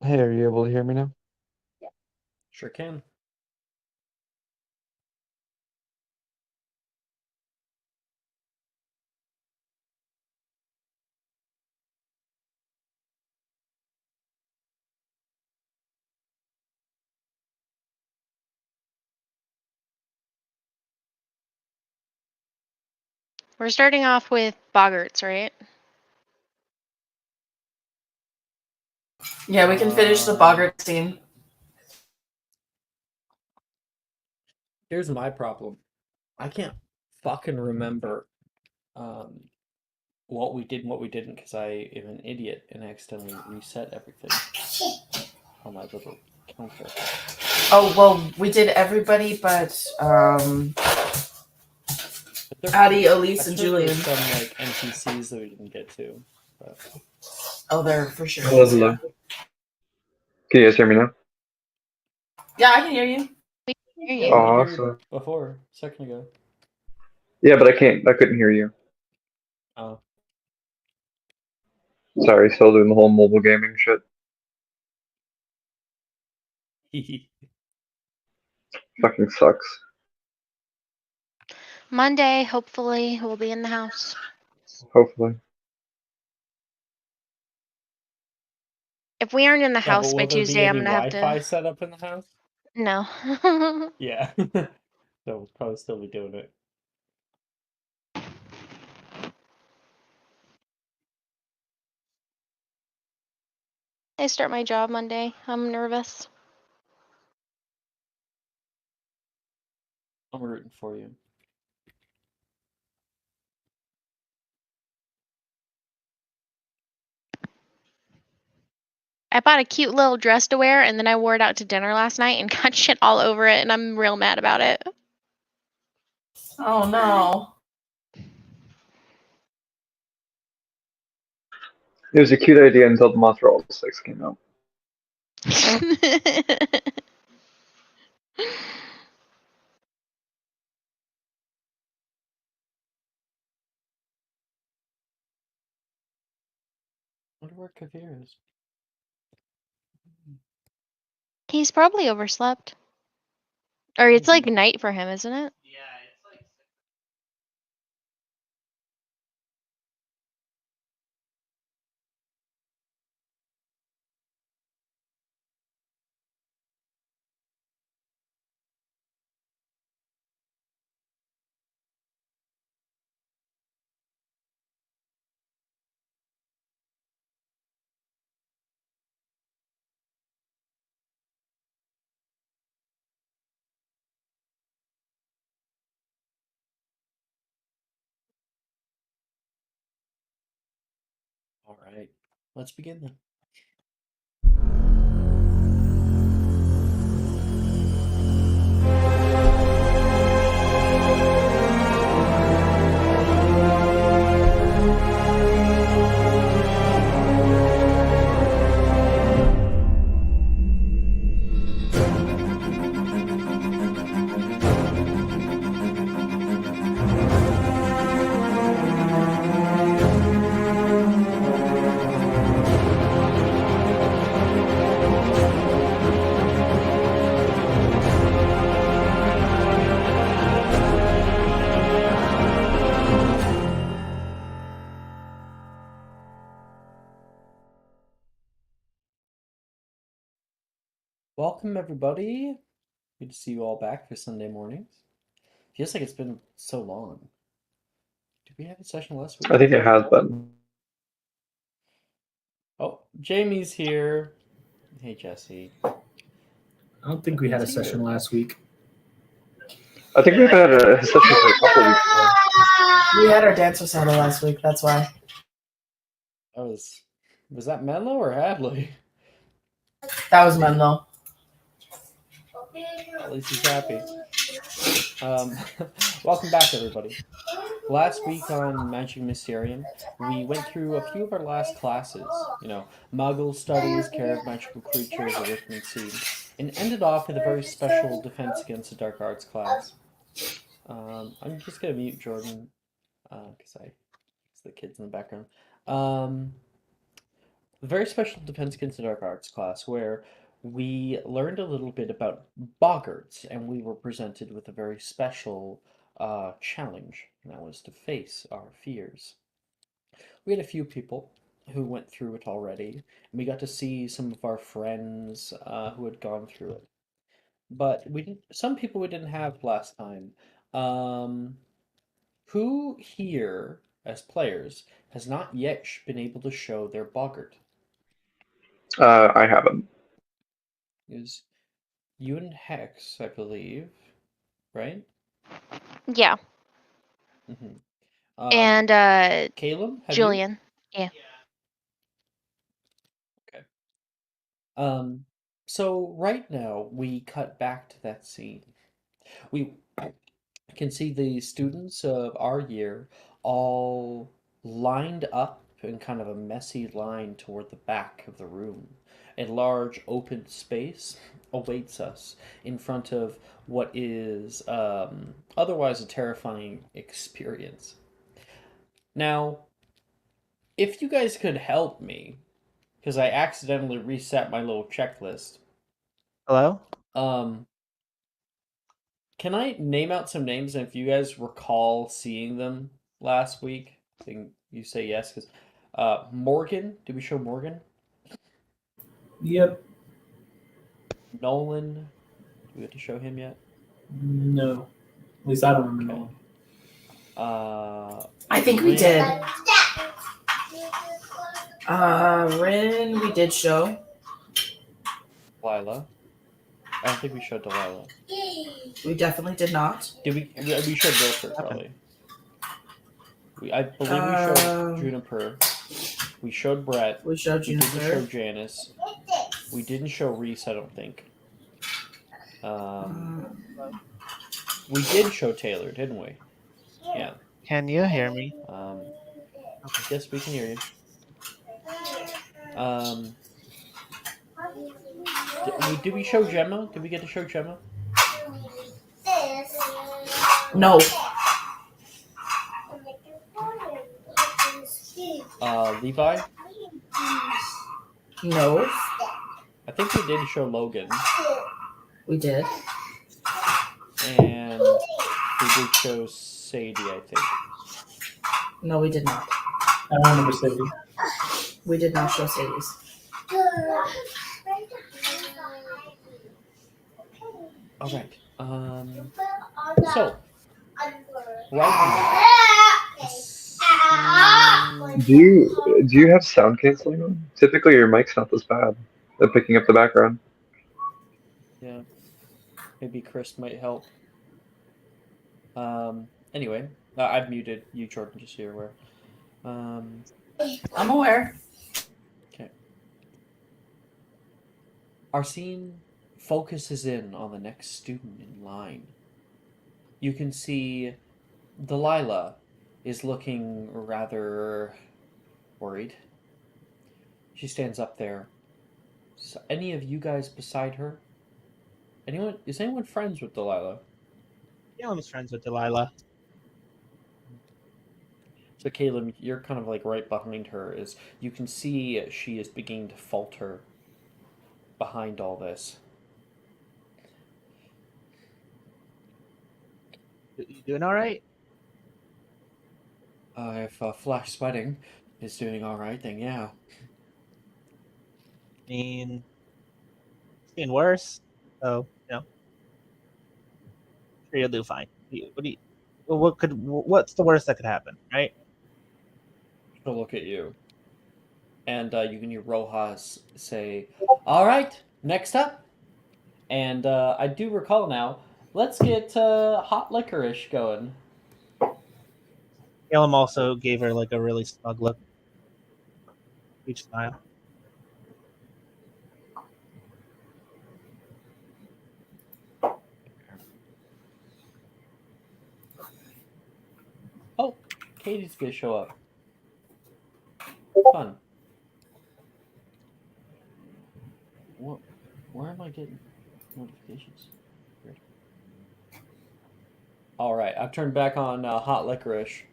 Hey, are you able to hear me now? Sure can. We're starting off with Boggarts, right? Yeah, we can finish the Boggart scene. Here's my problem. I can't fucking remember um, what we did and what we didn't because I am an idiot and accidentally reset everything on my little counter. Oh well, we did everybody but But there, Addie, I'm Elise, and sure there's Julian. some like NPCs that we didn't get to. But Oh, there for sure. Hello, is, hello. Yeah. Can you guys hear me now? Yeah, I can hear you. We can hear yeah, you. we could hear you Awesome. before a second ago. Yeah, but I couldn't hear you. Oh, Sorry, still doing the whole mobile gaming shit. Fucking sucks. Monday, hopefully, we'll be in the house. Hopefully. If we aren't in the yeah. But house by will there be Tuesday, I'm any gonna have to. Wi-Fi set up in the house? No. Yeah. So we'll probably still be doing it. I start my job Monday. I'm nervous. I'm rooting for you. I bought a cute little dress to wear, and then I wore it out to dinner last night and got shit all over it, and I'm real mad about it. Oh no. It was a cute idea until the Montreal 6 came out. Wonder where Kavir is. He's probably overslept. Or it's like night for him, isn't it? All right, let's begin then. Welcome everybody. Good to see you all back for Sunday mornings. Feels like it's been so long. Did we have a session last week? I think it has been. Oh, Jamie's here. Hey Jesse. I don't think we had a Everyone's session here. last week. I think we've had a session for a couple weeks now. We had our dance recital last week. That's why. That was that Menlo or Hadley? That was Menlo. At least he's happy. Welcome back everybody. Last week on Magic Mysterium, we went through a few of our last classes. Muggle Studies, Care of Magical Creatures, Arithmancy, and ended off with a very special Defense Against the Dark Arts class. I'm just gonna mute Jordan because it's the kids in the background. a very special Defense Against the Dark Arts class where we learned a little bit about boggarts, and we were presented with a very special challenge, and that was to face our fears. We had a few people who went through it already, and we got to see some of our friends who had gone through it. But we didn't. Some people we didn't have last time. Um, who here, as players, has not yet been able to show their boggart? I haven't. Is you and Hex, I believe, right? Yeah. Mm-hmm. And Caleb, have you? Julian. Yeah. Okay. So right now we cut back to that scene. We can see the students of our year all lined up in kind of a messy line toward the back of the room. A large open space awaits us in front of what is otherwise a terrifying experience. Now, if you guys could help me, because I accidentally reset my little checklist, Hello? um, can I name out some names, and if you guys recall seeing them last week, then you say yes. Because Morgan, did we show Morgan? Yep. Nolan, do we get to show him yet? No. At least I don't remember Okay. one. I think we Rin- did. Rin, we did show. Delilah. I don't think we showed Delilah. We definitely did not. Did we? We showed Wilfred probably. I believe we showed Juniper. We showed Brett. We showed We didn't show Juniper. Janice. We didn't show Reese, I don't think. We did show Taylor, didn't we? Yeah. Can you hear me? Yes, we can hear you. Did we show Gemma? Did we get to show Gemma? No. Levi? No. I think we did show Logan. We did. And we did show Sadie, I think. No, we did not. I don't remember Sadie. We did not show Sadie's. All right. So right now, Do you have sound canceling on? Typically, your mic's not this bad at picking up the background. yeah, maybe Chris might help. Anyway, I've muted you, Jordan, just so you're aware. I'm aware. Okay. Our scene focuses in on the next student in line. You can see Delilah is looking rather worried. She stands up there. So any of you guys beside her? Is anyone friends with Delilah? Yeah, I'm friends with Delilah. So Caleb, you're kind of like right behind her. Is you can see she is beginning to falter behind all this. You doing all right? If Flash Sweating is doing all right, then yeah. I mean, it's getting worse. So, sure you'll do fine. What's the worst that could happen, right? She'll look at you, and you can hear Rojas say, "All right, next up." And I do recall now. Let's get hot licorice going. Caleb also gave her like a really smug look. Huge smile. Oh, Katie's gonna show up. Fun. What? Where am I getting notifications? Weird. All right, I've turned back on hot licorice.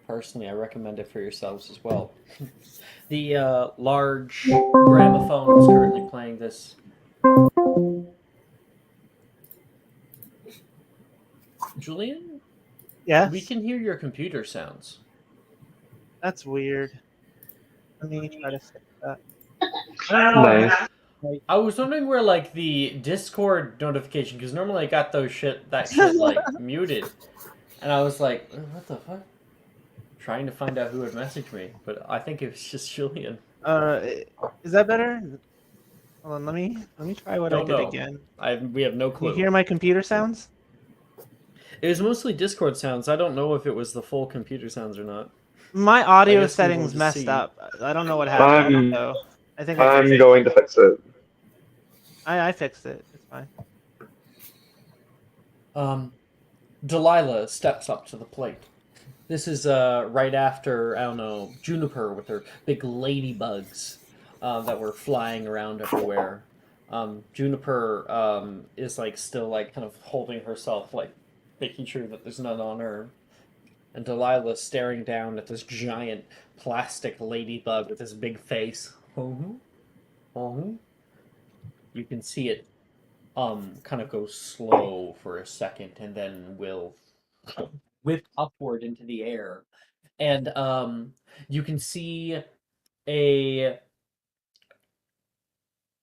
personally, I recommend it for yourselves as well. The large gramophone is currently playing this. Julian, Yes. we can hear your computer sounds. That's weird. Let me try to fix that. I don't know. Nice. I was wondering where like the Discord notification, because normally I got that shit like muted, and I was like, what the fuck? Trying to find out who had messaged me, but I think it was just Julian. Is that better? Hold on. Let me try what I Don't did know. again. We have no Can you clue. hear my computer sounds? It was mostly Discord sounds. I don't know if it was the full computer sounds or not. My I audio guess we will settings just messed see. up. I don't know what happened. I'm So I think I fixed I'm it. going to fix it. I fixed it. It's fine. Delilah steps up to the plate. This is right after, I don't know, Juniper with her big ladybugs that were flying around everywhere. Juniper is like still like kind of holding herself, like making sure that there's none on her. And Delilah staring down at this giant plastic ladybug with this big face. You can see it kind of go slow for a second and then will whip upward into the air. And you can see a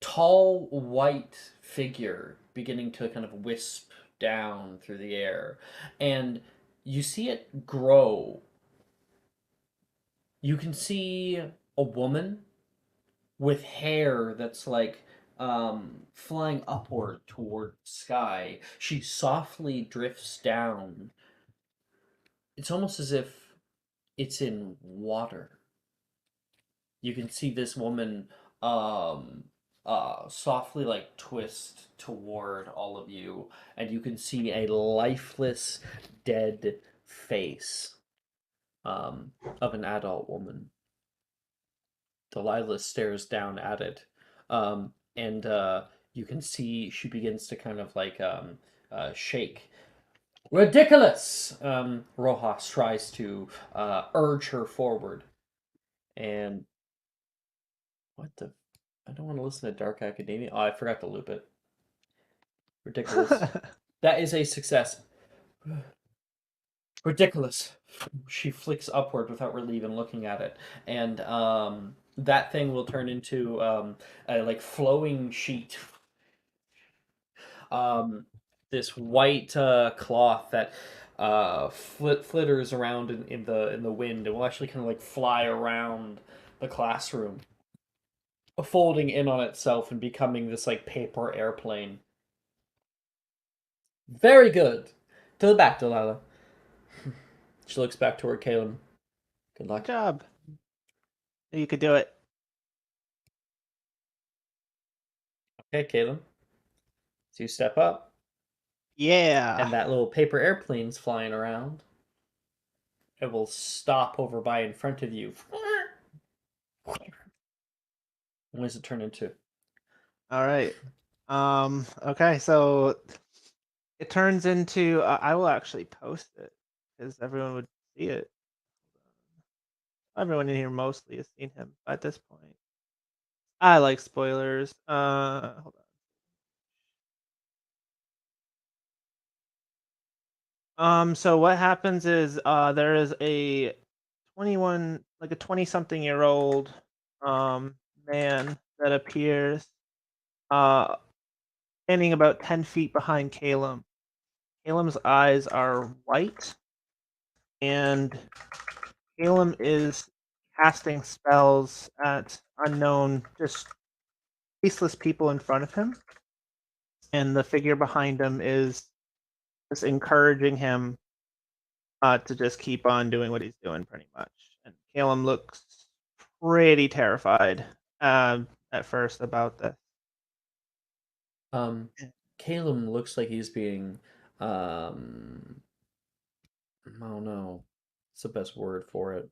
tall white figure beginning to kind of wisp down through the air. And you see it grow. You can see a woman with hair that's like flying upward toward the sky. She softly drifts down. It's almost as if it's in water. You can see this woman um softly like twist toward all of you, and you can see a lifeless dead face of an adult woman. Delilah stares down at it, and you can see she begins to kind of like shake. Ridiculous! Rojas tries to urge her forward, and what the? I don't want to listen to Dark Academia. Oh, I forgot to loop it. Ridiculous. That is a success. Ridiculous. She flicks upward without really even looking at it, and that thing will turn into a like flowing sheet. Um, this white cloth that flitters around in the wind and will actually kind of like fly around the classroom, folding in on itself and becoming this like paper airplane. Very good. To the back, Delilah. She looks back toward Caleb. Good Good luck. job. You could do it. Okay, Caleb. So you step up, Yeah. and that little paper airplane's flying around. It will stop over by in front of you. What does it turn into? All right. Okay, so it turns into I will actually post it because everyone would see it. Everyone in here mostly has seen him at this point. I like spoilers. Hold on. So what happens is there is a 20-something-year-old man that appears standing about 10 feet behind Caleb. Caleb's eyes are white, and Caleb is casting spells at unknown, just faceless people in front of him. And the figure behind him is just encouraging him to just keep on doing what he's doing, pretty much. And Caleb looks pretty terrified at first about this. Caleb looks like he's being, I don't know, what's the best word for it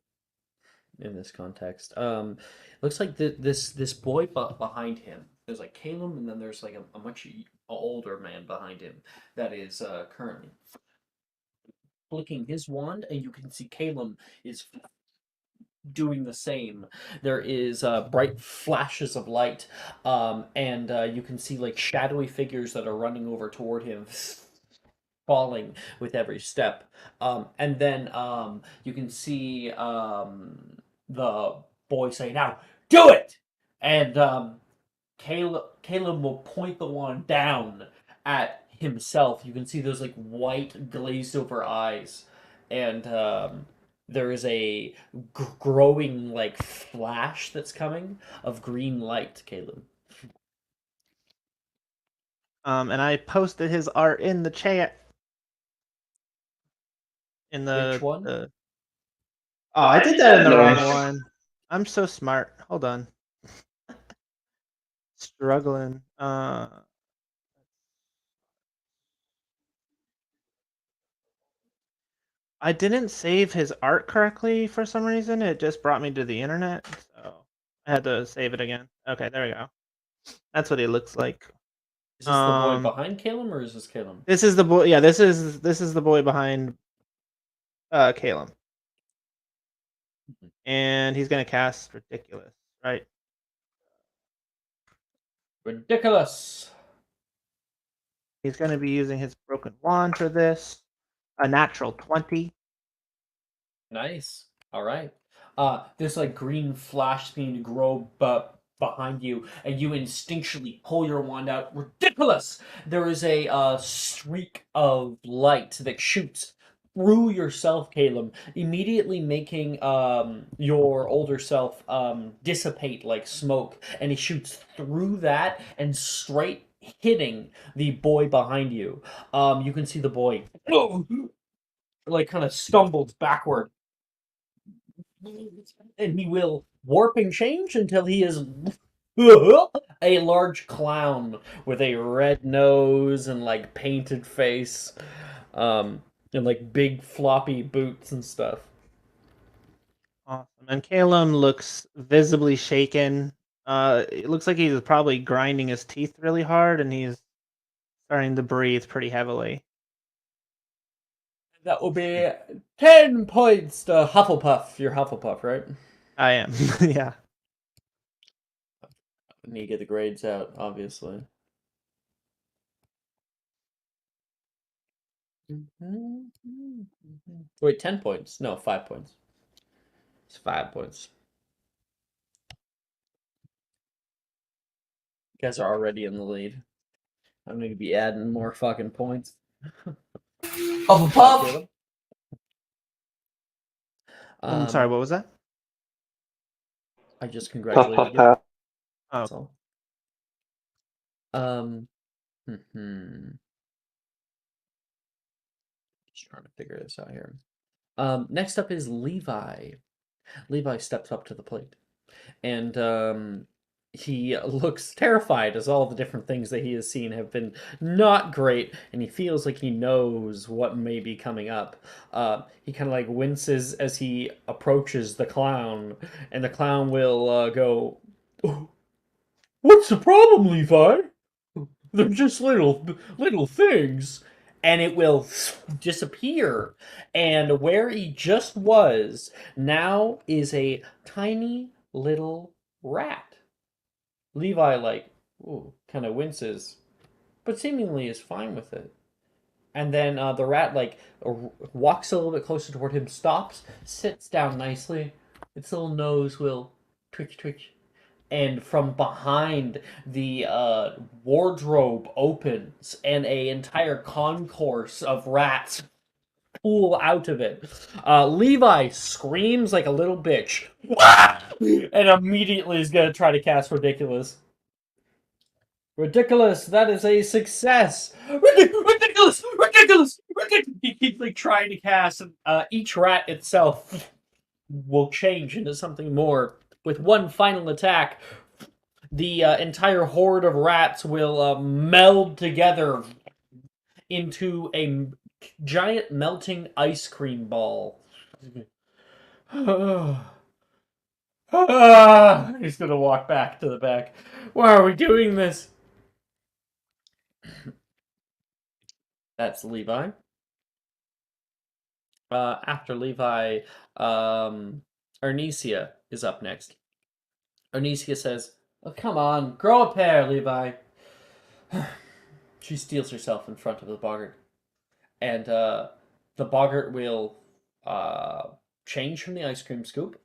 in this context? Looks like this boy behind him. There's like Caleb, and then there's like a much older man behind him that is currently flicking his wand, and you can see Caleb is doing the same. There is bright flashes of light, and you can see like shadowy figures that are running over toward him, falling with every step. And then you can see the boy say, "Now do it!" And Caleb will point the wand down at himself. You can see those like white glazed over eyes, and there is a growing like flash that's coming of green light. Caleb. And I posted his art in the chat. In the Which one? Oh, I did that in the Nice. wrong one. I'm so smart. Hold on. Struggling. I didn't save his art correctly for some reason. It just brought me to the internet, so I had to save it again. Okay, there we go. That's what he looks like. Is this the boy behind Caleb, or is this Caleb? This is the boy. Yeah, this is the boy behind Caleb. And he's gonna cast Ridiculous, right? Ridiculous. He's gonna be using his broken wand for this. A natural 20. Nice. All right. This like green flash being to grow behind you, and you instinctually pull your wand out. Ridiculous! There is a streak of light that shoots through yourself, Caleb, immediately making your older self dissipate like smoke, and he shoots through that and straight hitting the boy behind you. You can see the boy like kind of stumbles backward, and he will warp and change until he is a large clown with a red nose and like painted face, and like big floppy boots and stuff. Awesome. And Caleb looks visibly shaken. It looks like he's probably grinding his teeth really hard, and he's starting to breathe pretty heavily. That will be 10 points to Hufflepuff. You're Hufflepuff, right? I am. Yeah. Need to get the grades out, obviously. Wait, 10 points. No, 5 points. It's 5 points. You guys are already in the lead. I'm going to be adding more fucking points. Hufflepuff. I'm sorry, what was that? I just Puff, congratulated puff, you. pass. Oh, That's all. Just trying to figure this out here. Next up is Levi. Levi steps up to the plate, and he looks terrified as all the different things that he has seen have been not great, and he feels like he knows what may be coming up. He kind of like winces as he approaches the clown, and the clown will go, "Oh, what's the problem, Levi? They're just little things." And it will disappear. And where he just was now is a tiny little rat. Levi like, ooh, kind of winces, but seemingly is fine with it. And then the rat like walks a little bit closer toward him, stops, sits down nicely. Its little nose will twitch, twitch, and from behind the wardrobe opens, and a entire concourse of rats pool out of it. Levi screams like a little bitch, and immediately is gonna try to cast Ridiculous. Ridiculous! That is a success. Ridiculous! Ridiculous! Ridiculous! He keeps like trying to cast, and each rat itself will change into something more. With one final attack, the entire horde of rats will meld together into a giant melting ice cream ball. He's gonna walk back to the back. Why are we doing this? That's Levi. After Levi, Arnesia is up next. Arnesia says, "Oh, come on, grow a pair, Levi." She steals herself in front of the boggart. And the boggart will change from the ice cream scoop.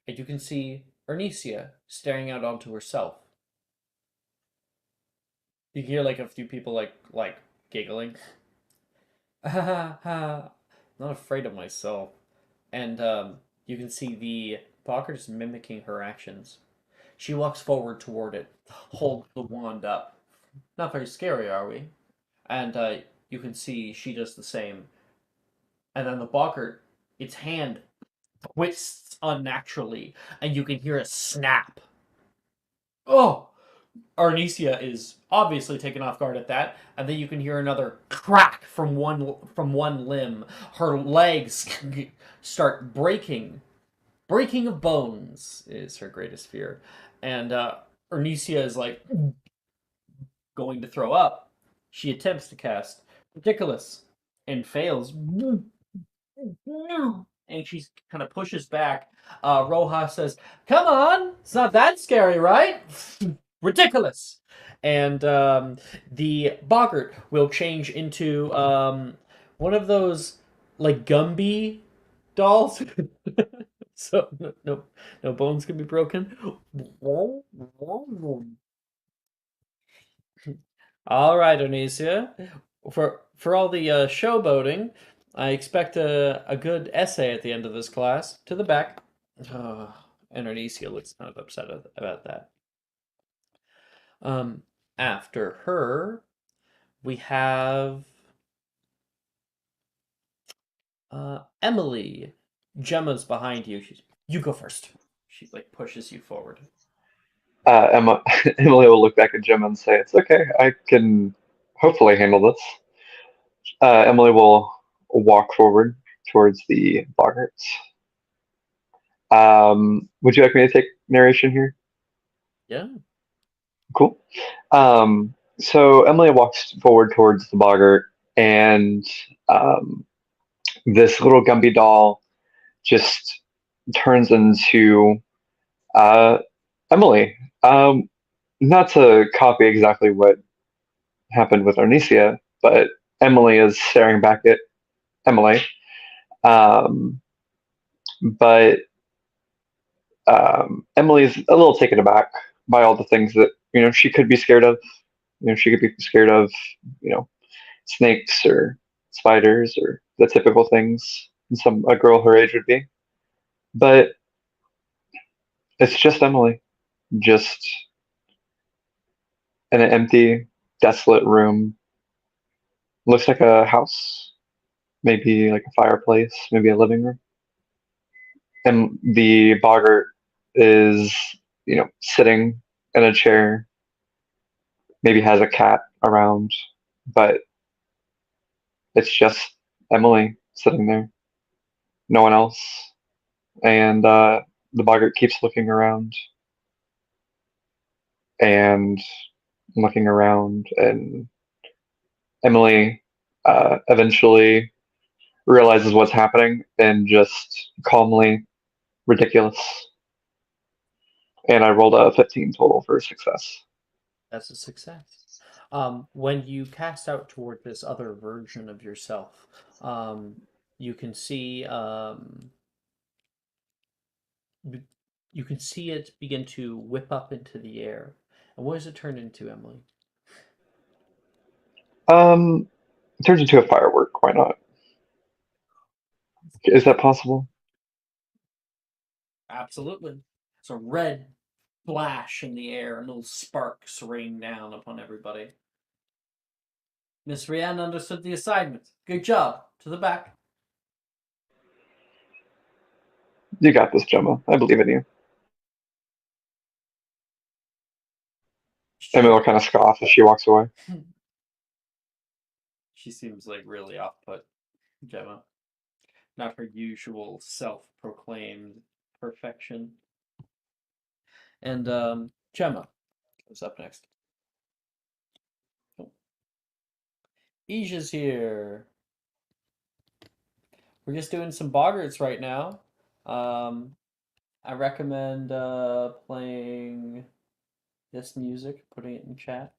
And you can see Arnesia staring out onto herself. You can hear like a few people like giggling. Ha ha ha. Not afraid of myself. And you can see the boggart is mimicking her actions. She walks forward toward it, holds the wand up. Not very scary, are we? And you can see she does the same. And then the boggart, its hand twists unnaturally, and you can hear a snap. Oh! Arnesia is obviously taken off guard at that, and then you can hear another crack from one limb. Her legs start breaking. Breaking of bones is her greatest fear, and Arnesia is like going to throw up. She attempts to cast Ridiculous and fails. And she kind of pushes back. Rojas says, "Come on, it's not that scary, right?" Ridiculous. And the boggart will change into one of those like Gumby dolls. So no bones can be broken. All right, Onisia. For all the showboating, I expect a good essay at the end of this class. To the back. And Onisia looks kind of upset about that. After her, we have Emily. Gemma's behind you. You go first. She like pushes you forward. Emily will look back at Gemma and say, "It's okay. I can hopefully handle this." Emily will walk forward towards the boggarts. Would you like me to take narration here? Yeah. Cool. So Emily walks forward towards the boggart, and this little Gumby doll just turns into Emily. Not to copy exactly what happened with Arnesia, but Emily is staring back at Emily. Um, but Emily is a little taken aback by all the things that she could be scared of. She could be scared of you know snakes or spiders or the typical things a girl her age would be. But it's just Emily, just in an empty, desolate room. Looks like a house, maybe like a fireplace, maybe a living room. And the boggart is, sitting in a chair, maybe has a cat around, but it's just Emily sitting there, no one else. And the boggart keeps looking around and looking around, and Emily eventually realizes what's happening and just calmly, ridiculous. And I rolled a 15 total for success. That's a success. When you cast out toward this other version of yourself, you can see you can see it begin to whip up into the air. And what does it turn into, Emily? It turns into a firework. Why not? Is that possible? Absolutely. It's a red flash in the air, and little sparks rain down upon everybody. Miss Rianne understood the assignment. Good job. To the back. You got this, Gemma. I believe in you. Emily will kind of scoff as she walks away. She seems like really off put, Gemma. Not her usual self-proclaimed perfection. And Gemma goes up next. Oh. Isha's here. we're just doing some boggarts right now. I recommend playing this music, putting it in chat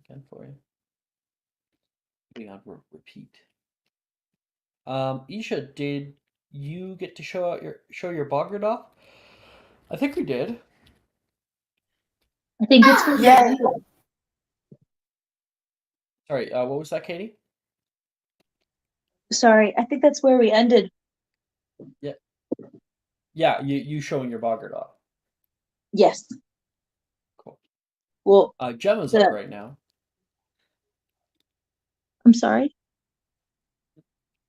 again for you. Putting on repeat. Isha, did you get to show your boggart off? I think we did. I think that's what we Yeah. do. Sorry, what was that, Katie? Sorry, I think that's where we ended. Yeah, you showing your boggart off. Yes. Cool. Well, Gemma's up right now. I'm sorry.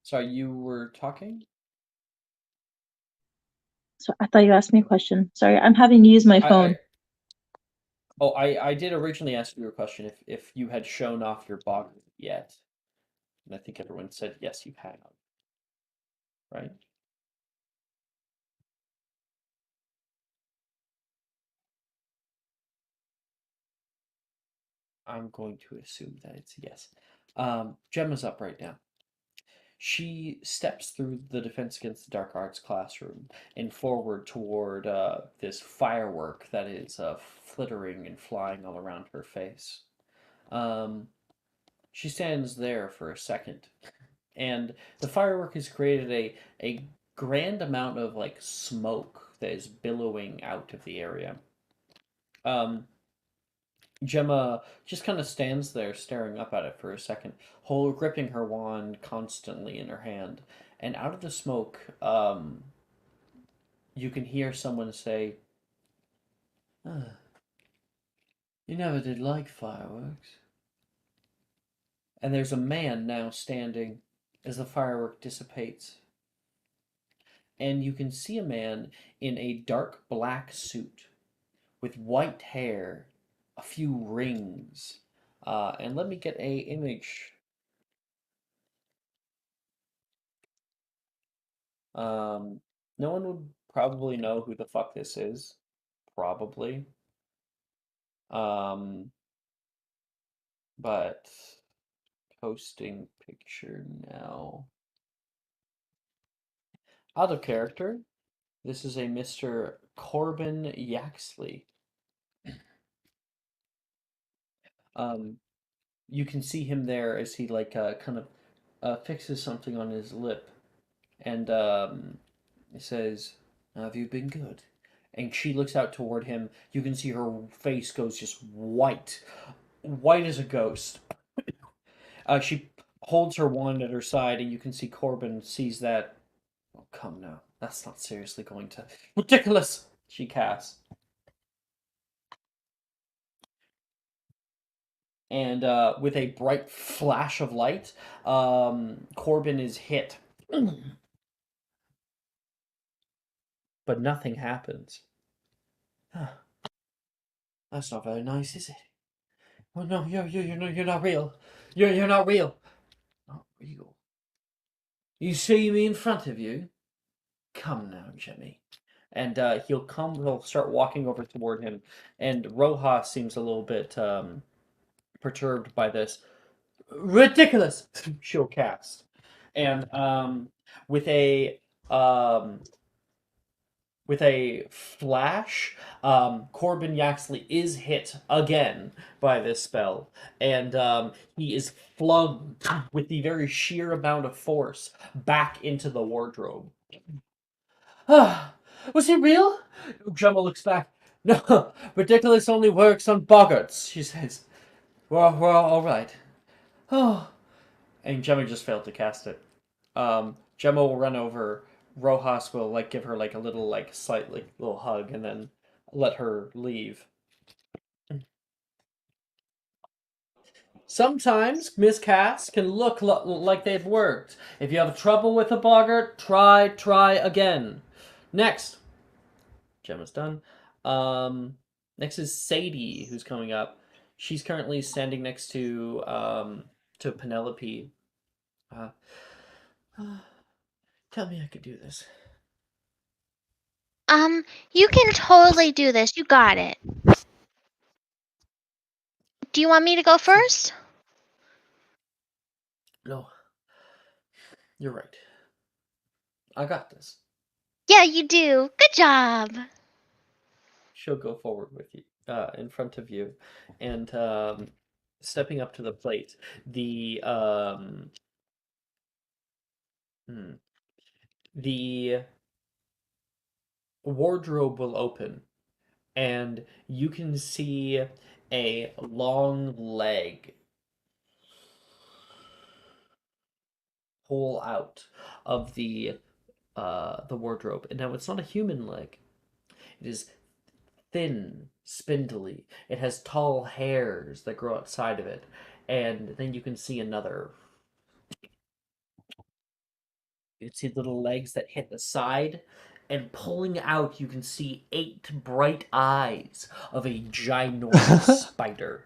Sorry, you were talking? So I thought you asked me a question. Sorry, I'm having to use my phone. I did originally ask you a question if you had shown off your boggart yet. And I think everyone said yes, you have. Right? I'm going to assume that it's a yes. Gemma's up right now. She steps through the Defense Against the Dark Arts classroom and forward toward this firework that is flittering and flying all around her face. She stands there for a second, and the firework has created a grand amount of like smoke that is billowing out of the area. Gemma just kind of stands there staring up at it for a second, gripping her wand constantly in her hand. And out of the smoke, you can hear someone say, "Ah, you never did like fireworks." And there's a man now standing as the firework dissipates. And you can see a man in a dark black suit with white hair, a few rings. And let me get a image. No one would probably know who the fuck this is. Probably. Um, but posting picture now. Out of character. This is a Mr. Corbin Yaxley. You can see him there as he like kind of fixes something on his lip, and he says, "Have you been good?" And she looks out toward him. You can see her face goes just white, white as a ghost. She holds her wand at her side, and you can see Corbin sees that. Oh, come now. That's not seriously going to. Ridiculous! She casts. And with a bright flash of light, Corbin is hit. But nothing happens. That's not very nice, is it? Well, no, you're not real. You're not real. Not real. You see me in front of you? Come now, Jimmy. And he'll start walking over toward him. And Rojas seems a little bit perturbed by this. Ridiculous! She'll cast. And with a um, with a flash, Corbin Yaxley is hit again by this spell, and he is flung with the very sheer amount of force back into the wardrobe. Ah, was he real? Gemma looks back. No, ridiculous only works on boggarts, she says. We're all right. Oh, and Gemma just failed to cast it. Gemma will run over. Rojas will like give her like a little like slight like little hug and then let her leave. Sometimes miscasts can look like they've worked. If you have trouble with a boggart, try again. Next, Gemma's done. Next is Sadie, who's coming up. She's currently standing next to Penelope. Tell me I could do this. You can totally do this. You got it. Do you want me to go first? No, you're right. I got this. Yeah, you do. Good job. She'll go forward with you, in front of you, and stepping up to the plate. The the wardrobe will open, and you can see a long leg pull out of the wardrobe. And now it's not a human leg. It is thin, spindly. It has tall hairs that grow outside of it. And then you can see another. You can see little legs that hit the side. And pulling out, you can see 8 bright eyes of a ginormous spider.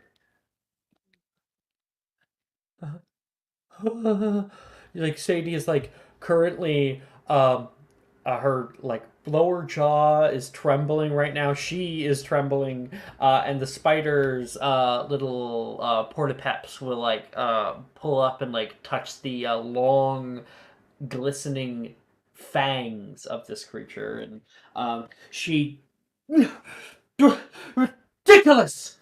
Like Sadie is like currently her like lower jaw is trembling right now. She is trembling, and the spider's little portapeps will like pull up and like touch the long, glistening fangs of this creature, and she ridiculous.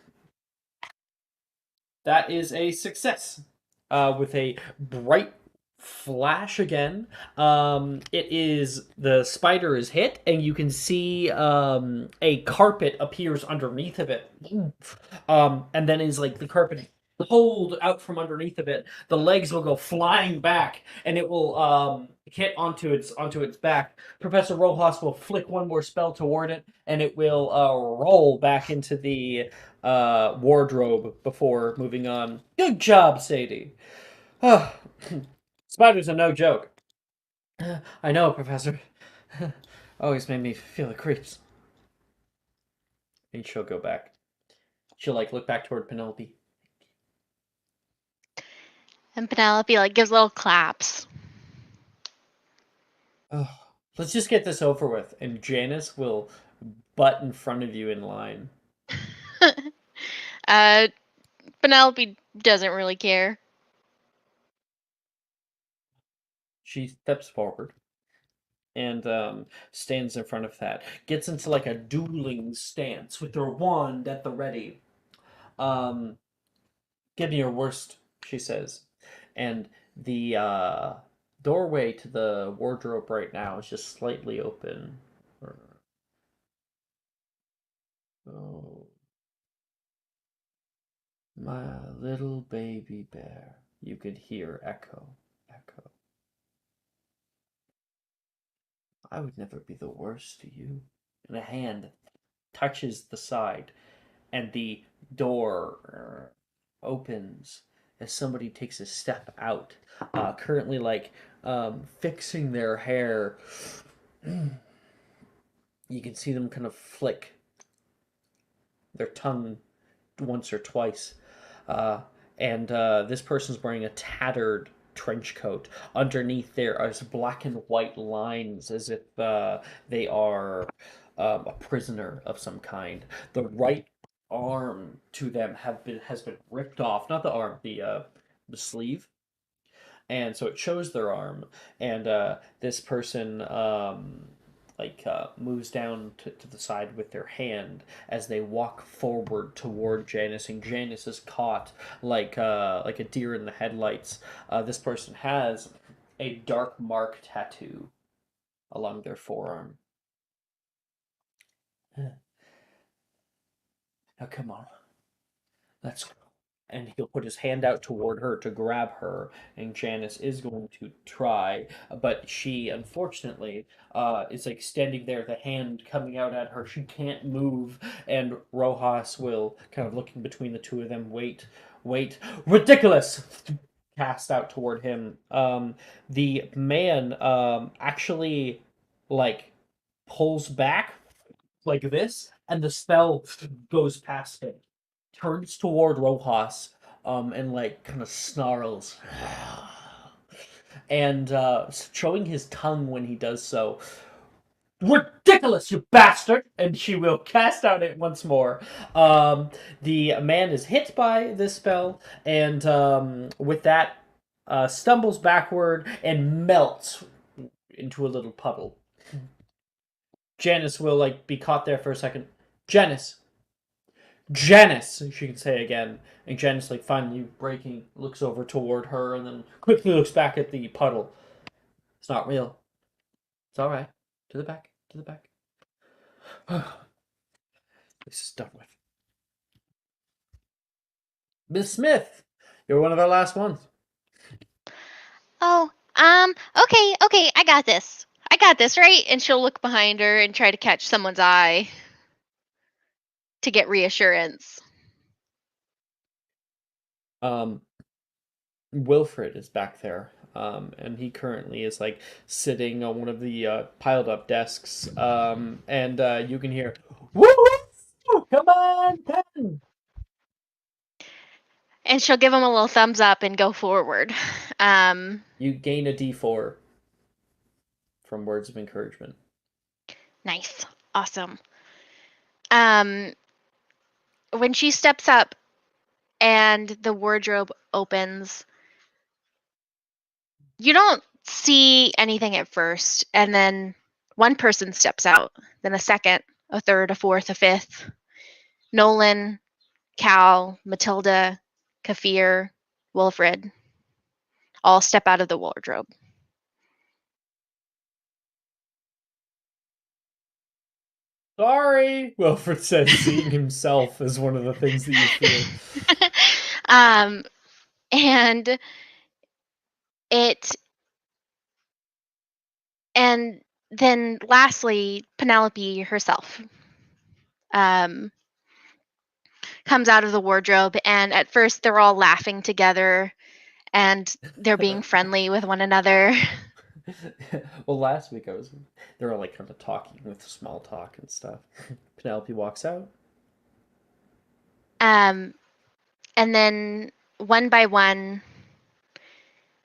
That is a success. With a bright flash again. It is the spider is hit, and you can see a carpet appears underneath of it. And then is like the carpet pulled out from underneath of it. The legs will go flying back, and it will hit onto its back. Professor Rojas will flick one more spell toward it, and it will roll back into the wardrobe before moving on. Good job, Sadie. Spiders are no joke. I know, Professor. Always made me feel the creeps. And she'll go back. She'll like look back toward Penelope. And Penelope like gives little claps. Oh, let's just get this over with. And Janice will butt in front of you in line. Penelope doesn't really care. She steps forward and stands in front of that. Gets into like a dueling stance with her wand at the ready. Give me your worst, she says. And the doorway to the wardrobe right now is just slightly open. Oh, my little baby bear. You could hear echo, echo. I would never be the worst to you. And a hand touches the side, and the door opens as somebody takes a step out, currently like fixing their hair. You can see them kind of flick their tongue once or twice. And this person's wearing a tattered trench coat. Underneath there are black and white lines as if they are a prisoner of some kind. The right arm to them has been ripped off. Not the arm, the sleeve. And so it shows their arm. And this person moves down to the side with their hand as they walk forward toward Janice, and Janice is caught like a deer in the headlights. This person has a dark mark tattoo along their forearm. Now come on, let's go. And he'll put his hand out toward her to grab her, and Janice is going to try, but she unfortunately is like standing there, the hand coming out at her. She can't move, and Rojas will kind of looking between the two of them. Wait, ridiculous! Cast out toward him. The man actually like pulls back like this, and the spell goes past him, turns toward Rojas, and like kind of snarls, and showing his tongue when he does so. Ridiculous, you bastard! And she will cast out it once more. The man is hit by this spell, and with that, stumbles backward and melts into a little puddle. Janice will like be caught there for a second. Janice, Janice, she can say again, and Janice like finally breaking looks over toward her and then quickly looks back at the puddle. It's not real. It's all right. To the back. To the back. This is done with. Miss Smith, you're one of our last ones. Oh, okay, I got this. I got this, right? And she'll look behind her and try to catch someone's eye to get reassurance. Wilfred is back there, and he currently is like sitting on one of the piled up desks, and you can hear, "Woo! Come on, Pen!" And she'll give him a little thumbs up and go forward. You gain a D4 from words of encouragement. Nice. Awesome. When she steps up and the wardrobe opens, you don't see anything at first, and then one person steps out, then a second, a third, a fourth, a fifth. Nolan, Cal, Matilda, Kafir, Wilfred all step out of the wardrobe. Sorry, Wilfred says, seeing himself as one of the things that you feel. And and then lastly, Penelope herself comes out of the wardrobe, and at first they're all laughing together and they're being friendly with one another. Well, last week they were all like kind of talking with small talk and stuff. Penelope walks out. And then one by one,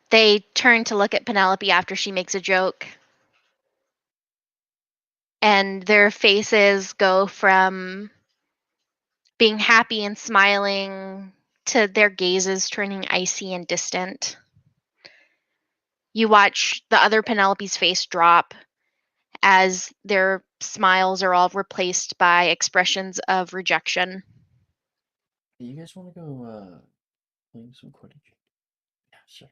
they turn to look at Penelope after she makes a joke. And their faces go from being happy and smiling to their gazes turning icy and distant. You watch the other Penelope's face drop as their smiles are all replaced by expressions of rejection. You guys want to go playing some Quidditch? Yeah, sure.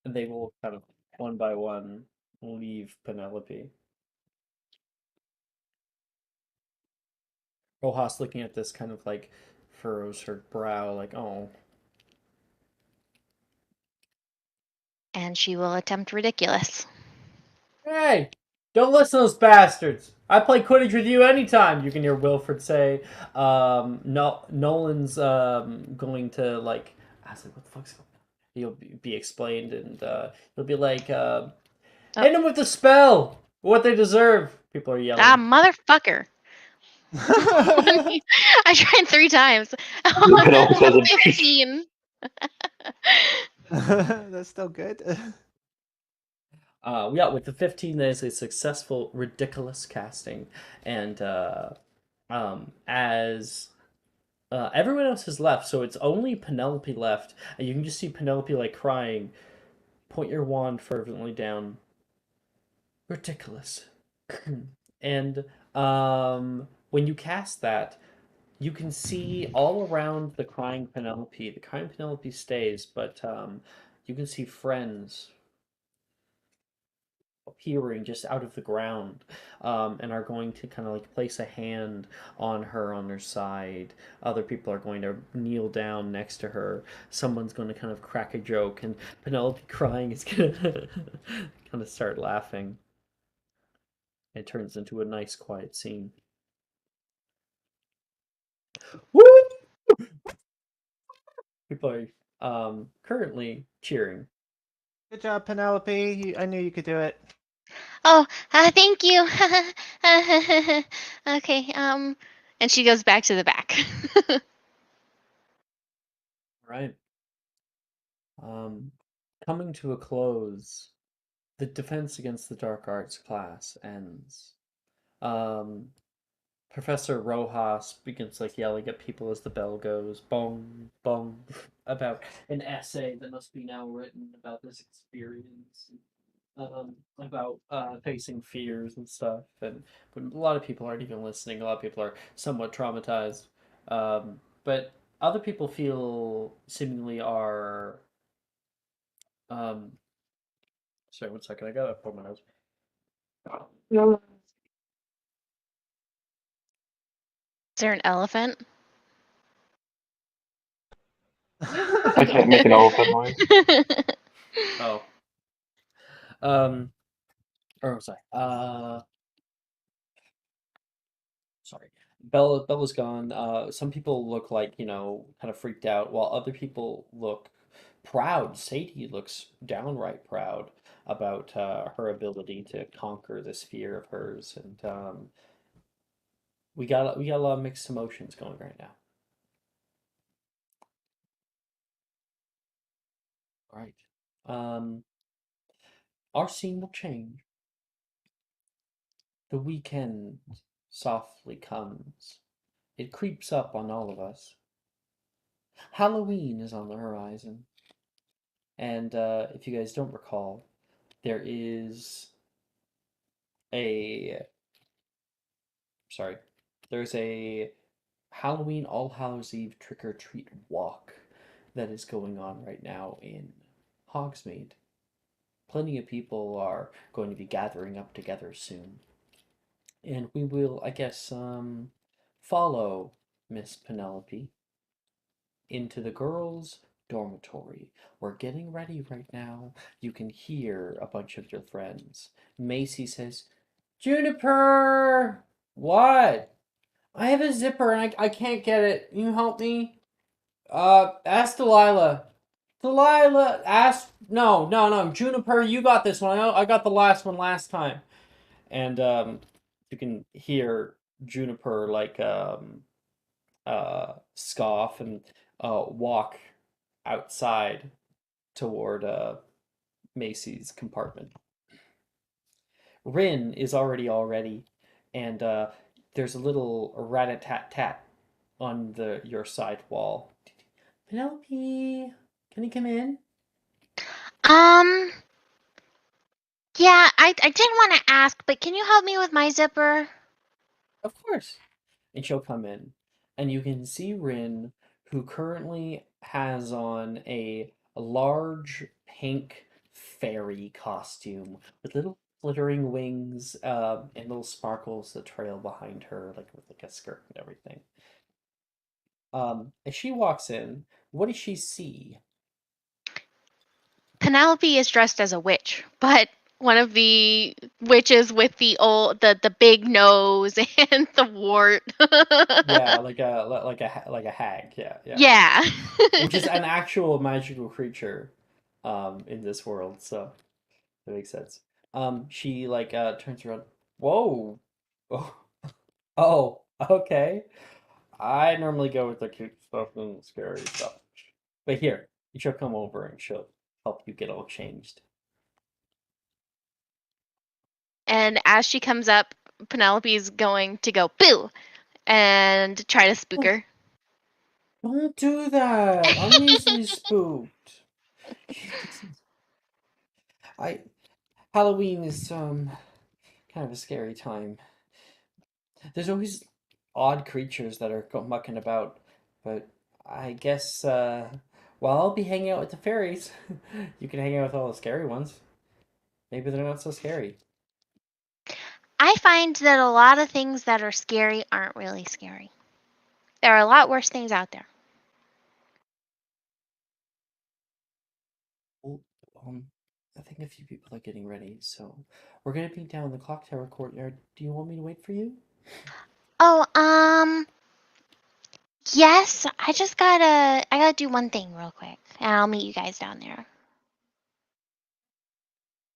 And they will kind of one by one leave Penelope. Rojas, looking at this, kind of like furrows her brow, like, oh. And she will attempt ridiculous. Hey, don't listen to those bastards. I play Quidditch with you anytime. You can hear Wilfred say. No, Nolan's going to like. I was like, what the fuck's going on? He'll be explained, and he'll be like, hit him with the spell. What they deserve. People are yelling. Motherfucker. I tried 3 times. Penelope says it. 15. That's still good. Yeah, with the 15, there's a successful ridiculous casting, and as everyone else has left, so it's only Penelope left, and you can just see Penelope like crying. Point your wand fervently down. Ridiculous. And when you cast that, you can see all around the crying Penelope. The crying Penelope stays, but you can see friends appearing just out of the ground, and are going to kind of like place a hand on her side. Other people are going to kneel down next to her. Someone's going to kind of crack a joke, and Penelope crying is going to kind of start laughing. It turns into a nice quiet scene. Woo! People are currently cheering. Good job, Penelope. I knew you could do it. Oh, thank you. Okay, and she goes back to the back. Right. Coming to a close, the defense against the dark arts class ends. Professor Rojas begins like yelling at people as the bell goes, bong, bong, about an essay that must be now written about this experience. about facing fears and stuff, and but a lot of people aren't even listening. A lot of people are somewhat traumatized, but other people feel seemingly are. Um, sorry, one second. I gotta pull my nose. Is there an elephant? I can't make an elephant noise. Oh, um, or sorry. Sorry. Bella's gone. Some people look like, kind of freaked out, while other people look proud. Sadie looks downright proud about her ability to conquer this fear of hers, and we got a lot of mixed emotions going right now. All right. Um, our scene will change. The weekend softly comes. It creeps up on all of us. Halloween is on the horizon. And if you guys don't recall, there is a sorry, there's a Halloween All Hallows Eve trick or treat walk that is going on right now in Hogsmeade. Plenty of people are going to be gathering up together soon, and we will, I guess, follow Miss Penelope into the girls' dormitory. We're getting ready right now. You can hear a bunch of your friends. Macy says, Juniper! What? I have a zipper and I can't get it. Can you help me? Ask Delilah. Delilah, ask. No, no, no. Juniper, you got this one. I got the last one last time. And, you can hear Juniper, like, scoff and, walk outside toward, Macy's compartment. Rin is already all ready, and there's a little rat-a-tat-tat on your side wall. Penelope, can you come in? Um, yeah, I didn't want to ask, but can you help me with my zipper? Of course. And she'll come in, and you can see Rin, who currently has on a large pink fairy costume with little flittering wings and little sparkles that trail behind her, like with like a skirt and everything. As she walks in, what does she see? Penelope is dressed as a witch, but one of the witches with the big nose and the wart. Yeah, like a hag. Yeah, yeah. Yeah. Which is an actual magical creature, in this world. So that makes sense. She like turns around. Whoa. Oh, oh, okay. I normally go with the cute stuff and scary stuff. But here, she'll come over and she'll help you get all changed. And as she comes up, Penelope's going to go boo and try to spook her. Don't do that. I'm easily spooked. I Halloween is kind of a scary time. There's always odd creatures that are mucking about, but I guess while I'll be hanging out with the fairies, you can hang out with all the scary ones. Maybe they're not so scary. I find that a lot of things that are scary aren't really scary. There are a lot worse things out there. Well, I think a few people are getting ready, so we're gonna be down in the clock tower courtyard. Do you want me to wait for you? Oh, yes, I gotta do one thing real quick, and I'll meet you guys down there.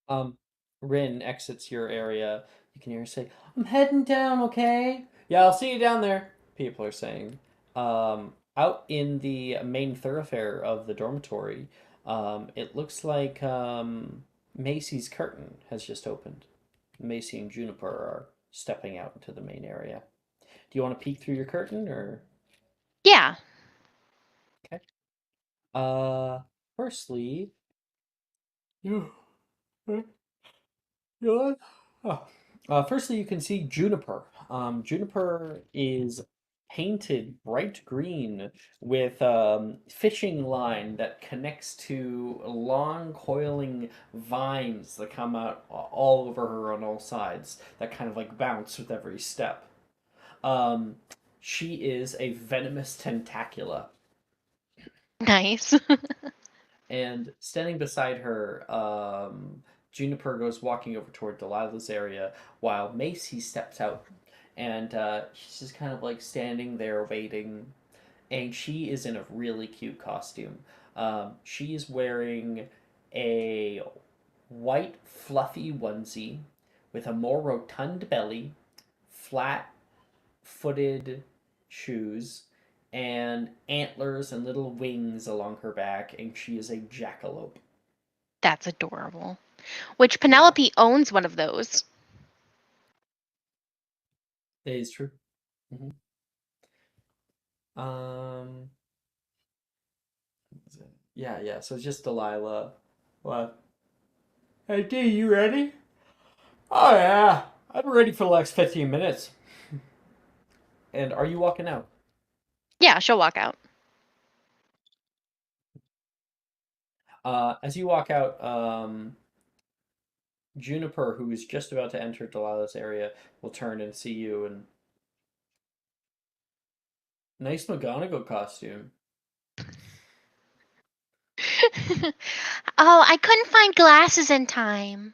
Um, Rin exits your area. You can hear her say, "I'm heading down, okay? Yeah, I'll see you down there." People are saying. Out in the main thoroughfare of the dormitory, it looks like Macy's curtain has just opened. Macy and Juniper are stepping out into the main area. Do you want to peek through your curtain or? Yeah. Okay. Firstly, you You know firstly, you can see Juniper. Juniper is painted bright green with fishing line that connects to long coiling vines that come out all over her on all sides that kind of like bounce with every step. Um, she is a venomous tentacula. Nice. And standing beside her, Juniper goes walking over toward Delilah's area while Macy steps out. And she's just kind of like standing there waiting. And she is in a really cute costume. She's wearing a white fluffy onesie with a more rotund belly, flat footed shoes, and antlers and little wings along her back, and she is a jackalope. That's adorable. Which Penelope owns one of those. That is true. Mm-hmm. Um. Yeah. So it's just Delilah. What? Hey, D, you ready? Oh yeah, I'm ready for the next 15 minutes. And are you walking out? Yeah, she'll walk out. As you walk out, Juniper, who is just about to enter Delilah's area, will turn and see you and nice McGonagall costume. Oh, I couldn't find glasses in time.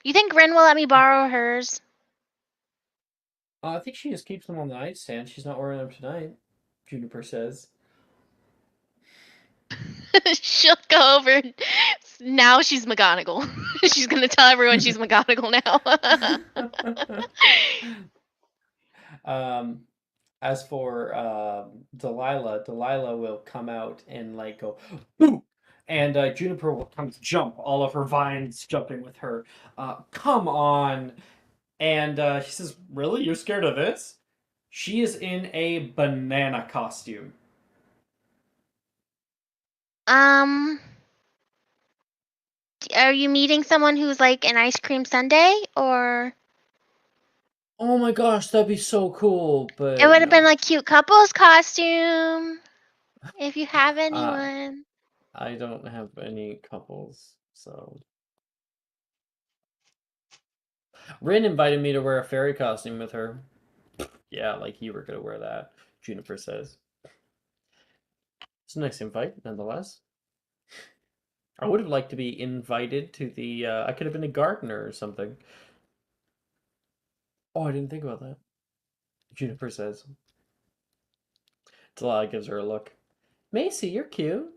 You think Ren will let me borrow hers? I think she just keeps them on the nightstand. She's not wearing them tonight, Juniper says. She'll go over. Now she's McGonagall. She's gonna tell everyone she's McGonagall now. As for Delilah, Delilah will come out and like go boo, and Juniper will come jump, all of her vines jumping with her. Come on, and she says, "Really, you're scared of this?" She is in a banana costume. um, are you meeting someone who's like an ice cream sundae, or Oh my gosh, that'd be so cool, but it would have been no. like cute couples costume if you have Uh, anyone. I don't have any couples, so. Rin invited me to wear a fairy costume with her. Yeah, like you were gonna wear that, Juniper says. It's a nice invite, nonetheless. I would have liked to be invited to the. I could have been a gardener or something. Oh, I didn't think about that. Juniper says. Delilah gives her a look. Macy, you're cute.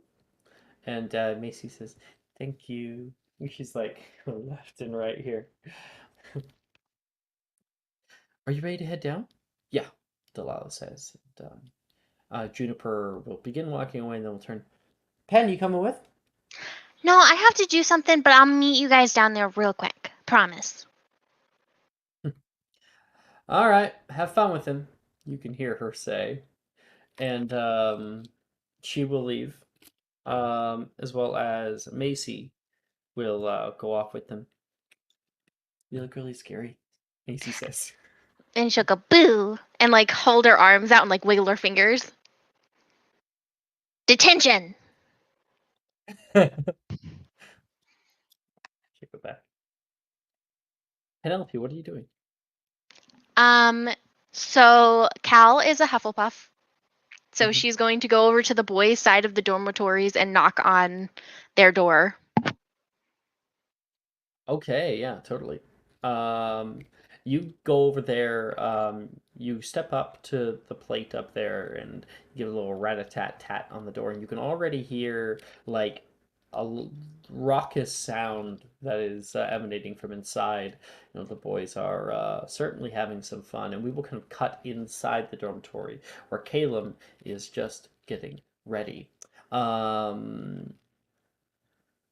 And Macy says, "Thank you." And she's like left and right here. Are you ready to head down? Yeah, Delilah says. And, Juniper will begin walking away and then will turn. Pen, you coming with? No, I have to do something, but I'll meet you guys down there real quick. Promise. All right, have fun with him. You can hear her say. And she will leave. As well as Macy will go off with them. You look really scary, Macy says. And she'll go boo and like hold her arms out and like wiggle her fingers. Detention. She'll go back. Penelope, what are you doing? So Cal is a Hufflepuff. So Mhm. she's going to go over to the boys' side of the dormitories and knock on their door. Okay, yeah, totally. You go over there, you step up to the plate up there and give a little rat-a-tat-tat on the door, and you can already hear like raucous sound that is emanating from inside. You know, the boys are certainly having some fun, and we will kind of cut inside the dormitory where Caleb is just getting ready. Um,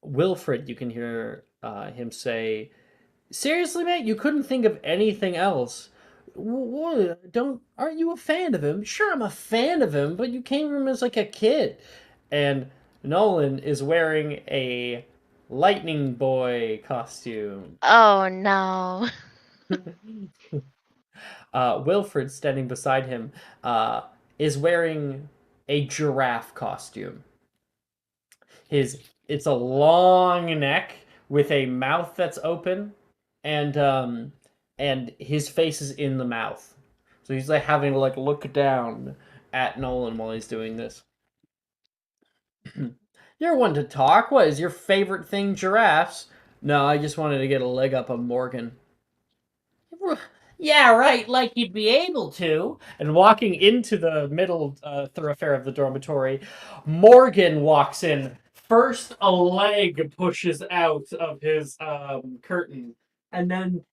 Wilfred, you can hear him say, "Seriously, mate, you couldn't think of anything else? What? Don't? Aren't you a fan of him? Sure, I'm a fan of him, but you came from him as like a kid." And Nolan is wearing a lightning boy costume. Oh no. Wilfred, standing beside him, is wearing a giraffe costume. It's a long neck with a mouth that's open, and his face is in the mouth. So he's like having to like look down at Nolan while he's doing this. You're one to talk. What is your favorite thing, giraffes? No, I just wanted to get a leg up on Morgan. Yeah, right, like you'd be able to. And walking into the middle thoroughfare of the dormitory, Morgan walks in. First, a leg pushes out of his curtain, and then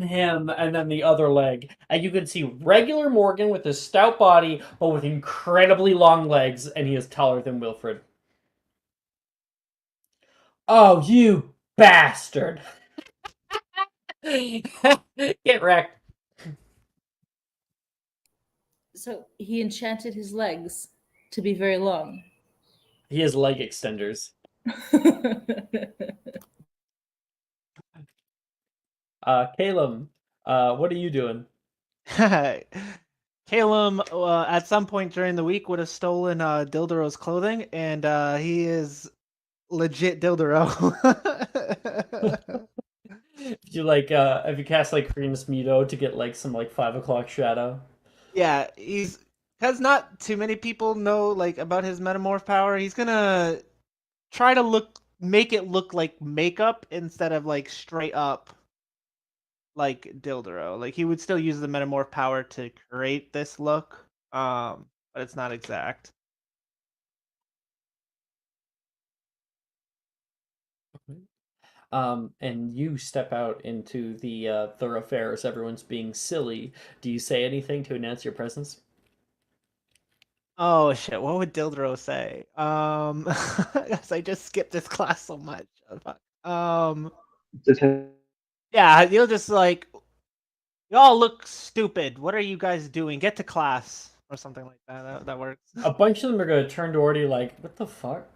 him, and then the other leg, and you can see regular Morgan with his stout body, but with incredibly long legs, and he is taller than Wilfred. Oh, you bastard! Get wrecked. So he enchanted his legs to be very long. He has leg extenders. Caleb, what are you doing? Calum, at some point during the week, would have stolen Dildero's clothing, and he is legit Dildero. Have you cast like Cream's Mito to get like some like 5 o'clock shadow? Yeah, he's because not too many people know like about his metamorph power. He's gonna try to make it look like makeup instead of like straight up like Dildero. Like he would still use the metamorph power to create this look, but it's not exact. And you step out into the thoroughfare as everyone's being silly. Do you say anything to announce your presence? Oh shit! What would Dildero say? Guess I just skipped this class so much. Oh, fuck. Yeah, he'll just like, y'all look stupid. What are you guys doing? Get to class or something like that. That works. A bunch of them are gonna turn to Orty like, what the fuck?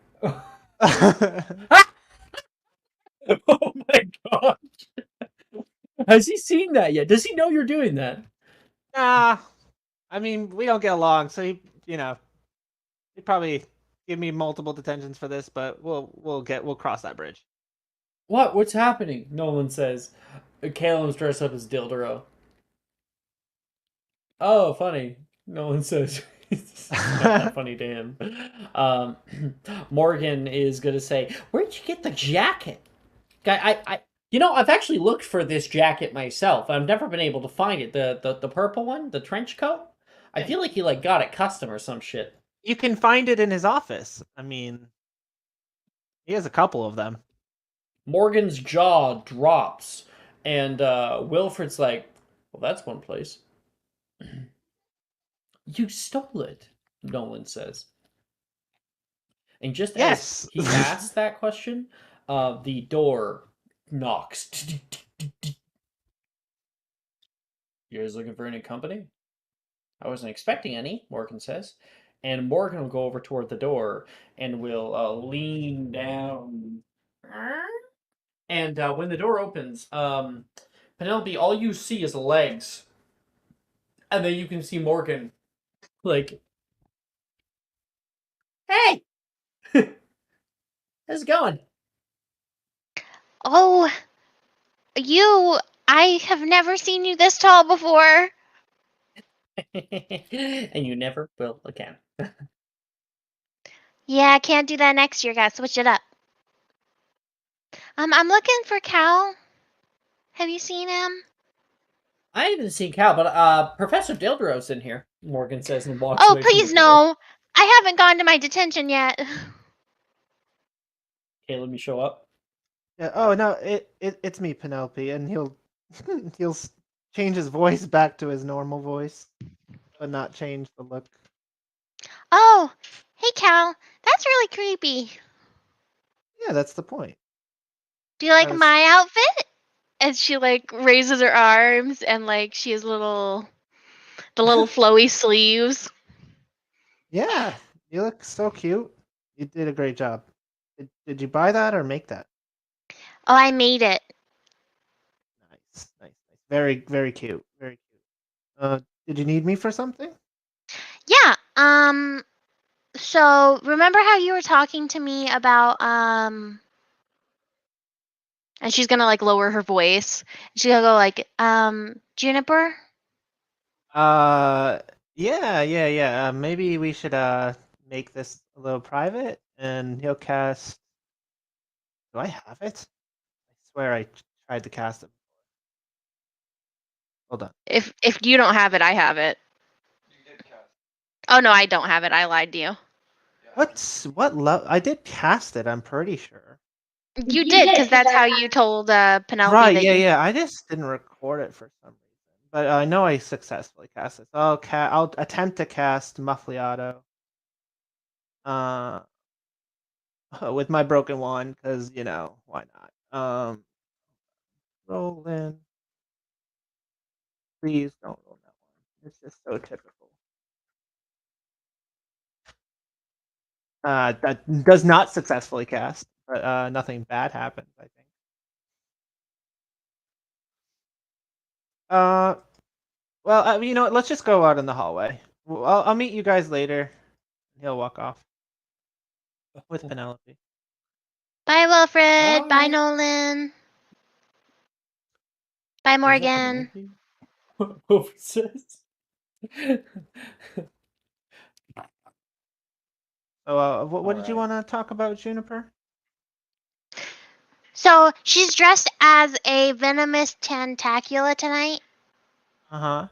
Oh my god! Has he seen that yet? Does he know you're doing that? Nah, I mean we don't get along, so he'd probably give me multiple detentions for this, but we'll cross that bridge. What? What's happening? Nolan says. Caleb's dressed up as Dildero. Oh, funny. Nolan says. It's not that funny to him. Um, Morgan is gonna say, "Where'd you get the jacket?" I've actually looked for this jacket myself. I've never been able to find it. The purple one, the trench coat. I feel like he like got it custom or some shit. You can find it in his office. I mean, he has a couple of them. Morgan's jaw drops, and Wilfred's like, "Well, that's one place." You stole it, Nolan says. And just Yes. as he asks that question, the door knocks. You guys looking for any company? I wasn't expecting any, Morgan says. And Morgan will go over toward the door and will lean down. And when the door opens, Penelope, all you see is legs. And then you can see Morgan, like, hey! How's it going? Oh, I have never seen you this tall before. And you never will again. Yeah, I can't do that next year. Gotta switch it up. I'm looking for Cal. Have you seen him? I haven't seen Cal, but Professor Dildero's in here, Morgan says and walks Oh, away from please the door. no. I haven't gone to my detention yet. Okay, let me show up. Yeah. Oh no, it's me, Penelope, and he'll he'll change his voice back to his normal voice, but not change the look. Oh, hey Cal. That's really creepy. Yeah, that's the point. Do you like I was- my outfit? As she like raises her arms and like she has the little flowy sleeves. Yeah, you look so cute. You did a great job. Did you buy that or make that? Oh, I made it. Nice. Very, very cute. Very cute. Did you need me for something? Yeah. So remember how you were talking to me about and she's gonna like lower her voice. She's gonna go like, Juniper? Yeah. Maybe we should make this a little private, and he'll cast. Do I have it? I swear I tried to cast it. Hold on. If you don't have it, I have it. Oh no, I don't have it. I lied to you. What level? I did cast it. I'm pretty sure. You did, because that's how you told Penelope Right? that Yeah, you. yeah. I just didn't record it for some reason, but I know I successfully cast it. So I'll attempt to cast Muffliato. With my broken wand, because why not? Roll in. Please don't roll that one. It's just so typical. That does not successfully cast, but nothing bad happens, I think. Well, you know what? Let's just go out in the hallway. I'll meet you guys later. He'll walk off with Penelope. Bye, Wilfred. Bye, Bye. Nolan. Bye, Is that Morgan. Penelope? What he says? So, what did you Alright. want to talk about, Juniper? So she's dressed as a venomous tentacula tonight. Uh-huh.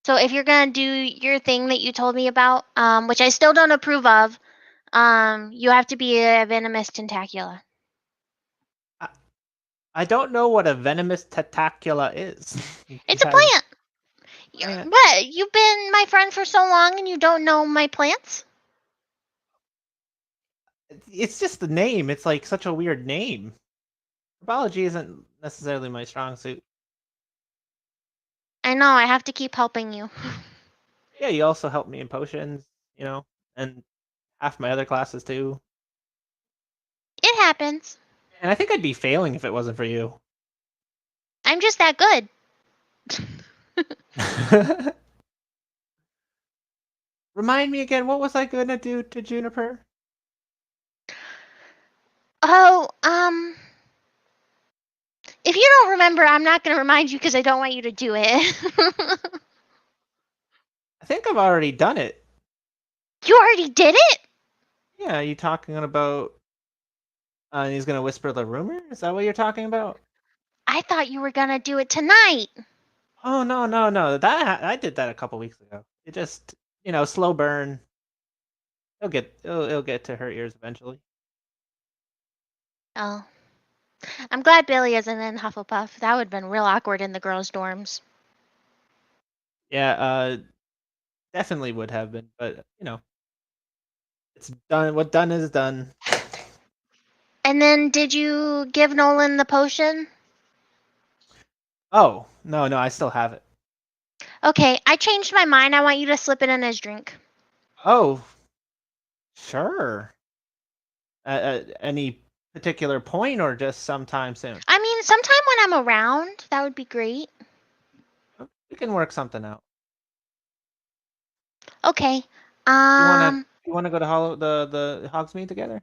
So if you're gonna do your thing that you told me about, which I still don't approve of, you have to be a venomous tentacula. I don't know what a venomous tentacula is. It's a plant. Plant. What? You've been my friend for so long and you don't know my plants? It's just the name. It's like such a weird name. Herbology isn't necessarily my strong suit. I know, I have to keep helping you. Yeah, you also help me in potions, and half my other classes too. It happens. And I think I'd be failing if it wasn't for you. I'm just that good. Remind me again, what was I gonna do to Juniper? Oh, if you don't remember, I'm not gonna remind you because I don't want you to do it. I think I've already done it. You already did it? Yeah, you talking about he's gonna whisper the rumor? Is that what you're talking about? I thought you were gonna do it tonight. Oh no. That I did that a couple weeks ago. It just slow burn. It'll get to her ears eventually. Oh. I'm glad Billy isn't in Hufflepuff. That would have been real awkward in the girls' dorms. Yeah, definitely would have been, but it's done. What done is done. And then did you give Nolan the potion? Oh no, I still have it. Okay, I changed my mind. I want you to slip it in his drink. Oh, sure. At any particular point, or just sometime soon? I mean, sometime when I'm around, that would be great. We can work something out. Okay. You wanna go to the Hogsmeade together?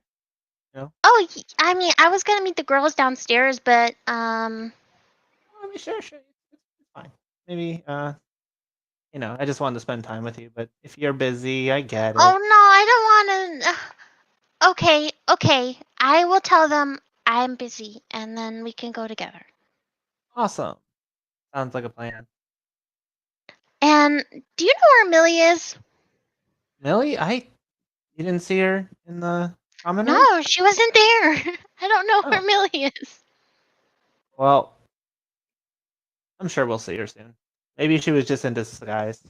Oh, I mean, I was gonna meet the girls downstairs, but I mean, sure. It's fine. Maybe I just wanted to spend time with you, but if you're busy, I get it. Oh no, I don't want to. Okay. I will tell them I'm busy, and then we can go together. Awesome. Sounds like a plan. And do you know where Millie is? Millie, you didn't see her in the common room? No, she wasn't there. I don't know where Oh. Millie is. Well, I'm sure we'll see her soon. Maybe she was just in disguise.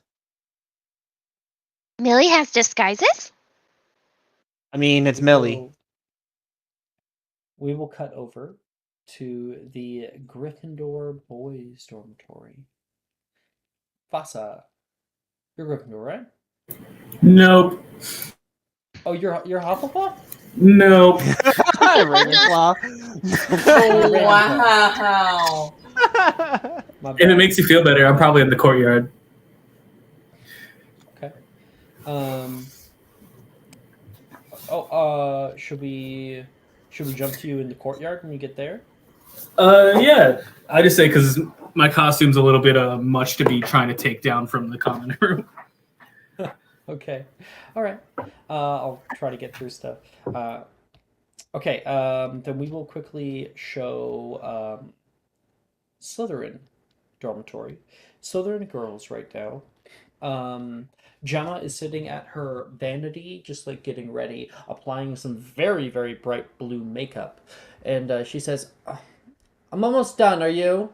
Millie has disguises? I mean, it's We Millie. We will cut over to the Gryffindor boys' dormitory. Vasa, you're Gryffindor, right? Nope. Oh, you're Hufflepuff? Nope. Ravenclaw. Oh, Ravenclaw. wow. My If it bad. makes you feel better, I'm probably in the courtyard. Okay. Should we jump to you in the courtyard when we get there? Yeah. I just say because my costume's a little bit much to be trying to take down from the common room. Okay. All right. I'll try to get through stuff. Okay. Then we will quickly show Slytherin dormitory. Slytherin girls right now. Gemma is sitting at her vanity, just like getting ready, applying some very, very bright blue makeup. And she says, I'm almost done, are you?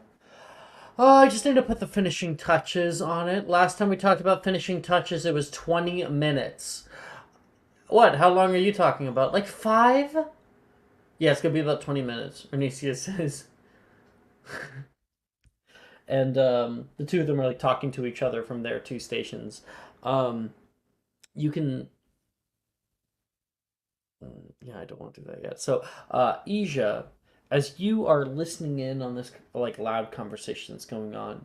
Oh, I just need to put the finishing touches on it. Last time we talked about finishing touches, it was 20 minutes. What? How long are you talking about? Like 5? Yeah, it's gonna be about 20 minutes, Onicia says. And the two of them are like talking to each other from their two stations. You can. Yeah, I don't want to do that yet. So, Ija, as you are listening in on this like loud conversation that's going on,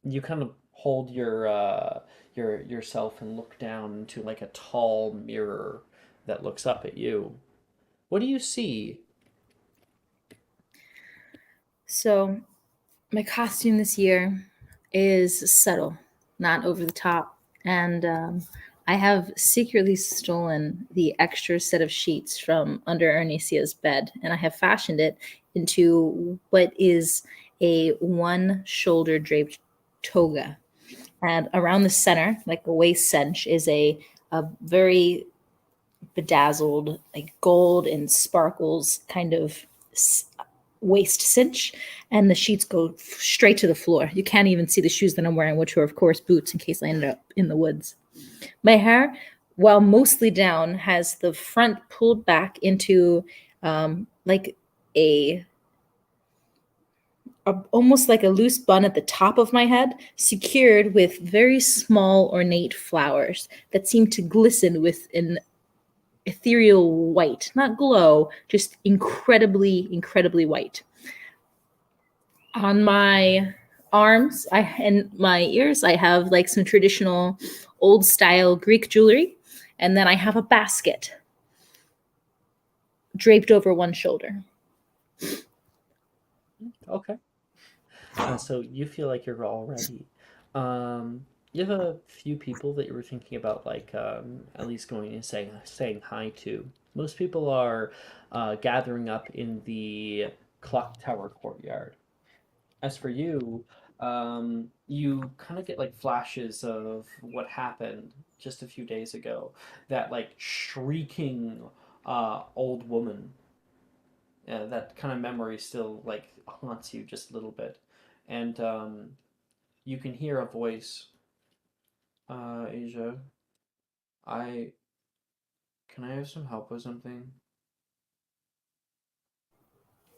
you kind of hold your yourself and look down into like a tall mirror that looks up at you. What do you see? So, my costume this year is subtle, not over the top. And I have secretly stolen the extra set of sheets from under Ernicia's bed, and I have fashioned it into what is a one shoulder draped toga. And around the center, like a waist cinch, is a very bedazzled, like gold and sparkles kind of waist cinch, and the sheets go straight to the floor. You can't even see the shoes that I'm wearing, which are, of course, boots in case I end up in the woods. My hair, while mostly down, has the front pulled back into like a almost like a loose bun at the top of my head, secured with very small, ornate flowers that seem to glisten with an ethereal white, not glow, just incredibly, incredibly white. On my arms and my ears, I have like some traditional old style Greek jewelry. And then I have a basket draped over one shoulder. Okay. So you feel like you're all ready. You have a few people that you were thinking about, like at least going and saying hi to. Most people are gathering up in the clock tower courtyard. As for you, you kind of get like flashes of what happened just a few days ago. That like shrieking old woman. That kind of memory still like haunts you just a little bit, and you can hear a voice. Asia, I can I have some help with something?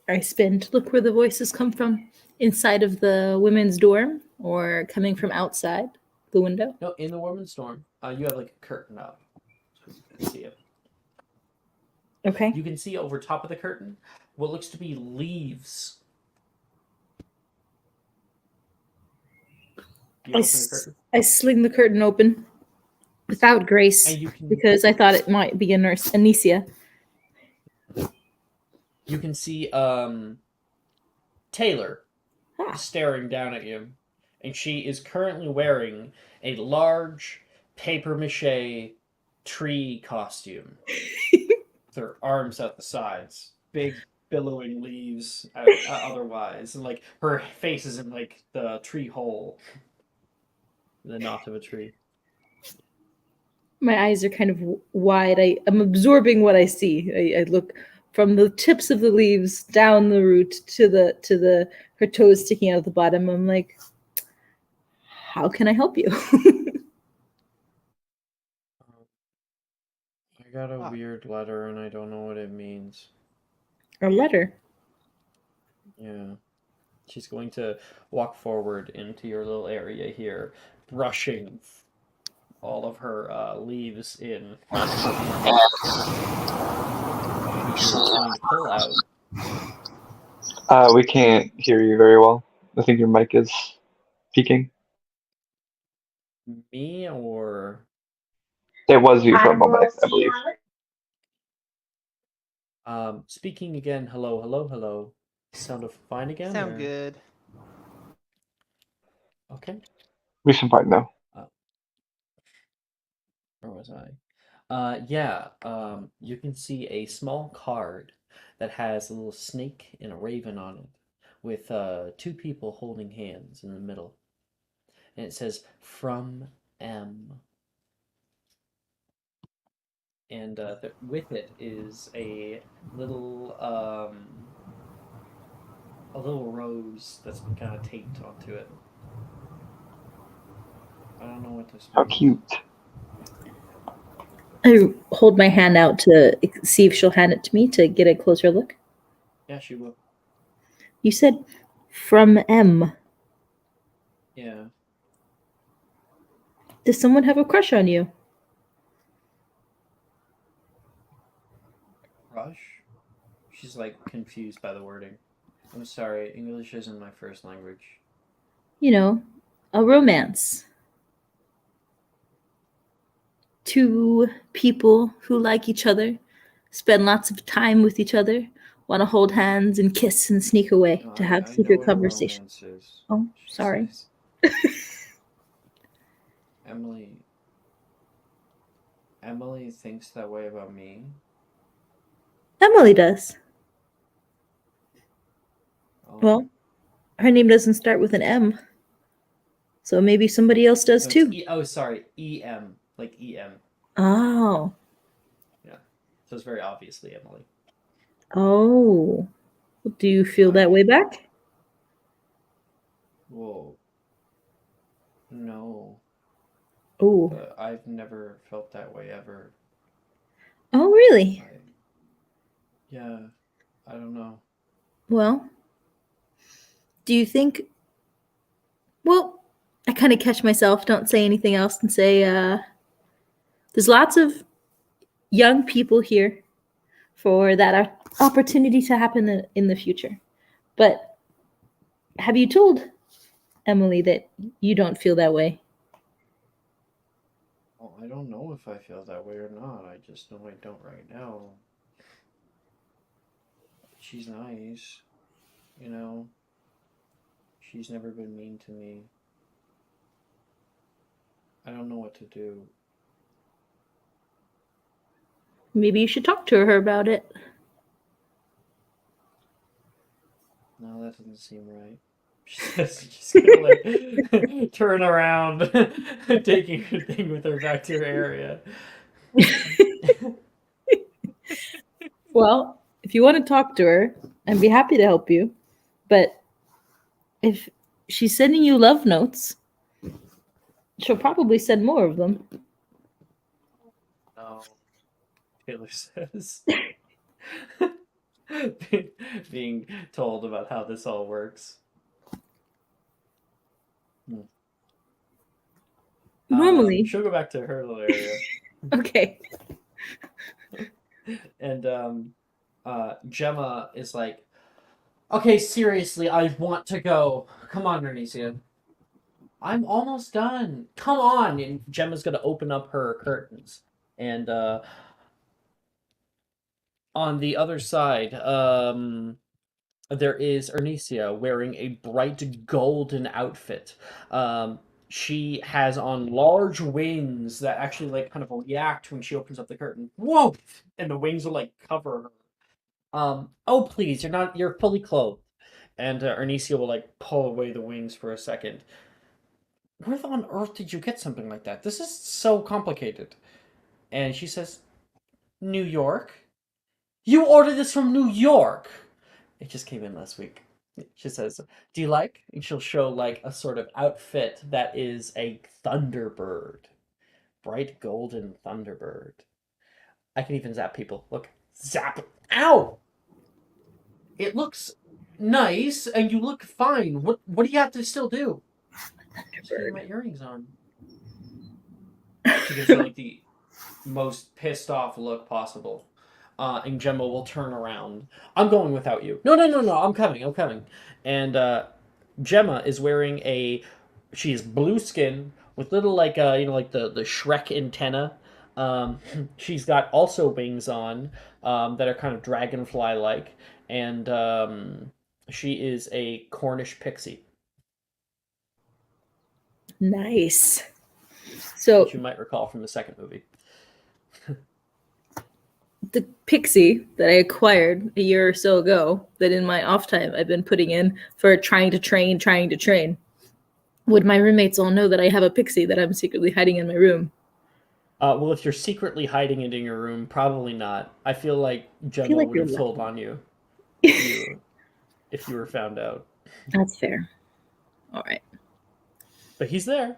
I spin to look where the voices come from, inside of the women's dorm or coming from outside the window. No, in the woman's dorm. You have like a curtain up, so you can see it. Okay. You can see over top of the curtain what looks to be leaves. You open the curtain. I sling the curtain open without grace And you can because I thought it might be a nurse, Anicia. you can see Taylor staring down at you, and she is currently wearing a large paper mache tree costume. With her arms at the sides, big billowing leaves otherwise, and like her face is in like the tree hole, the knot of a tree. My eyes are kind of wide. I'm absorbing what I see. I look from the tips of the leaves down the root to the her toes sticking out of the bottom. I'm like, how can I help you? I got a weird letter and I don't know what it means. A letter. Yeah. She's going to walk forward into your little area here, brushing all of her leaves in. you're trying to pull out. We can't hear you very well. I think your mic is peaking. Me or It was you for a moment, I believe. speaking again? Hello, hello, hello. Sound of fine again? Sound or... good. Okay. We should find now. Where was I? Yeah. You can see a small card that has a little snake and a raven on it, with two people holding hands in the middle, and it says "From M." And with it is little um, a little rose that's been kind of taped onto it. I don't know what this How means. cute. I hold my hand out to see if she'll hand it to me to get a closer look. Yeah, she will. You said from M. Yeah. Does someone have a crush on you? Rush? She's like confused by the wording. I'm sorry, English isn't my first language. You know, a romance. Two people who like each other, spend lots of time with each other, want to hold hands and kiss and sneak away No, to have I know secret what a conversations. romance is. Oh, She sorry. says. Emily thinks that way about me. Emily does. Oh. Well, her name doesn't start with an M. So maybe somebody else does No, too. sorry, EM, like EM. Oh. Yeah, so it's very obviously Emily. Oh. Do you feel that way back? Whoa. No. Oh. But I've never felt that way ever. Oh, really? Yeah, I don't know. Well, do you think... Well, I kind of catch myself, don't say anything else, and say, there's lots of young people here for that opportunity to happen in the future. But have you told Emily that you don't feel that way? Well, I don't know if I feel that way or not. I just know I don't right now. She's nice, you know. She's never been mean to me. I don't know what to do. Maybe you should talk to her about it. No, that doesn't seem right. She's gonna like turn around, taking her thing with her back to her area. Well, if you want to talk to her, I'd be happy to help you. But if she's sending you love notes, she'll probably send more of them. No, Taylor says. Being told about how this all works. Normally. She'll go back to her little area. Okay. And Gemma is like, okay, seriously, I want to go. Come on, Bernicia. I'm almost done. Come on. And Gemma's going to open up her curtains. And on the other side, there is Ernesia wearing a bright golden outfit. She has on large wings that actually like kind of react when she opens up the curtain. Whoa! And the wings will like cover her. Oh please, you're fully clothed. And Ernesia will like pull away the wings for a second. Where on earth did you get something like that? This is so complicated. And she says, New York? You ordered this from New York! It just came in last week. She says, do you like? And she'll show like a sort of outfit that is a Thunderbird. Bright golden Thunderbird. I can even zap people. Look. Zap. Ow! It looks nice and you look fine. What do you have to still do? Just getting my earrings on. She gives her like the most pissed off look possible. And Gemma will turn around. I'm going without you. No, no, no, no. I'm coming. I'm coming. And Gemma is wearing she has blue skin with little like the Shrek antenna. She's got also wings on that are kind of dragonfly like, and she is a Cornish pixie, Nice. So which you might recall from the second movie. the pixie that I acquired a year or so ago, that in my off time I've been putting in for trying to train. Would my roommates all know that I have a pixie that I'm secretly hiding in my room? Well, if you're secretly hiding it in your room, probably not. I feel like Gemma like would you're have told on you if you were found out. That's fair. All right. But he's there.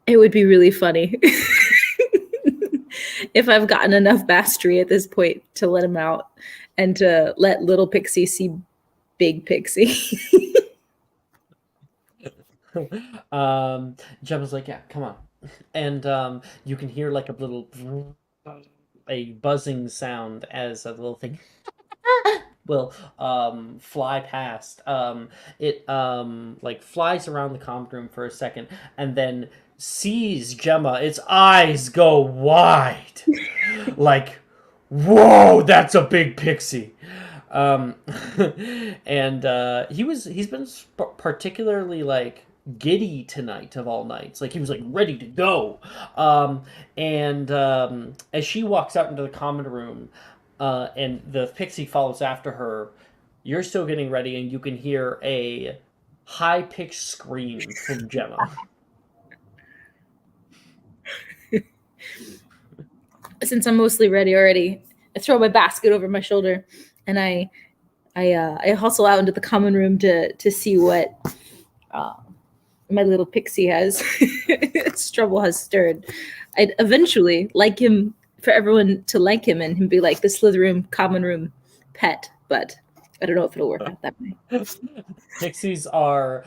It would be really funny if I've gotten enough mastery at this point to let him out and to let little Pixie see big Pixie. Gemma's like, yeah, come on. And you can hear like a buzzing sound as a little thing will fly past. It like flies around the comm room for a second and then sees Gemma. Its eyes go wide. Like, whoa, that's a big pixie. Um, and he's been particularly like giddy tonight of all nights. Like he was like ready to go. And as she walks out into the common room, and the pixie follows after her, you're still getting ready, and you can hear a high pitched scream from Gemma. Since I'm mostly ready already, I throw my basket over my shoulder and I hustle out into the common room to see what my little pixie has its trouble has stirred. I'd eventually like him, for everyone to like him and him be like the Slytherin common room pet, but I don't know if it'll work out that way. Pixies are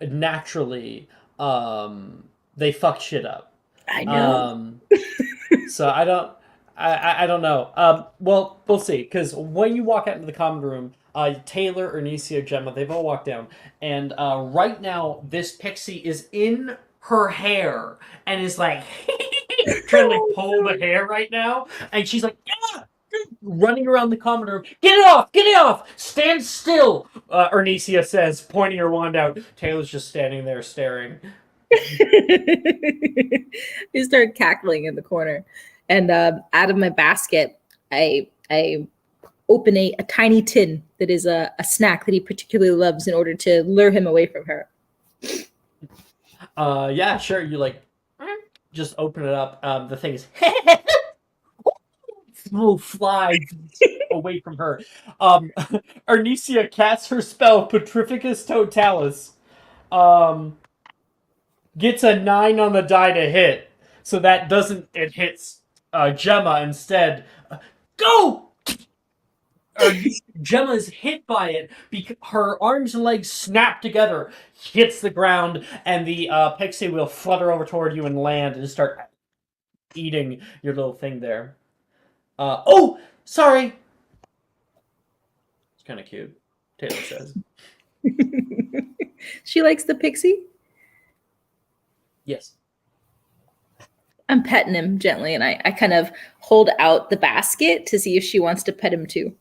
naturally they fuck shit up. I know. So I don't know. Well, we'll see. Because when you walk out into the common room, Taylor, Ernisia, Gemma, they've all walked down, and right now this pixie is in her hair and is like trying to like pull the hair right now, and she's like, yeah! Running around the common room. Get it off! Get it off! Stand still! Ernisia says, pointing her wand out. Taylor's just standing there staring. You start cackling in the corner, and out of my basket, I open a tiny tin that is a snack that he particularly loves in order to lure him away from her. Yeah, sure. You like just open it up. The thing is will fly away from her. Arnesia casts her spell Petrificus Totalis. Gets a 9 on the die to hit. So that doesn't... It hits Gemma instead. Go! Gemma is hit by it because her arms and legs snap together, hits the ground, and the pixie will flutter over toward you and land and start eating your little thing there. Oh! Sorry! It's kind of cute, Taylor says. She likes the pixie? Yes. I'm petting him gently, and I kind of hold out the basket to see if she wants to pet him too.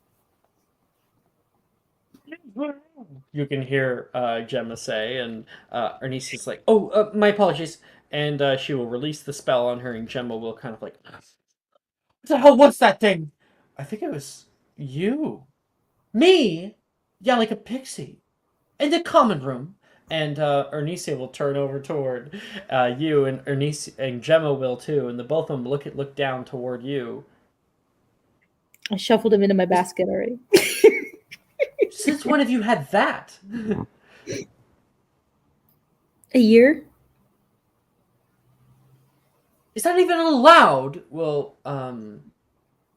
You can hear Gemma say, and Ernest is like, oh, my apologies. And she will release the spell on her, and Gemma will kind of like, what the hell was that thing? I think it was you. Me? Yeah, like a pixie. In the common room. And Ernest will turn over toward you, and Ernest and Gemma will too, and the both of them look down toward you. I shuffled him into my basket already. Since when have you had that? A year? Is that even allowed? Well,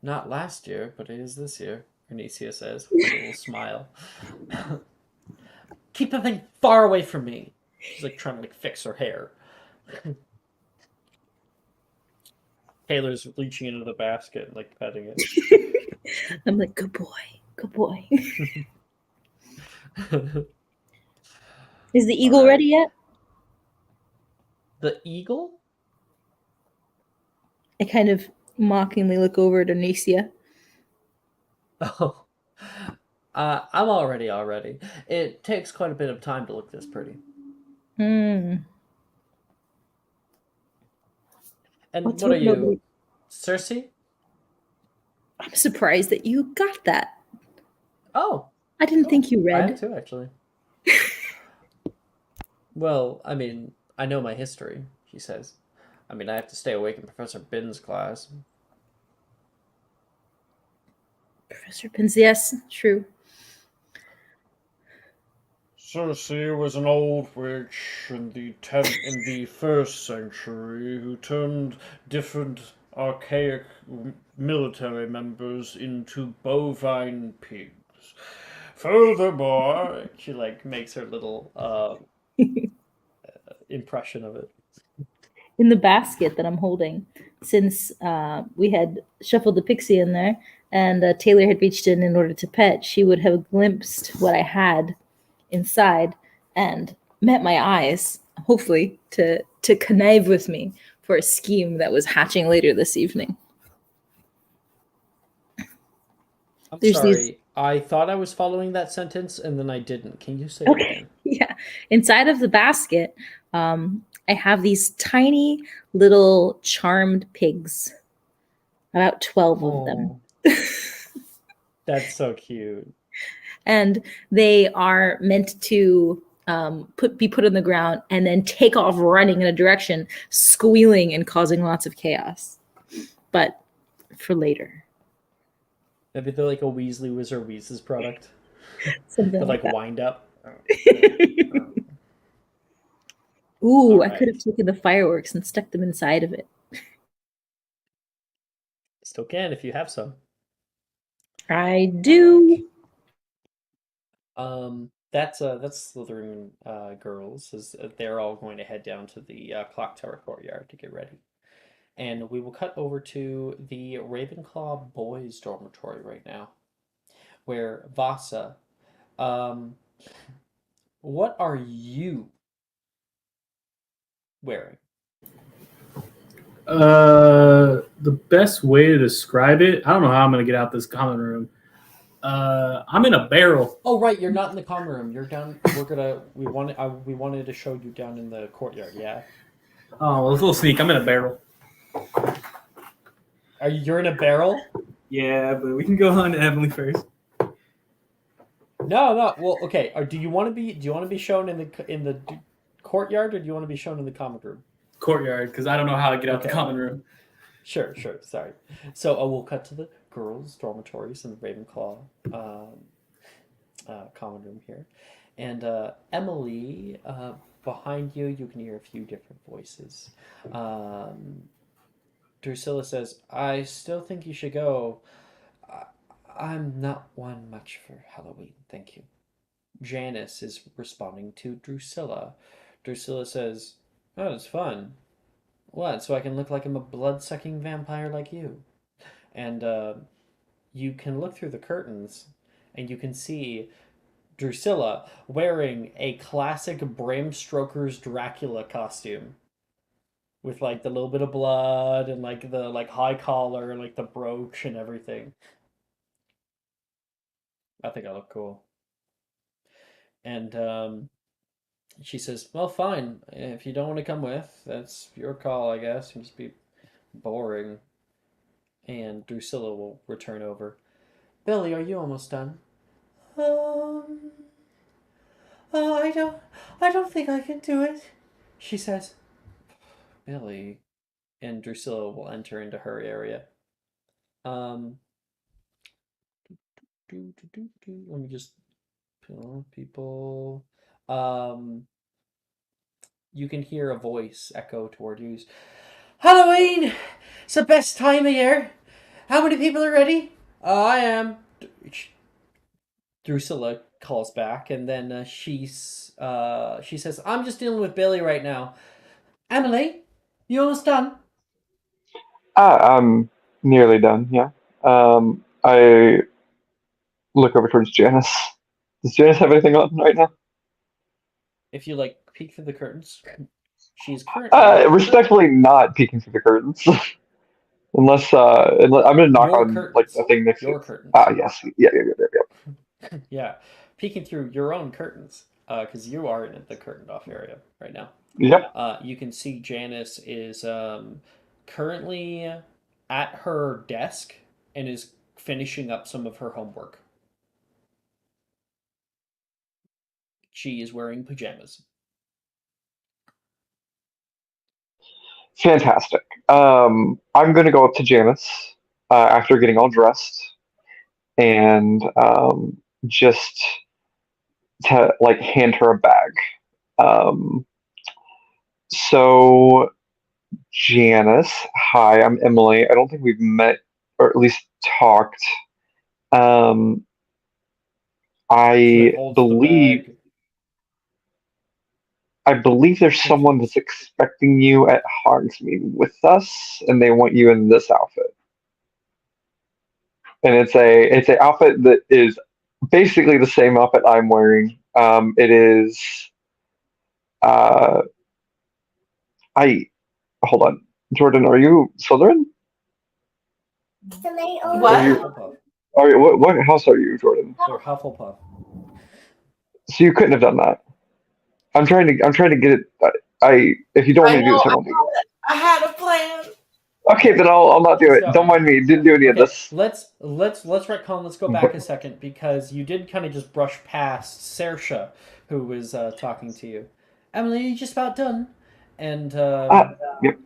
not last year, but it is this year, Ernisia says with a little smile. Keep that thing far away from me. She's like trying to like fix her hair. Taylor's reaching into the basket and like petting it. I'm like, good boy, good boy. Is the eagle All right. ready yet? The eagle? I kind of mockingly look over at Anicia. Oh. I'm already. It takes quite a bit of time to look this pretty. Hmm. And What's what are with you, nobody? Cersei? I'm surprised that you got that. Oh, I didn't think you I am read. too, actually. Well, I mean, I know my history, he says. I mean, I have to stay awake in Professor Bin's class. Professor Pins, yes, true. Cersei was an old witch in the first century who turned different archaic military members into bovine pigs. Furthermore, She like makes her little impression of it. In the basket that I'm holding, since we had shuffled the pixie in there and Taylor had reached in order to pet, she would have glimpsed what I had inside and met my eyes, hopefully, to connive with me for a scheme that was hatching later this evening. I'm There's these, sorry. I thought I was following that sentence and then I didn't. Can you say it okay, again? yeah. Inside of the basket, I have these tiny little charmed pigs, about 12 of them. Oh, that's so cute. And they are meant to be put on the ground and then take off running in a direction, squealing and causing lots of chaos. But for later, Maybe they're like a Weasley Wizard Weasley's product. something But like like that. wind up. Ooh, All I could have right. taken the fireworks and stuck them inside of it. Still can if you have some. I All right. do. That's Slytherin girls. They're all going to head down to the clock tower courtyard to get ready, and we will cut over to the Ravenclaw boys' dormitory right now, where Vasa. Um, what are you wearing? The best way to describe it, I don't know how I'm gonna get out this common room. I'm in a barrel. Oh, right, you're not in the common room. You're down. We wanted to show you down in the courtyard. Yeah. Oh, well, a little sneak. I'm in a barrel. You're in a barrel? Yeah, but we can go on to Emily first. No, no. Well, okay. Do you want to be shown in the courtyard, or do you want to be shown in the common room? Courtyard, because I don't know how to get out the common room. Sure. Sorry. So we'll cut to the girls' dormitories in the Ravenclaw common room here, and Emily, behind you, you can hear a few different voices. Drusilla says, "I still think you should go. I, I'm not one much for Halloween, thank you." Janice is responding to Drusilla. Drusilla says, "Oh, it's fun. What? So I can look like I'm a blood-sucking vampire like you." And you can look through the curtains, and you can see Drusilla wearing a classic Bram Stoker's Dracula costume with like the little bit of blood and like the like high collar and like the brooch and everything. I think I look cool. And she says, "Well, fine. If you don't want to come with, that's your call, I guess. You must be boring." And Drusilla will return over. "Billy, are you almost done?" Um, I don't think I can do it, she says. "Billy," and Drusilla will enter into her area. Um, let me just people. Um, you can hear a voice echo toward you. "Halloween! It's the best time of year. How many people are ready?" "I am." Drusilla calls back, and then she says, "I'm just dealing with Billy right now. Emily, you almost done?" I'm nearly done. Yeah. I look over towards Janice. Does Janice have anything on right now? If you like peek through the curtains, she's currently Respectfully, not peeking through the curtains. Unless I'm gonna knock your on like curtains. the thing next to Your it. curtains. Ah, yes, yeah. Yeah, peeking through your own curtains, because you are in the curtained off area right now. Yep. You can see Janice is currently at her desk and is finishing up some of her homework. She is wearing pajamas. Fantastic. I'm gonna go up to Janice after getting all dressed and just to like hand her a bag. Um, so Janice, hi, I'm Emily. I don't think we've met or at least talked. Um, She like I holds the believe bag. I believe there's Thank someone that's expecting you at Hogsmeade with us, and they want you in this outfit. And it's a outfit that is basically the same outfit I'm wearing. It is uh, I hold on, Jordan. Are you Slytherin? No, What? Are you? Hufflepuff. Are you? What house are you, Jordan? They're Hufflepuff. So you couldn't have done that. I'm trying to get it. If you don't want I me to do know. this, I won't do it. I had a plan. Okay, then I'll not do it. So Don't mind me. Didn't do any of okay, this. let's retcon. Let's go back a second because you did kind of just brush past Saoirse, who was talking to you. Emily, are you just about done? And Yep.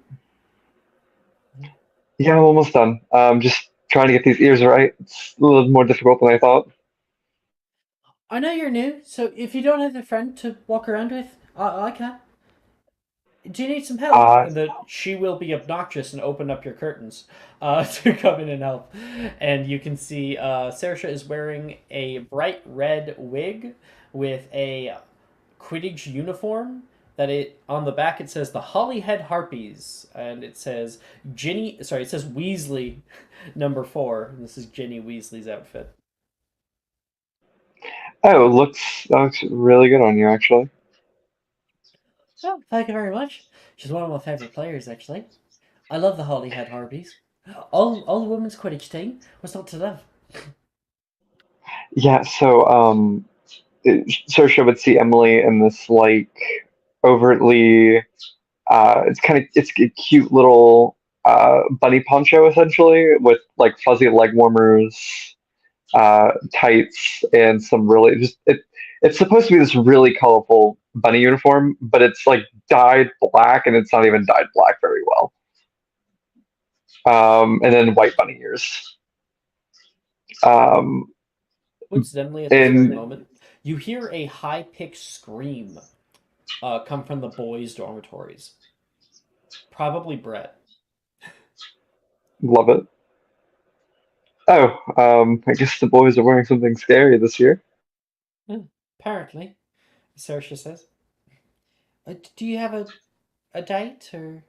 Yeah, I'm almost done. Just trying to get these ears right. It's a little more difficult than I thought. I know you're new, so if you don't have a friend to walk around with, I can. Do you need some help? Uh, And she will be obnoxious and open up your curtains to come in and help. And you can see Saoirse is wearing a bright red wig with a Quidditch uniform. That it on the back it says the Hollyhead Harpies, and it says Ginny. Sorry, it says Weasley, number 4. And this is Ginny Weasley's outfit. oh, that looks really good on you, actually. Oh, thank you very much. She's one of my favorite players, actually. I love the Hollyhead Harpies. All the women's Quidditch team was not to love. Yeah. So, Saoirse would see Emily in this like overtly. It's a cute little bunny poncho essentially with like fuzzy leg warmers, tights, and some really just it's supposed to be this really colorful bunny uniform, but it's like dyed black and it's not even dyed black very well. And then white bunny ears. Um, Coincidentally, at this very and moment, you hear a high pitched scream come from the boys' dormitories. Probably Brett. love it. Oh, I guess the boys are wearing something scary this year. Apparently, Saoirse says. Do you have a date or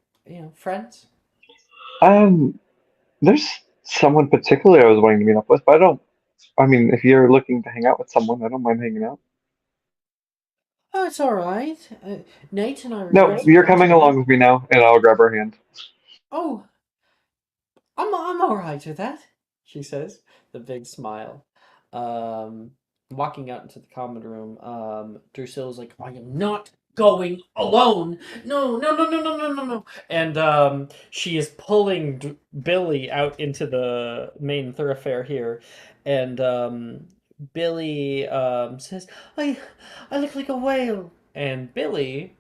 friends? Um, there's someone particularly I was wanting to meet up with, but I don't. I mean, if you're looking to hang out with someone, I don't mind hanging out. Oh, it's all right. Nate and I are No, doing some you're friends coming together. along with me now, and I'll grab her hand. Oh, I'm all right with that, she says, the big smile. Um, Walking out into the common room, Drusilla's like, I am not going alone. No, no, no, no, no, no, no, no. And she is pulling Billy out into the main thoroughfare here, and Billy says, I look like a whale. And Billy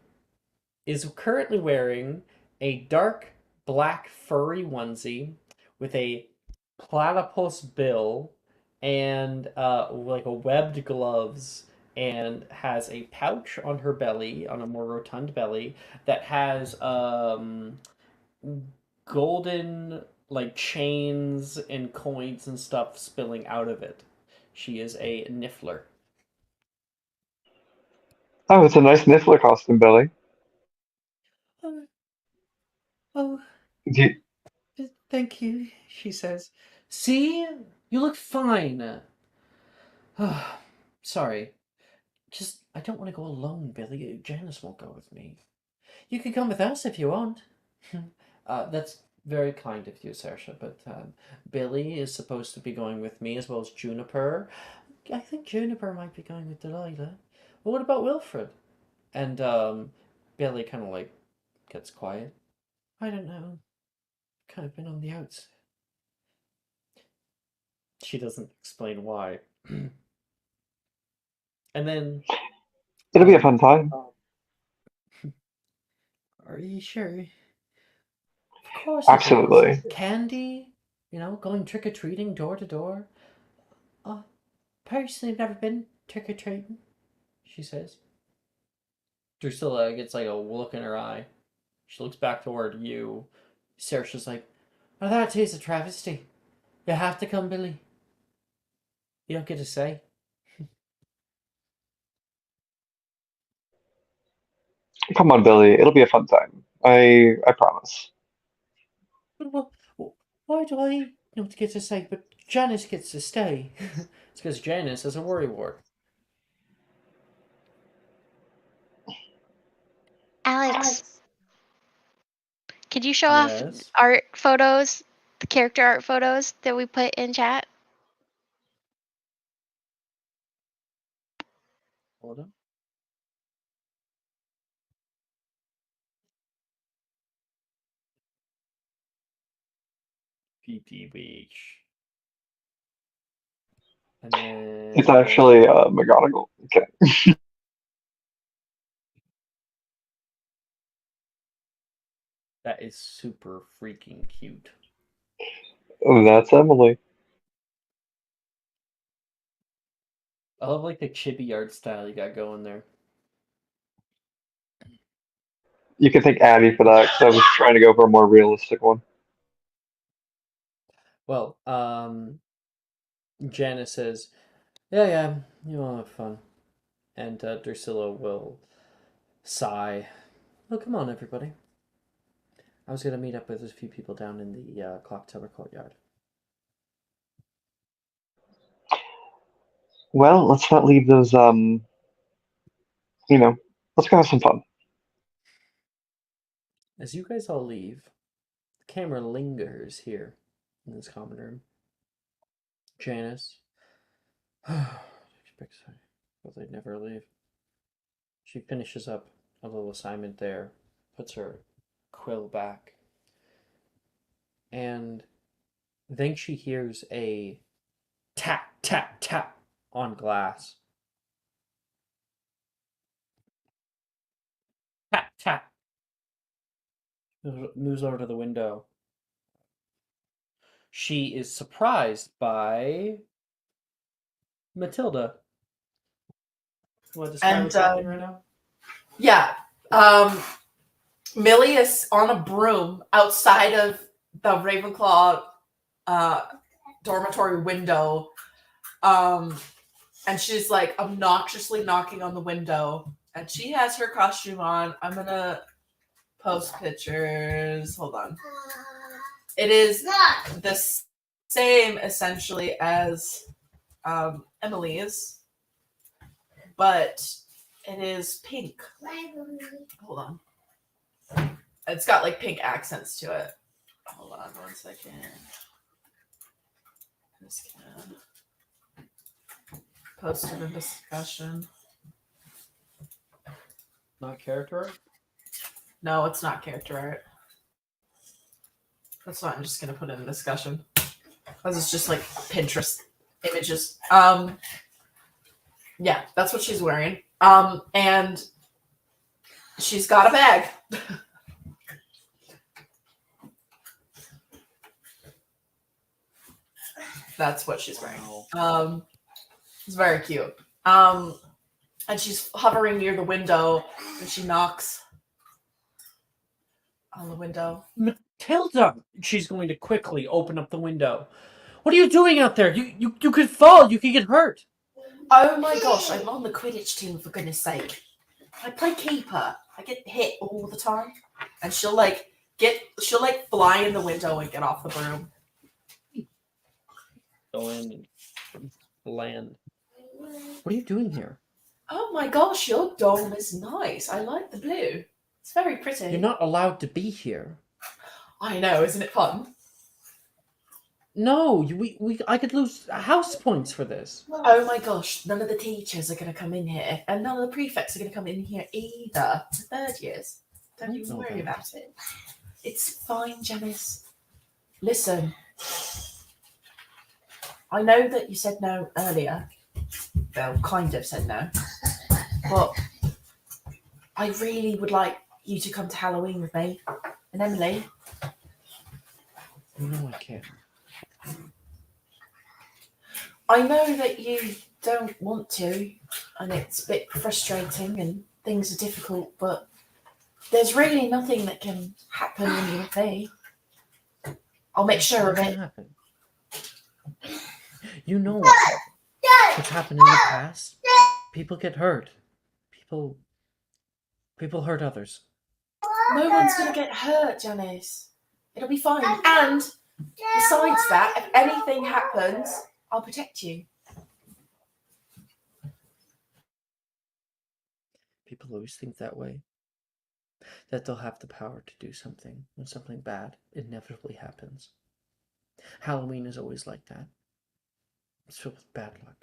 is currently wearing a dark black furry onesie with a platypus bill and like a webbed gloves, and has a pouch on her belly, on a more rotund belly, that has golden like chains and coins and stuff spilling out of it. She is a niffler. Oh, it's a nice Niffler costume, Billy. Oh, oh, Do you- thank you, she says. See? You look fine. Sorry. Just, I don't want to go alone, Billy. Janice won't go with me. You could come with us if you want. That's very kind of you, Saoirse, but Billy is supposed to be going with me as well as Juniper. I think Juniper might be going with Delilah. Well, what about Wilfred? And Billy kind of like gets quiet. I don't know. Kind of been on the outs. She doesn't explain why. And then It'll be a fun time. are you sure? Of course it Absolutely. is. Candy, going trick or treating door to door. Personally, I've never been trick or treating, she says. Drusilla gets like a look in her eye. She looks back toward you. Saoirse's like, "Oh, that is a travesty. You have to come, Billy. You don't get to say." Come on, Billy. It'll be a fun time. I promise. But why do I not get to say, but Janice gets to stay? It's because Janice has a worry wart. Alex, could you show off Yes. art photos, the character art photos that we put in chat? Hold on. PP Beach. And then It's actually McGonagall. Okay. that is super freaking cute. That's Emily. I love like the chibi art style you got going there. You can thank Abby for that because I was trying to go for a more realistic one. Well, Janice says, yeah, you all have fun. And Drusilla will sigh. Oh, come on, everybody. I was going to meet up with a few people down in the Clock Tower courtyard. Well, let's not leave those. Let's go have some fun. As you guys all leave, the camera lingers here in this common room. Janice. But they'd never leave. She finishes up a little assignment there, puts her quill back, and then she hears a tap, tap, tap on glass. Tap, tap. Moves over to the window. She is surprised by Matilda. Want to describe what's happening right now? Yeah. Millie is on a broom outside of the Ravenclaw dormitory window. And she's like obnoxiously knocking on the window. And she has her costume on. I'm going to post pictures. Hold on. It is the same essentially as Emily's, but it is pink. Hold on. It's got like pink accents to it. Hold on 1 second. This can post in the discussion. Not character art? No, it's not character art. That's why I'm just gonna put it in discussion. Because it's just like Pinterest images. Yeah, that's what she's wearing. And she's got a bag. That's what she's wearing. It's very cute. And she's hovering near the window and she knocks on the window. Matilda! She's going to quickly open up the window. What are you doing out there? You could fall. You could get hurt. Oh my gosh, I'm on the Quidditch team, for goodness sake. I play keeper. I get hit all the time. And she'll fly in the window and get off the broom. go in and land. What are you doing here? Oh my gosh, your dome is nice. I like the blue. It's very pretty. You're not allowed to be here. I know, isn't it fun? No, I could lose house points for this. Oh my gosh, none of the teachers are going to come in here, and none of the prefects are going to come in here either. For third years. Don't even worry about it. It's fine, Janice. Listen, I know that you said no earlier. Well, kind of said no. But I really would like you to come to Halloween with me and Emily. No, I can't. I know that you don't want to, and it's a bit frustrating and things are difficult, but there's really nothing that can happen when you're with me. I'll make sure of it. Happen? You know what's happened in the past. People get hurt. People hurt others. No one's going to get hurt, Janice. It'll be fine. And besides that, if anything happens, I'll protect you. People always think that way. That they'll have the power to do something when something bad inevitably happens. Halloween is always like that. It's filled with bad luck.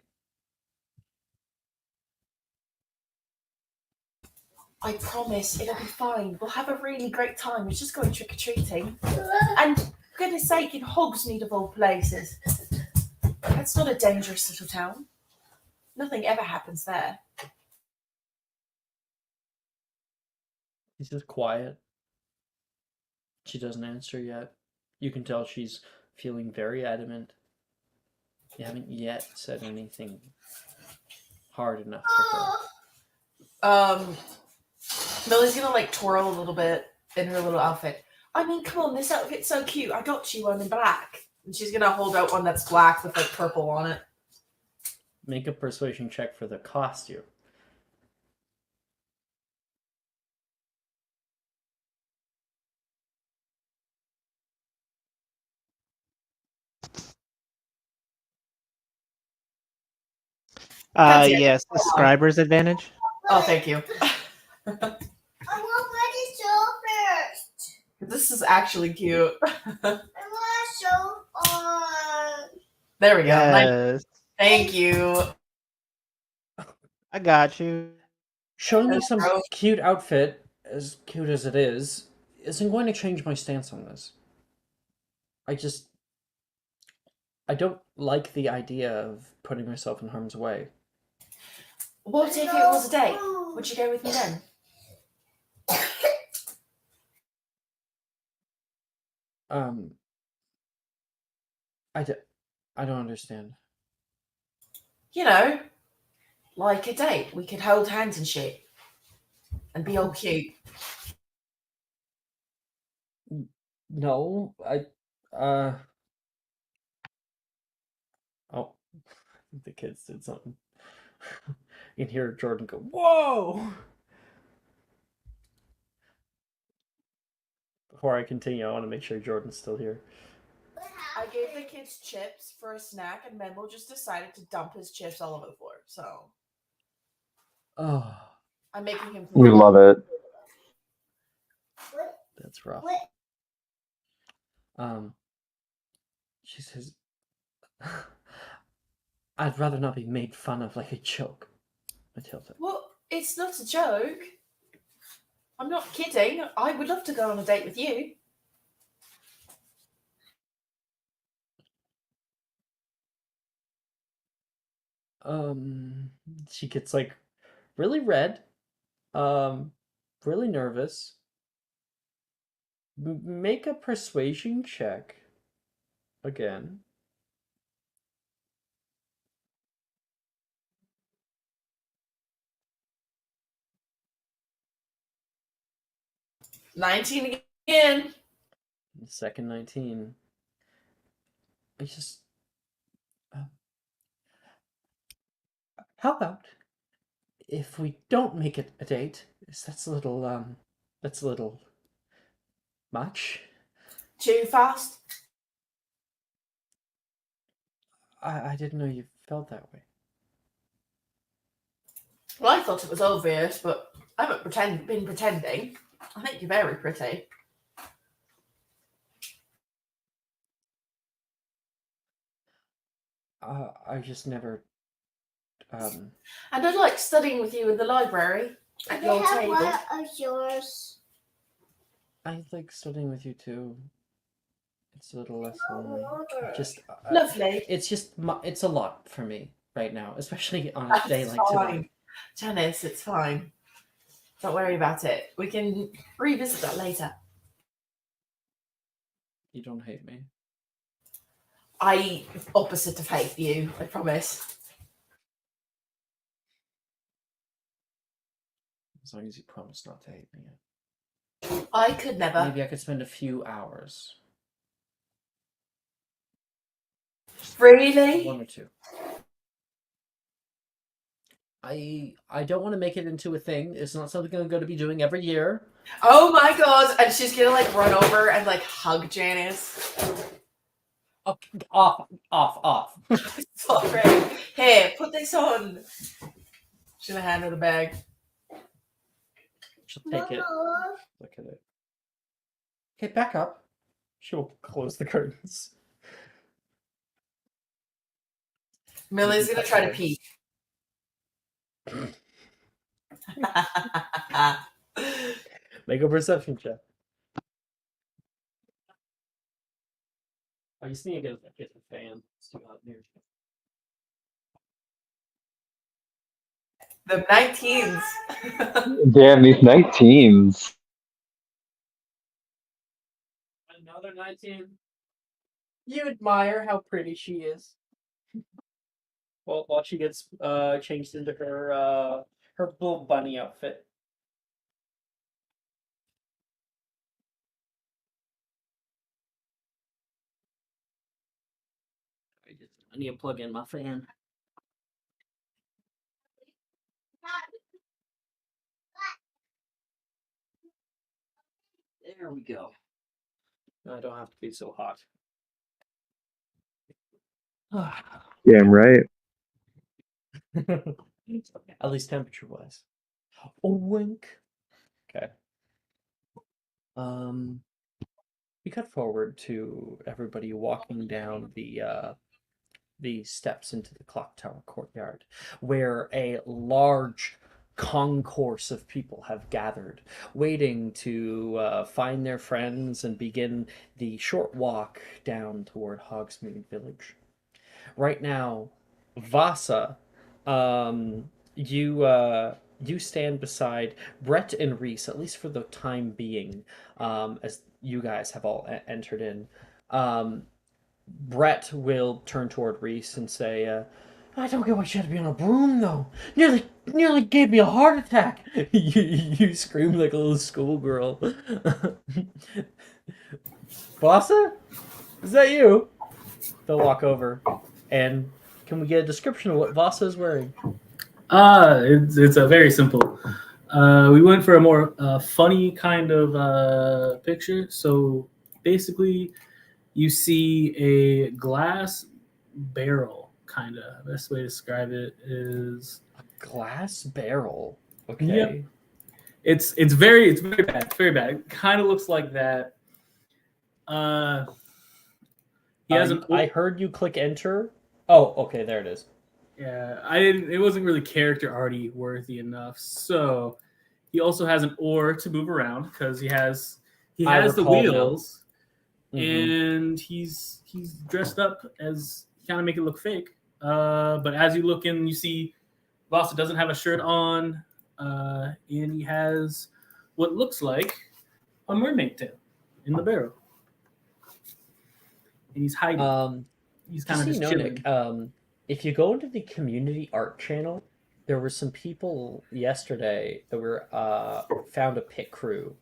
I promise it'll be fine. We'll have a really great time. We're just going trick-or-treating. And for goodness sake, in Hogsmeade of all places. That's not a dangerous little town. Nothing ever happens there. She's just quiet. She doesn't answer yet. You can tell she's feeling very adamant. You haven't yet said anything hard enough for her. Millie's gonna twirl a little bit in her little outfit. I mean, come on, this outfit's so cute. I got you one in black. And she's gonna hold out one that's black with purple on it. Make a persuasion check for the costume. Yes, subscribers advantage. Oh, thank you. I want to show first. This is actually cute. I want to show on. There we go. Yes. Thank you. I got you. Showing you some cute outfit, as cute as it is, isn't going to change my stance on this. I don't like the idea of putting myself in harm's way. What if it was a date? Would you go with me then? I don't understand. You know, like a date. We could hold hands and shit. And be all cute. No, oh, the kids did something. You can hear Jordan go, "Whoa!" Before I continue, I want to make sure Jordan's still here. I gave the kids chips for a snack, and Mendel just decided to dump his chips all over the floor. So, I'm making him. We love it. That's rough. She says, "I'd rather not be made fun of like a joke." Matilda. Well, it's not a joke. I'm not kidding. I would love to go on a date with you. She gets really red, really nervous. Make a persuasion check again. $19 again. Second 19. I just. How about if we don't make it a date? That's a little much. Too fast? I didn't know you felt that way. Well, I thought it was obvious, but I haven't been pretending. I think you're very pretty. I just never. And I'd like studying with you in the library at your table. What of yours? I like studying with you too. It's a little less lonely. Just Lovely. It's just it's a lot for me right now, especially on a That's day like fine. today. Janice, it's fine. Don't worry about it. We can revisit that later. You don't hate me. I opposite of hate you, I promise. As long as you promise not to hate me. I could never. Maybe I could spend a few hours. Really? 1 or 2. I don't want to make it into a thing. It's not something I'm going to be doing every year. Oh my god! And she's gonna like run over and like hug Janice. Okay, off. Sorry. Here, put this on. She's gonna hand her the bag. She'll take it. Look at it. Okay, back up. She'll close the curtains. Millie's gonna try to peek. Make a perception check. Oh, you just need to get the fan. It's too hot in here. The 19s. Damn, these 19s. Another 19. You admire how pretty she is. Well, while she gets changed into her little bunny outfit. I need to plug in my fan. There we go. I don't have to be so hot. Damn right. At least temperature-wise. Oh, wink. Okay. We cut forward to everybody walking down the steps into the clock tower courtyard, where a large concourse of people have gathered, waiting to find their friends and begin the short walk down toward Hogsmeade Village. Right now, Vasa, you stand beside Brett and Reese, at least for the time being, as you guys have all entered in. Brett will turn toward Reese and say, I don't get why she had to be on a broom, though. Nearly gave me a heart attack. You scream like a little schoolgirl. Vasa? Is that you? They'll walk over. And can we get a description of what Vasa is wearing? It's a very simple. We went for a more funny kind of picture. So basically, you see a glass barrel, kind of. Best way to describe it is a glass barrel. Okay. Yep. It's very bad. It's very bad. It kind of looks like that. He has I heard you click enter. Oh, okay, there it is. Yeah, I didn't. It wasn't really character arty worthy enough. So he also has an oar to move around because he has the wheels, and he's dressed up as kind of make it look fake. But as you look in, you see Vasa doesn't have a shirt on, and he has what looks like a mermaid tail in the barrel, and he's hiding. He's kind of just chilling. Nick, if you go into the community art channel, there were some people yesterday that were found a pit crew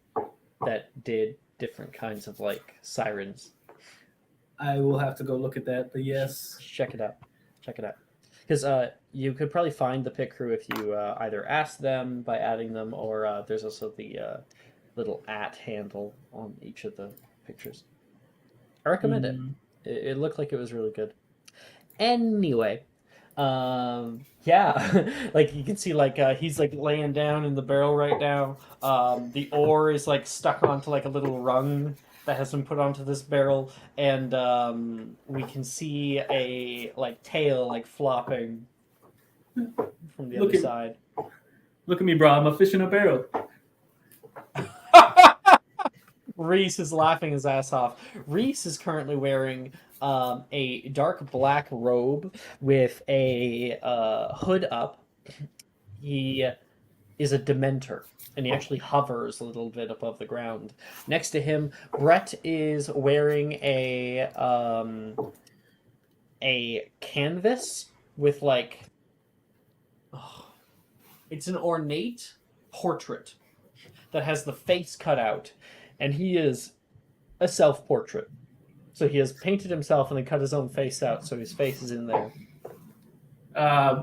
that did different kinds of like sirens. I will have to go look at that, but yes, check it out. Because you could probably find the pit crew if you either ask them by adding them, or there's also the little @ handle on each of the pictures. I recommend it. It looked like it was really good. Anyway, yeah, like you can see, like he's like laying down in the barrel right now. The ore is like stuck onto like a little rung that has been put onto this barrel, and we can see a like tail like flopping from the Look other at side. look at me, bro. I'm a fish in a barrel. Reese is laughing his ass off. Reese is currently wearing a dark black robe with a hood up. He is a Dementor, and he actually hovers a little bit above the ground. Next to him, Brett is wearing a canvas with like it's an ornate portrait that has the face cut out, and he is a self-portrait. So he has painted himself and then cut his own face out, so his face is in there.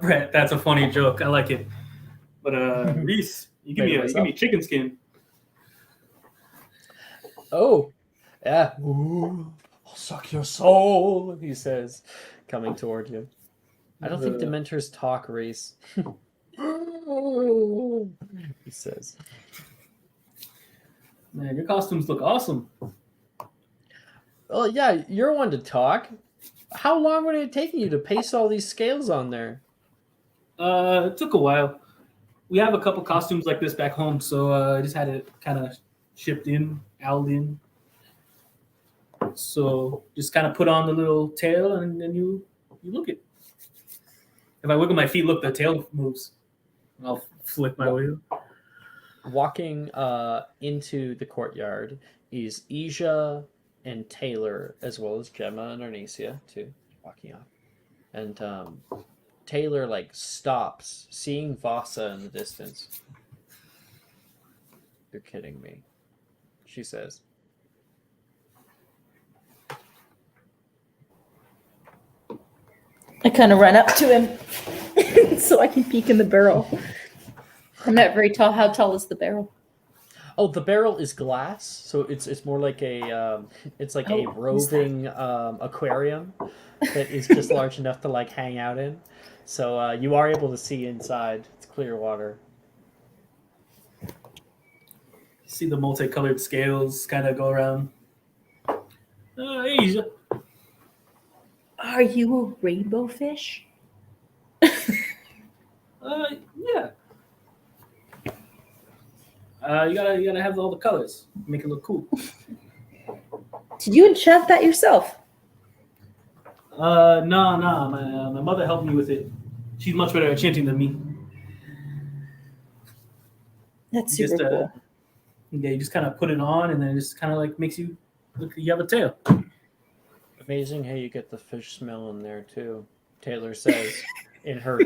Brett, that's a funny joke. I like it. But Reese, you give me chicken skin. Oh, yeah. Ooh, I'll suck your soul, he says, coming toward you. I don't think Dementors talk, Reese. He says. Man, your costumes look awesome. Well, yeah, you're one to talk. How long would it take you to paste all these scales on there? It took a while. We have a couple costumes like this back home, so I just had it kind of shipped in, owled in. So just kind of put on the little tail, and then you look it. If I wiggle my feet, look, the tail moves. I'll flick my wheel. Walking into the courtyard is Ija and Taylor, as well as Gemma and Arnesia, too, walking up. And Taylor, like, stops, seeing Vasa in the distance. You're kidding me, she says. I kind of run up to him so I can peek in the barrel. I'm not very tall. How tall is the barrel? Oh, the barrel is glass, so it's more like a a roving aquarium that is just large enough to like hang out in. So you are able to see inside. It's clear water. See the multicolored scales kind of go around. Asia. Are you a rainbow fish? Yeah. You gotta have all the colors, make it look cool. Did you enchant that yourself? No. My mother helped me with it. She's much better at enchanting than me. That's super cool. Yeah, you just kind of put it on, and then it just kind of like makes you look. You have a tail. Amazing how you get the fish smell in there too. Taylor says in her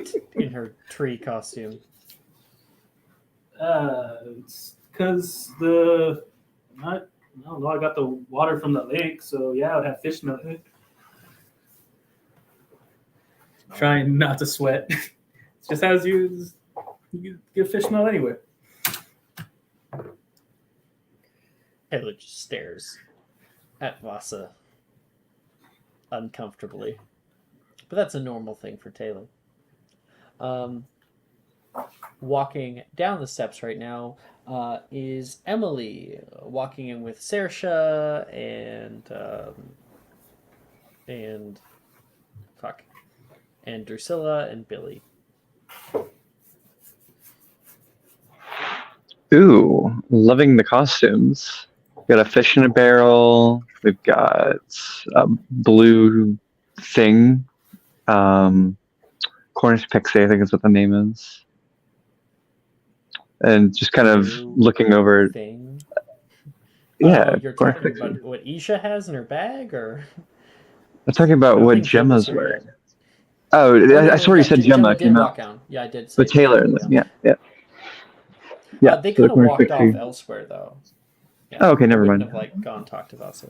tree costume. It's because I don't know. I got the water from the lake, so yeah, I would have fish smell in it. Trying not to sweat. It's just as you get fish smell anywhere. Taylor just stares at Vasa uncomfortably. But that's a normal thing for Taylor. Walking down the steps right now is Emily, walking in with Saoirse and Drusilla and Billy. Ooh, loving the costumes. Got a fish in a barrel. We've got a blue thing. Cornish Pixie, I think is what the name is. And just kind of looking over. Thing. Yeah, you're talking about what Isha has in her bag, or? I'm talking about what Gemma's wearing. Oh, I swear you said Gemma did walk out. Yeah, I did say but Taylor, yeah. They kind of walked off elsewhere, though. Yeah, oh, okay, never mind. Have like gone talk to Vasa.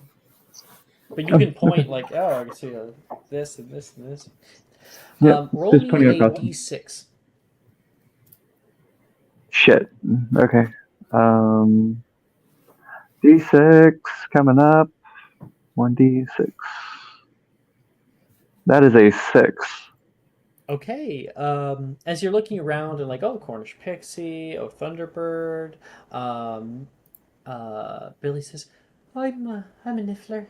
But you can point like, I can see this and this and this. Yeah, roll me a d6. Shit. Okay. D6 coming up. 1d6. That is a 6. Okay. As you're looking around and like, oh, Cornish Pixie, oh, Thunderbird, Billy says, I'm a Niffler.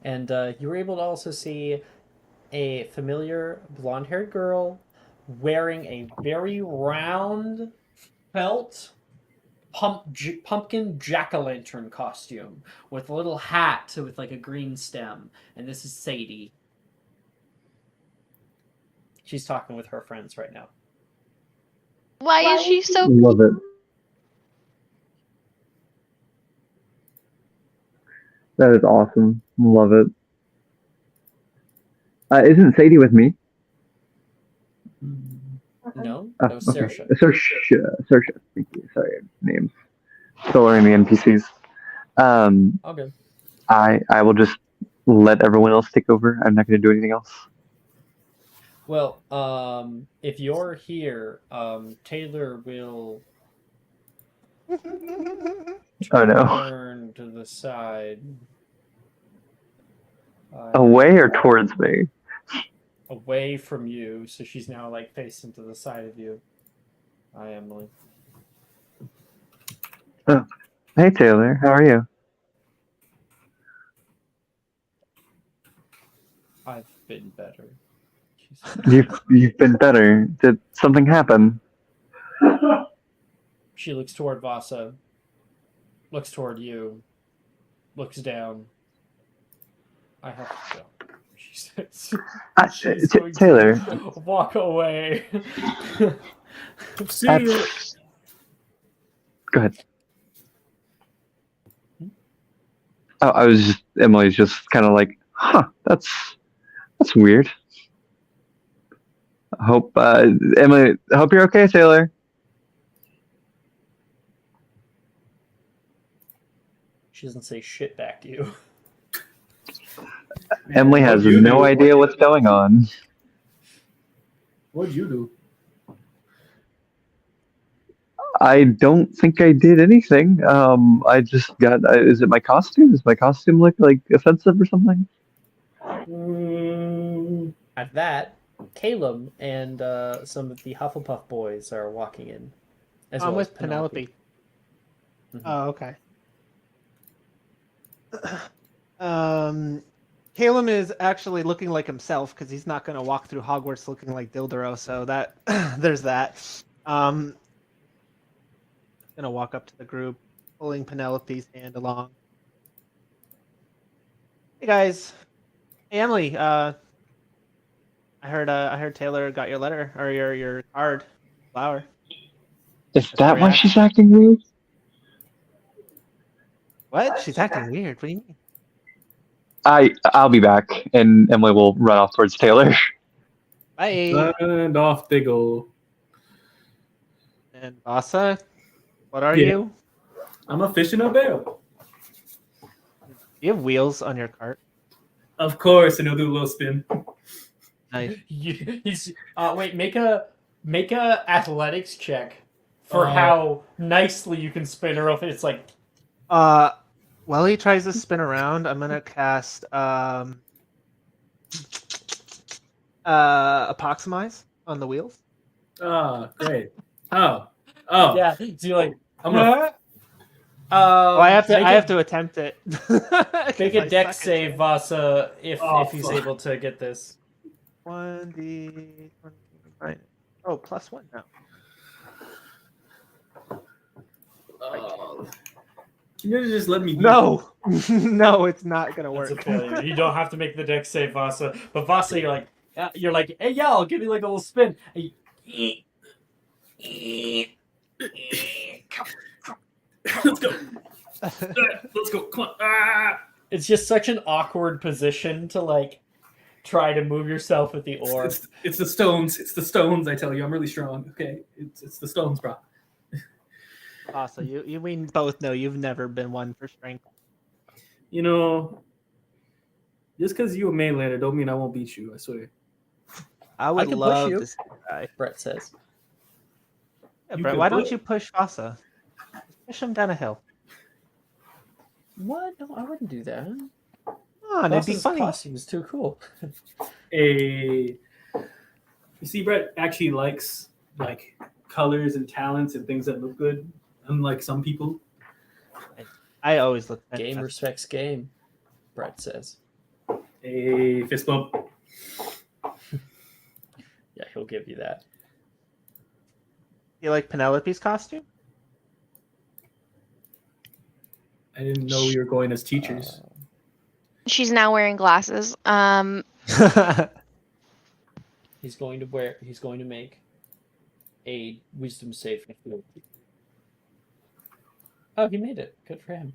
And you were able to also see a familiar blonde-haired girl wearing a very round felt pumpkin jack-o'-lantern costume with a little hat with like a green stem. And this is Sadie. She's talking with her friends right now. Why is she so Love it. That is awesome. Love it. Isn't Sadie with me? No, Oh, that was okay. Saoirse. Saoirse. Thank you. Sorry, names. Still learning the NPCs. All good. I will just let everyone else take over. I'm not going to do anything else. Well, if you're here, Taylor will Oh no. turn to the side. Away or towards me? Away from you, so she's now like facing to the side of you. Hi, Emily. Oh, hey Taylor, how are you? I've been better. You've been better. Did something happen? She looks toward Vasa, looks toward you, looks down. I have to go. She says. She's going Taylor. to walk away. See you. Go ahead. Oh, Emily's just kind of like, huh, that's weird. Emily, I hope you're okay, Taylor. She doesn't say shit back to you. Emily has no idea what's going on. What'd you do? I don't think I did anything. I just got. Is it my costume? Does my costume look like offensive or something? At that, Caleb and some of the Hufflepuff boys are walking in. I'm with Penelope. Mm-hmm. Oh, okay. Caleb is actually looking like himself because he's not going to walk through Hogwarts looking like Dildero. So that there's that. Gonna walk up to the group, pulling Penelope's hand along. Hey guys, hey Emily. I heard Taylor got your letter or your card, flower. Is that why she's acting weird? What? She's acting weird. What do you mean? I'll be back, and Emily will run off towards Taylor. Bye. And off they go. And Vasa, what are you? I'm a fish in a barrel. Do you have wheels on your cart? Of course, and he'll do a little spin. Nice. Wait, make a athletics check for how nicely you can spin, or if it's like. While he tries to spin around, I'm gonna cast Apoximize on the wheels. Oh, great. Oh. Yeah, so you're like, I have to attempt it. Make a dex save, Vasa, if he's able to get this. 1d20. Oh, +1 now. You just let me. No, no, it's not gonna work. That's a failure. You don't have to make the dex save, Vasa. But Vasa, you're like, hey, yeah, I'll give you like a little spin. Let's go. Let's go. Come on. Ah! It's just such an awkward position to like try to move yourself with the oar. It's the stones. It's the stones. I tell you, I'm really strong. Okay, it's the stones, bro. So you mean both know you've never been one for strength. You know, just because you a mainlander don't mean I won't beat you. I swear. I would love push you. to see you guy. Brett says. Yeah, Brett, why don't you push Vasa? Push him down a hill. What? No, I wouldn't do that. Come on, it'd be funny. Costume is too cool. You see, Brett actually likes like colors and talents and things that look good, unlike some people. I always look Game fantastic. respects game, Brett says. A fist bump. Yeah, he'll give you that. You like Penelope's costume? I didn't know we were going as teachers. She's now wearing glasses. He's going to make a wisdom save. Oh, he made it. Good for him.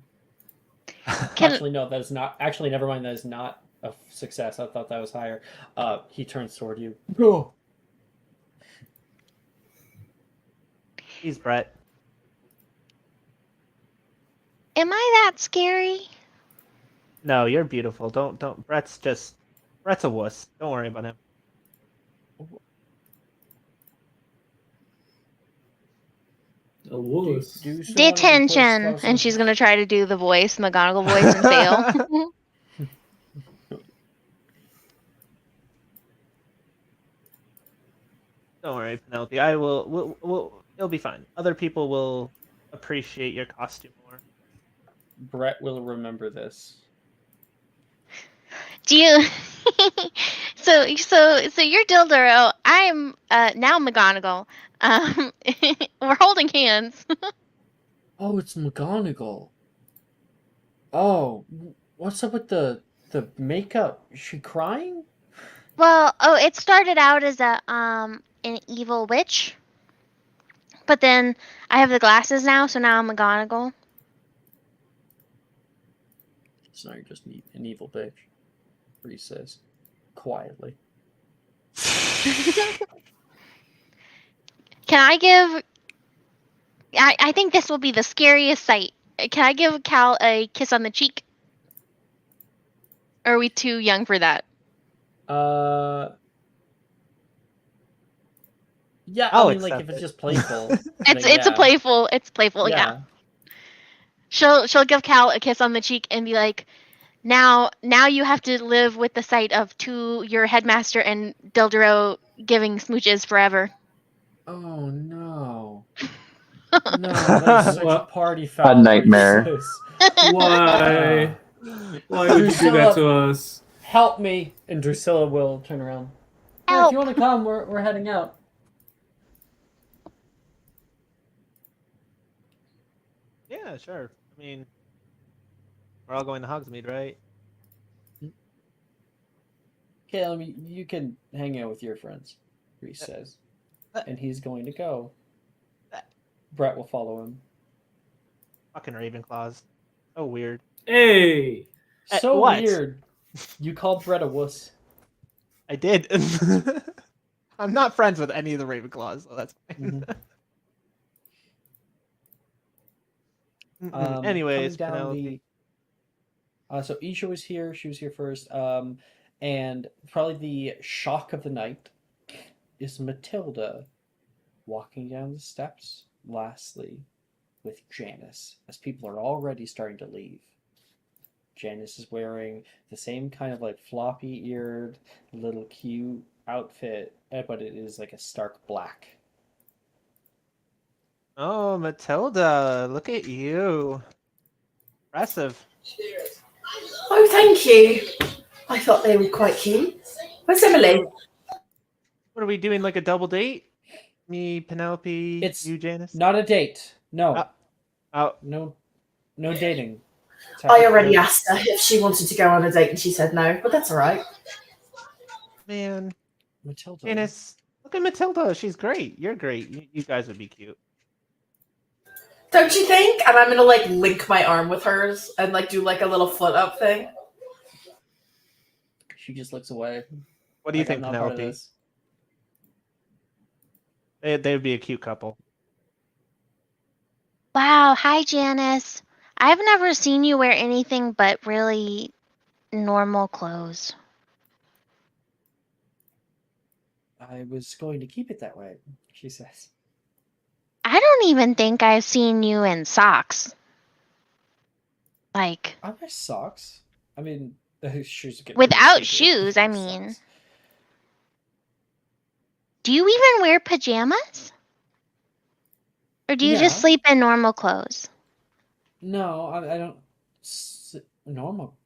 Actually, no, that is not. Actually, never mind. That is not a success. I thought that was higher. He turns toward you. Go. He's Brett. Am I that scary? No, you're beautiful. Don't. Brett's a wuss. Don't worry about him. A wuss. Detention, and she's gonna try to do the voice, McGonagall voice, and fail. Don't worry, Penelope. I will. It'll be fine. Other people will appreciate your costume more. Brett will remember this. Do you? so you're Dilduro. I'm now McGonagall. We're holding hands. Oh, it's McGonagall. Oh, what's up with the makeup? Is she crying? Well, it started out as an evil witch, but then I have the glasses now, so now I'm McGonagall. So now you're just an evil bitch. Reese says quietly. Can I give? I think this will be the scariest sight. Can I give Cal a kiss on the cheek? Or are we too young for that? Yeah, I mean, like, if it's just playful. It's playful, yeah. She'll give Cal a kiss on the cheek and be like, now you have to live with the sight of your headmaster and Dilduro giving smooches forever. Oh no. No, that's such a party foul. A nightmare. Why? Why would you do that to us? Help me! And Drusilla will turn around. Help. If you want to come, we're heading out. Yeah, sure. I mean, we're all going to Hogsmeade, right? Okay, you can hang out with your friends, Reese says. And he's going to go. Brett will follow him. Fucking Ravenclaws. So weird. Hey! So what? weird. You called Brett a wuss. I did. I'm not friends with any of the Ravenclaws, so that's fine. Anyways, Penelope. So Isha was here. She was here first. And probably the shock of the night is Matilda walking down the steps, lastly, with Janice, as people are already starting to leave. Janice is wearing the same kind of like floppy-eared, little cute outfit, but it is like a stark black. Oh, Matilda, look at you. Impressive. Oh, thank you. I thought they were quite cute. Where's Emily? What are we doing, like a double date? Me, Penelope, It's you, Janice? not a date. No. Oh. No dating. I already asked her if she wanted to go on a date and she said no, but that's all right. Man. Matilda. Janice, look at Matilda. She's great. You're great. You guys would be cute. Don't you think? And I'm going to like link my arm with hers and like do like a little foot up thing. She just looks away. What do you think, Penelope? They'd be a cute couple. Wow, hi Janice. I've never seen you wear anything but really normal clothes. I was going to keep it that way, she says. I don't even think I've seen you in socks. Like, I wear socks. I mean, shoes. Without shoes, I mean. Do you even wear pajamas? Or do you just Yeah. sleep in normal clothes? No, I don't. Normal.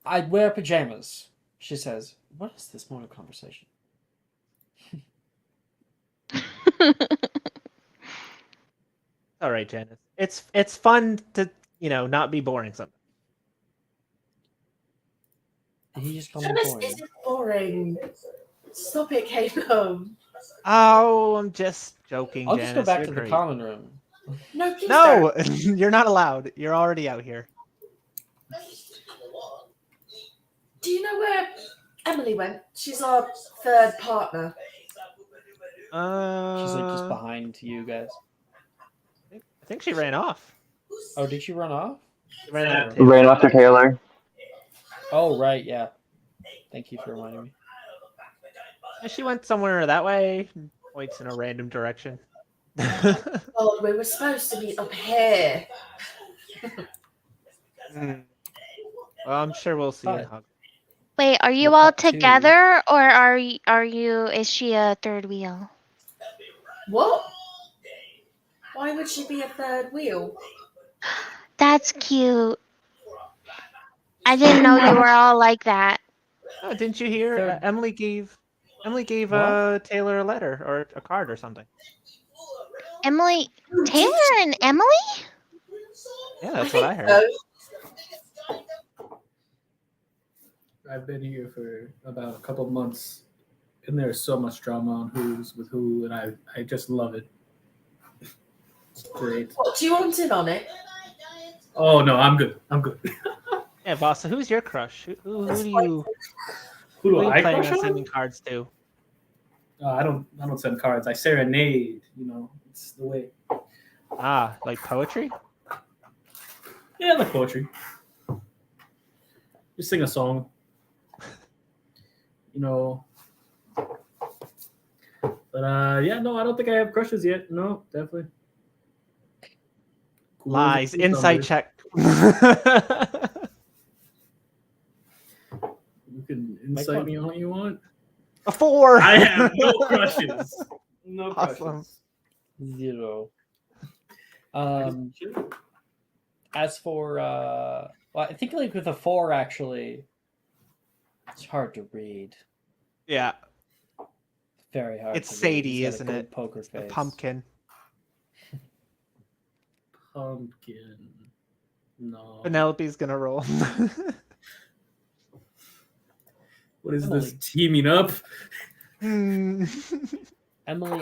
I wear pajamas, she says. What is this morning conversation? All right, Janice. It's fun to not be boring sometimes. Did he just call me Janice boring? isn't boring. Stop it, Caleb. Oh, I'm just joking, I'll Janice. just go back You're to great. the common room. No, please No, don't. you're not allowed. You're already out here. Do you know where Emily went? She's our third partner. She's like just behind you guys. I think she ran off. Oh, did she run off? She ran after Taylor. Ran after Taylor. Oh, right, yeah. Thank you for reminding me. And she went somewhere that way. Points in a random direction. Oh, we were supposed to meet up here. Well, I'm sure we'll see in Hogwarts. Wait, are you Well, all cut to- together, or are you? Is she a third wheel? What? Why would she be a third wheel? That's cute. I didn't know you were all like that. Oh, didn't you hear? Third- Emily gave What? Taylor a letter or a card or something. Emily, Taylor and Emily? Yeah, that's what I heard. I've been here for about a couple of months, and there's so much drama on who's with who, and I just love it. It's great. What, do you want in on it? Oh no, I'm good. I'm good. Yeah, boss. So who's your crush? Who do you Who do are you I planning crush on on? sending cards to? I don't send cards. I serenade. It's the way. Ah, like poetry? Yeah, like poetry. Just sing a song. But yeah, no, I don't think I have crushes yet. No, definitely. Cool as a Lies. Insight cucumber. check. You can insight me all you want. A 4. I have no crushes. No Awesome. crushes. 0. As for well, I think like with a 4 actually, it's hard to read. Yeah. Very hard. It's to read. Sadie, He's got a isn't gold it? Poker A face. pumpkin. Pumpkin. No. Penelope's gonna roll. What is Emily. this teaming up? Emily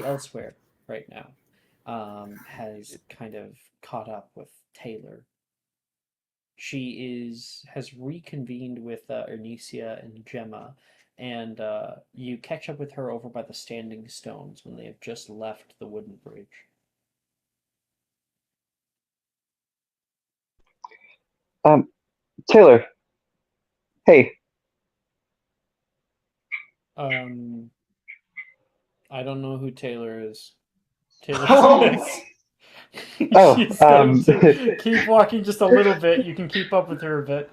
elsewhere right now has kind of caught up with Taylor. She has reconvened with Ernesia and Gemma, and you catch up with her over by the Standing Stones when they have just left the wooden bridge. Taylor. Hey. I don't know who Taylor is. Taylor Smith. Oh, She's going to keep walking just a little bit. You can keep up with her a bit.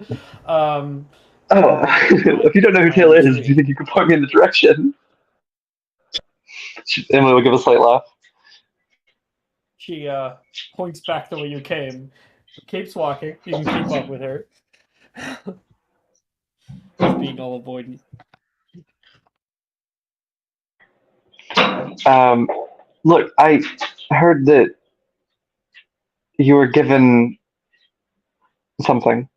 If you don't know who Taylor is, do you think you could point me in the direction? Emily will give a slight laugh. She points back the way you came. Keeps walking. You can keep up with her. Just being all avoidant. Look, I heard that you were given something.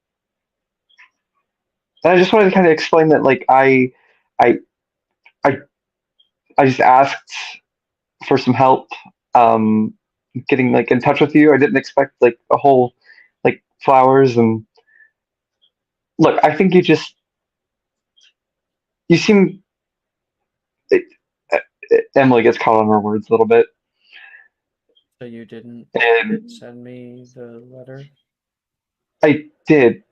And I just wanted to kind of explain that, like, I just asked for some help, getting like in touch with you. I didn't expect like a whole like flowers and look. I think you seem. Emily gets caught on her words a little bit. So you didn't send me the letter? I did,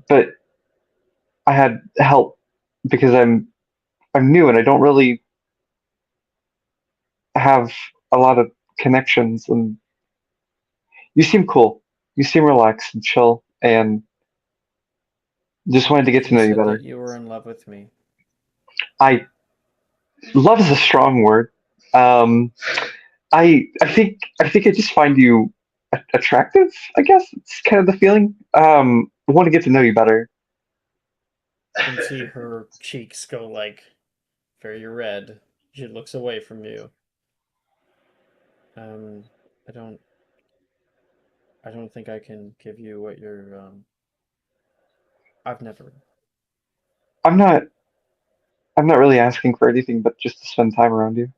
but I had help because I'm new and I don't really have a lot of connections, and you seem cool. You seem relaxed and chill, and just wanted to get to know you said better. that you were in love with me. I love is a strong word. Um, I think I just find you attractive. I guess it's kind of the feeling. I want to get to know you better. You can see her cheeks go like very red. She looks away from you. Um, I don't. I don't think I can give you what you're. I've never. I'm not. I'm not really asking for anything, but just to spend time around you.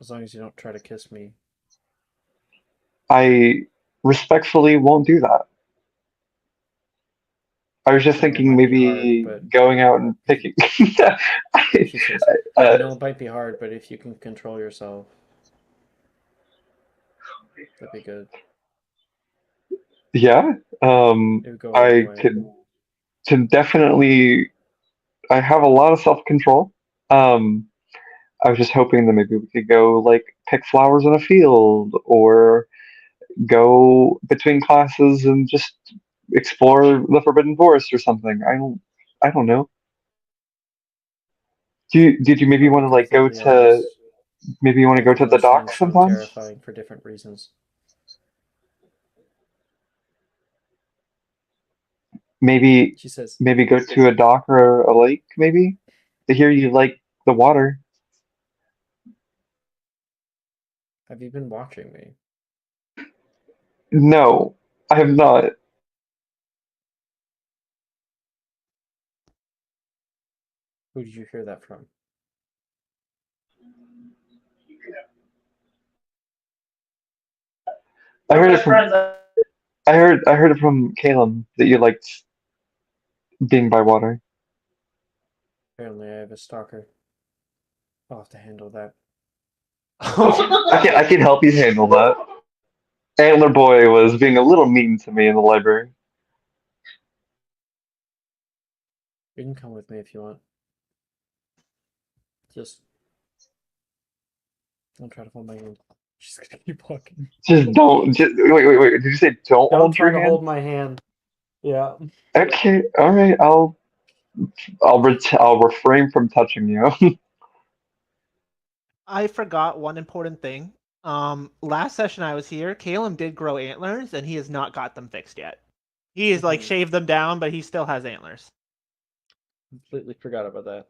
As long as you don't try to kiss me. I respectfully won't do that. I was just I know it thinking might be hard, maybe but going out and picking. I, she says, I uh, know it might be hard, but if you can control yourself, that'd be good. yeah, It would go a long I way. could definitely. I have a lot of self control. Um, I was just hoping that maybe we could go like pick flowers in a field or go between classes and just explore the Forbidden Forest or something. I don't know. Did you maybe I'll be want to like go completely to honest. maybe you want to Both go of to the those dock things sound sometimes? terrifying for different reasons. Maybe She says, maybe go to a dock or a lake maybe? I hear you like the water. have you been watching me? No, I have not. Who did you hear that from? I heard it from I heard it from Caleb that you liked being by water. Apparently, I have a stalker. I'll have to handle that. I can help you handle that. Antler Boy was being a little mean to me in the library. You can come with me if you want. Just don't try to hold my hand. She's gonna keep walking. Just don't. Just wait. Did you say don't Don't hold try your to hand? hold my hand. Yeah. Okay, all right. I'll refrain from touching you. I forgot one important thing. Last session I was here, Caleb did grow antlers, and he has not got them fixed yet. He has like shaved them down, but he still has antlers. Completely forgot about that.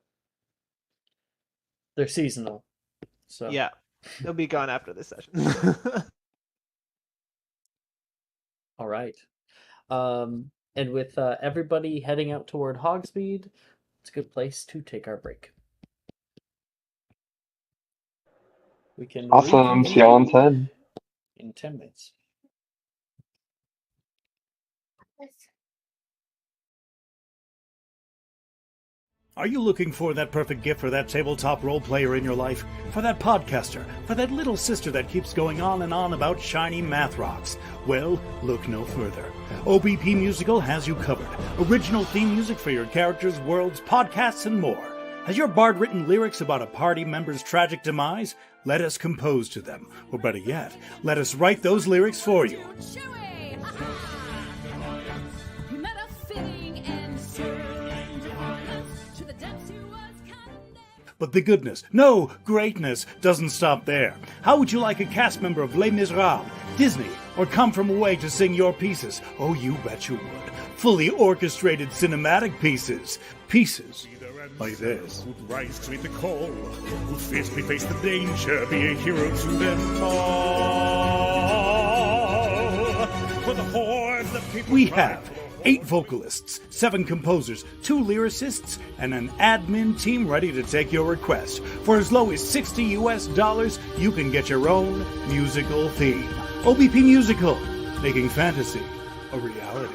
They're seasonal. So Yeah, they'll be gone after this session. all right. And with everybody heading out toward Hogsmeade, it's a good place to take our break. We can Awesome. See y'all in reconvene 10. in 10 minutes. Are you looking for that perfect gift for that tabletop role player in your life? For that podcaster? For that little sister that keeps going on and on about shiny math rocks? Well, look no further. OBP Musical has you covered. Original theme music for your characters, worlds, podcasts, and more. Has your bard written lyrics about a party member's tragic demise? Let us compose to them. Or better yet, let us write those lyrics for you. But the goodness, no, greatness, doesn't stop there. How would you like a cast member of Les Miserables, Disney, or Come From Away to sing your pieces? Oh, you bet you would. Fully orchestrated cinematic pieces. Pieces like this. Who'd rise to meet the call, who'd fiercely face the danger, be a hero to them all. For the hordes of people we have 8 vocalists, 7 composers, 2 lyricists, and an admin team ready to take your request. For as low as $60 you can get your own musical theme. OBP Musical, making fantasy a reality.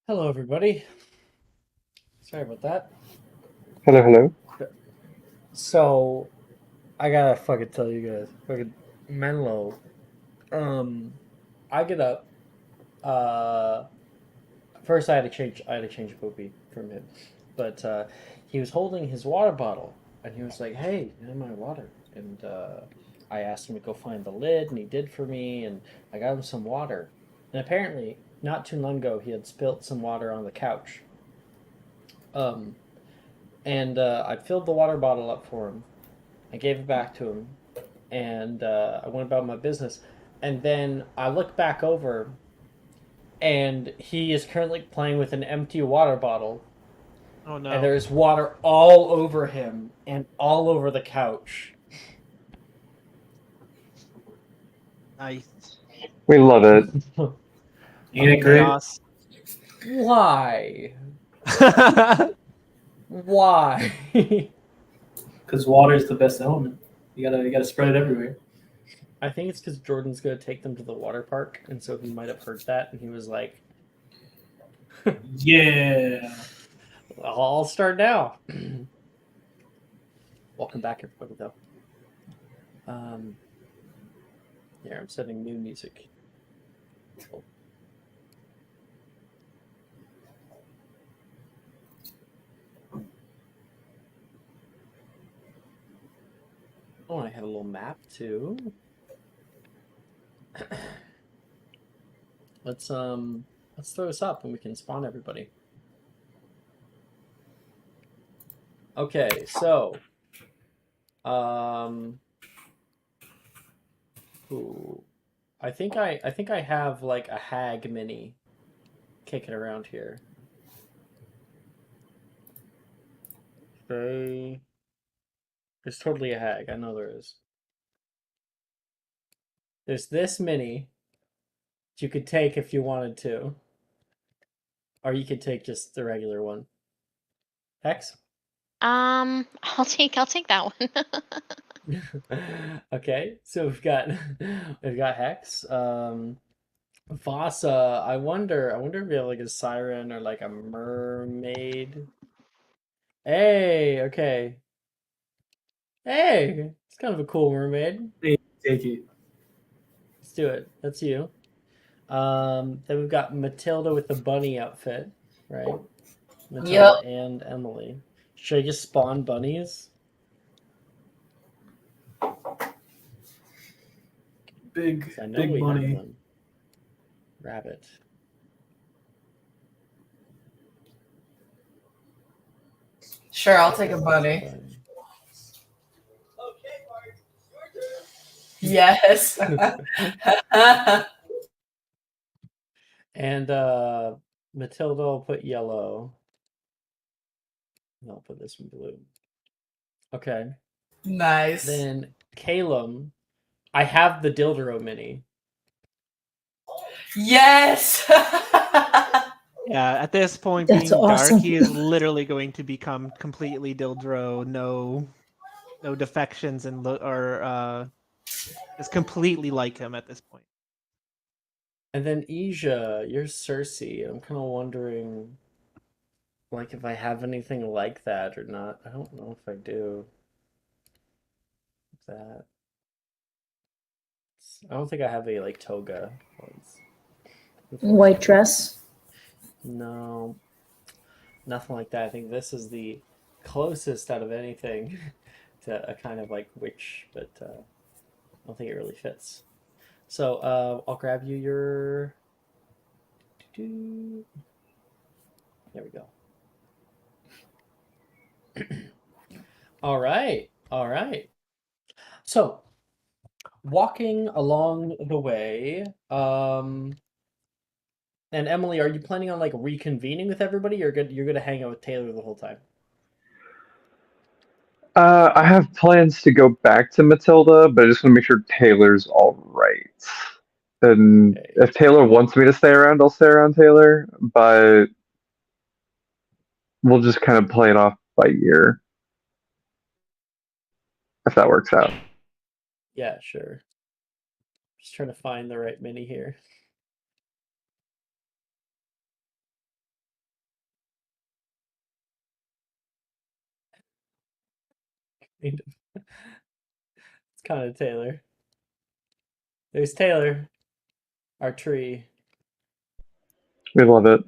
Hello, everybody. Sorry about that. Hello, hello. So, I gotta fucking tell you guys, fucking Menlo. I get up. First I had to change Poopy from him, but he was holding his water bottle, and he was like, "Hey, my water." And I asked him to go find the lid, and he did for me, and I got him some water. And apparently, not too long ago, he had spilt some water on the couch. Um, and I filled the water bottle up for him. I gave it back to him, and I went about my business. And then I looked back over, and he is currently playing with an empty water bottle. Oh no! And there's water all over him and all over the couch. Nice. We love it. Ain't it great? Chaos. Why? Why? Because water is the best element. You gotta spread it everywhere. I think it's because Jordan's gonna take them to the water park, and so he might have heard that, and he was like, Yeah. "I'll start now." Welcome back, everybody. Though. Yeah, I'm setting new music. Oh, I have a little map too. Let's throw this up and we can spawn everybody. Okay, so ooh, I think I have like a hag mini kicking around here. Okay. There's totally a hag, I know there is. There's this mini that you could take if you wanted to. Or you could take just the regular one. Hex? I'll take that one. Okay, so we've got Hex. Vasa, I wonder if we have like a siren or like a mermaid. Hey, okay. Hey, it's kind of a cool mermaid. Hey, take it. Let's do it. That's you. Then we've got Matilda with the bunny outfit, right? Matilda and Emily. Should I just spawn bunnies? Big we bunny. have them. Rabbit. Sure, I'll take a bunny. Yes. And Matilda will put yellow. And I'll put this in blue. Okay. Nice. Then Calum, I have the Dildero mini. Yes. Yeah, at this point, That's being awesome. dark, he is literally going to become completely Dildro. No defections and is completely like him at this point. And then Ija, you're Cersei. I'm kind of wondering, like, if I have anything like that or not. I don't know if I do. That. I don't think I have a like toga ones. White dress. No, nothing like that. I think this is the closest out of anything to a kind of like witch, but I don't think it really fits. So I'll grab you your. There we go. All right. So, walking along the way, and Emily, are you planning on like reconvening with everybody, or you're gonna hang out with Taylor the whole time? I have plans to go back to Matilda, but I just want to make sure Taylor's all right. And Okay. if Taylor wants me to stay around, I'll stay around Taylor. But we'll just kind of play it off by ear, if that works out. Yeah, sure. Just trying to find the right mini here. It's kind of Taylor. There's Taylor, our tree. We love it.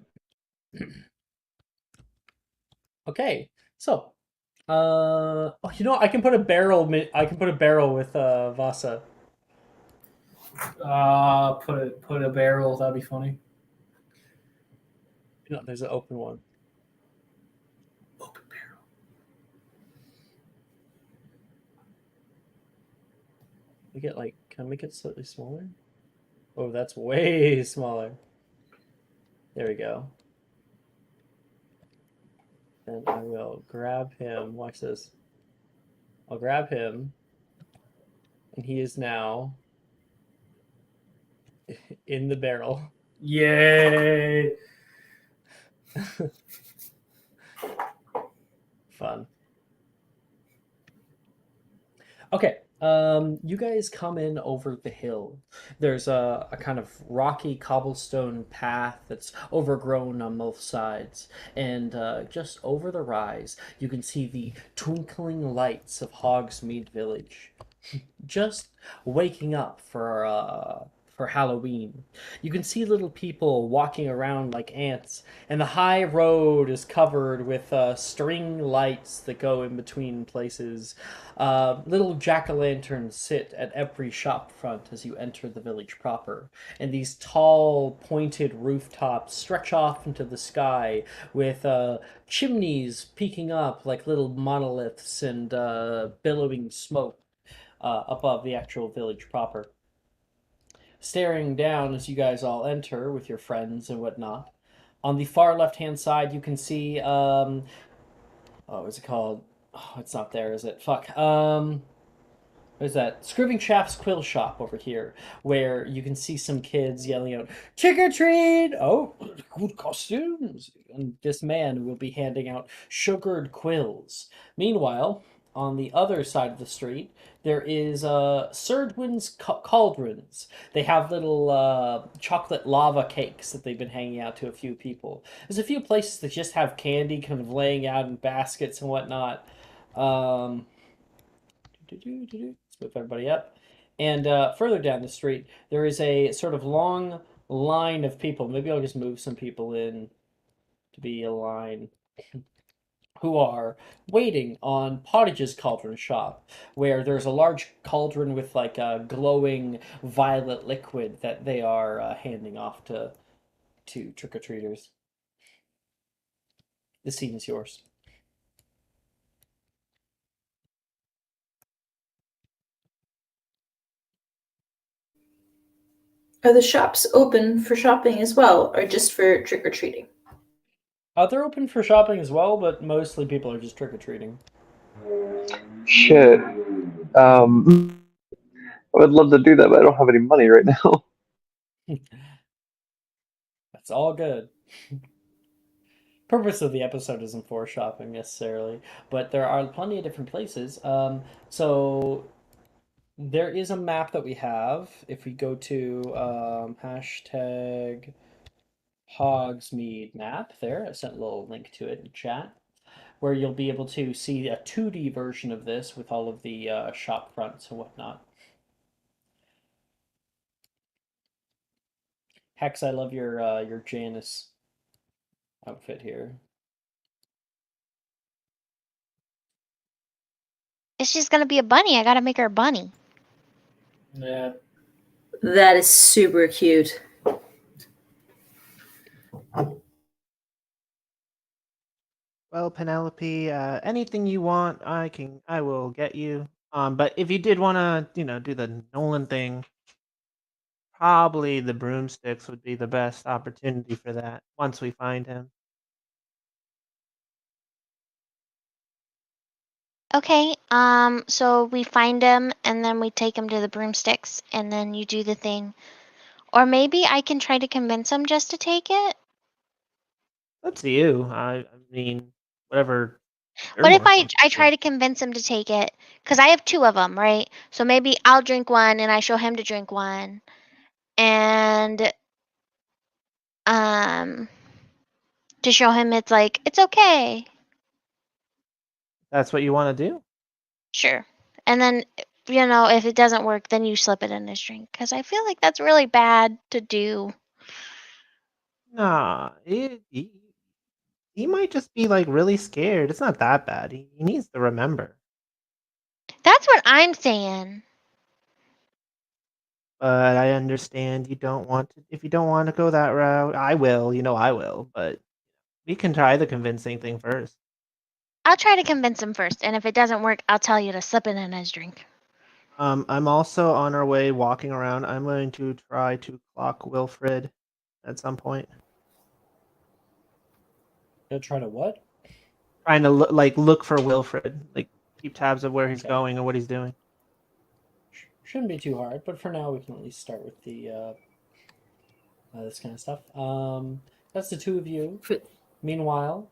Okay, so, you know, I can put a barrel. I can put a barrel with Vasa. Put a barrel. That'd be funny. No, there's an open one. Open barrel. Can I make it slightly smaller? Oh, that's way smaller. There we go. Then I will grab him. Watch this. I'll grab him, and he is now in the barrel. Yay! Fun. Okay, you guys come in over the hill. There's a kind of rocky cobblestone path that's overgrown on both sides, and just over the rise, you can see the twinkling lights of Hogsmeade Village. Just waking up for Halloween. You can see little people walking around like ants, and the high road is covered with string lights that go in between places. Little jack-o'-lanterns sit at every shop front as you enter the village proper, and these tall, pointed rooftops stretch off into the sky with chimneys peeking up like little monoliths and billowing smoke above the actual village proper. Staring down as you guys all enter with your friends and whatnot, on the far left hand side, you can see, what's it called? Oh, it's not there, is it? Fuck. What is that? Scriving Shaft's Quill Shop over here, where you can see some kids yelling out, "Trick or treat! Oh, good costumes!" And this man will be handing out sugared quills. Meanwhile, on the other side of the street, there is Serdwin's Cauldrons. They have little chocolate lava cakes that they've been hanging out to a few people. There's a few places that just have candy kind of laying out in baskets and whatnot. Let's move everybody up. And further down the street, there is a sort of long line of people. Maybe I'll just move some people in to be a line who are waiting on Pottage's Cauldron shop, where there's a large cauldron with like a glowing violet liquid that they are handing off to trick-or-treaters. The scene is yours. Are the shops open for shopping as well, or just for trick-or-treating? They're open for shopping as well, but mostly people are just trick-or-treating. Shit. I would love to do that, but I don't have any money right now. That's all good. Purpose of the episode isn't for shopping necessarily, but there are plenty of different places. So there is a map that we have. If we go to hashtag Hogsmeade map, there I sent a little link to it in chat, where you'll be able to see a 2D version of this with all of the shop fronts and whatnot. Hex, I love your Janice outfit here. If she's gonna be a bunny, I gotta make her a bunny. Yeah. That is super cute. Well, Penelope, anything you want, I will get you. But if you did want to, do the Nolan thing, probably the broomsticks would be the best opportunity for that once we find him. Okay, so we find him and then we take him to the broomsticks and then you do the thing. Or maybe I can try to convince him just to take it. Up to you. I mean, whatever. What if I try to convince him to take it? Because I have 2 of them, right? So maybe I'll drink one and I show him to drink one. And to show him it's like, it's okay. That's what you want to do? Sure. And then, if it doesn't work, then you slip it in his drink. Because I feel like that's really bad to do. Nah, he might just be like really scared. It's not that bad. He needs to remember. That's what I'm saying. But I understand you don't want to. If you don't want to go that route, I will. I will. But we can try the convincing thing first. I'll try to convince him first, and if it doesn't work, I'll tell you to slip it in his drink. I'm also on our way walking around. I'm going to try to clock Wilfred at some point. You'll try to what? Trying to look for Wilfred, like keep tabs of where he's going and what he's doing. Shouldn't be too hard, but for now we can at least start with the this kind of stuff. That's the 2 of you. Meanwhile,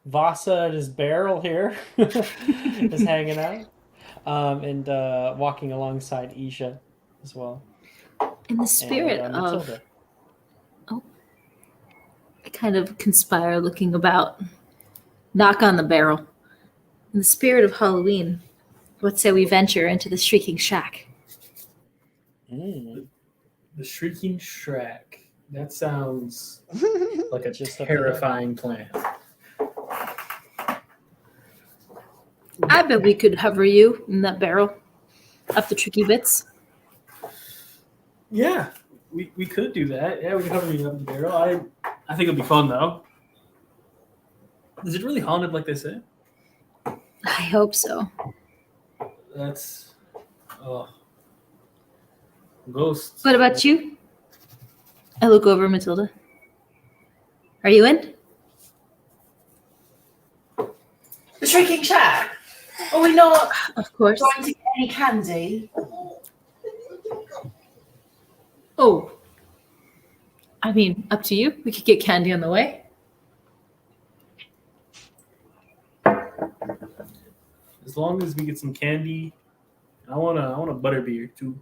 Vasa at his barrel here is hanging out and walking alongside Isha as well. In the spirit and, of Matilda. I kind of conspire looking about, knock on the barrel. In the spirit of Halloween, let's say we venture into the Shrieking Shack. The Shrieking Shack. That sounds like a Just terrifying plan. I bet we could hover you in that barrel up the tricky bits. Yeah, we could do that. Yeah, we could cover you up the barrel. I think it'll be fun though. Is it really haunted like they say? I hope so. That's ghosts. What about you? I look over Matilda. Are you in? The Shrieking Shack. Are we not Of course. going to get any candy? Oh. I mean, up to you. We could get candy on the way. As long as we get some candy, I want a butterbeer too.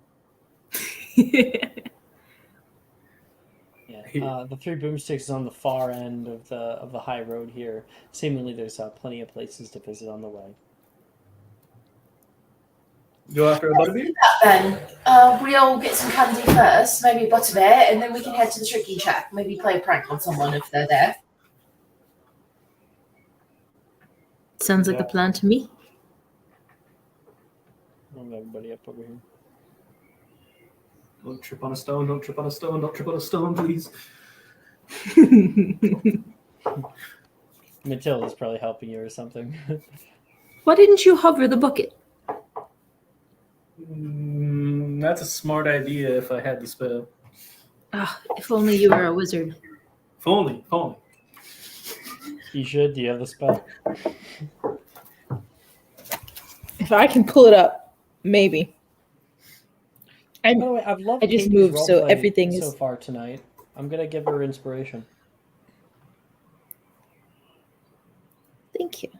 Yeah, the 3 boomsticks is on the far end of the high road here. Seemingly, there's plenty of places to visit on the way. Go after a butterbeer? Then we all get some candy first, maybe a butterbeer, and then we can head to the Shrieking Shack. Maybe play a prank on someone if they're there. Sounds like a plan to me. I'll move everybody up over here. Don't trip on a stone, don't trip on a stone, don't trip on a stone, please. Matilda's probably helping you or something. Why didn't you hover the bucket? That's a smart idea if I had the spell. If only you were a wizard. If only. You should. Do you have the spell? If I can pull it up, maybe. By the way, I've loved I just Katie's moved, so roleplay everything so is. far tonight. I'm gonna give her inspiration. Thank you.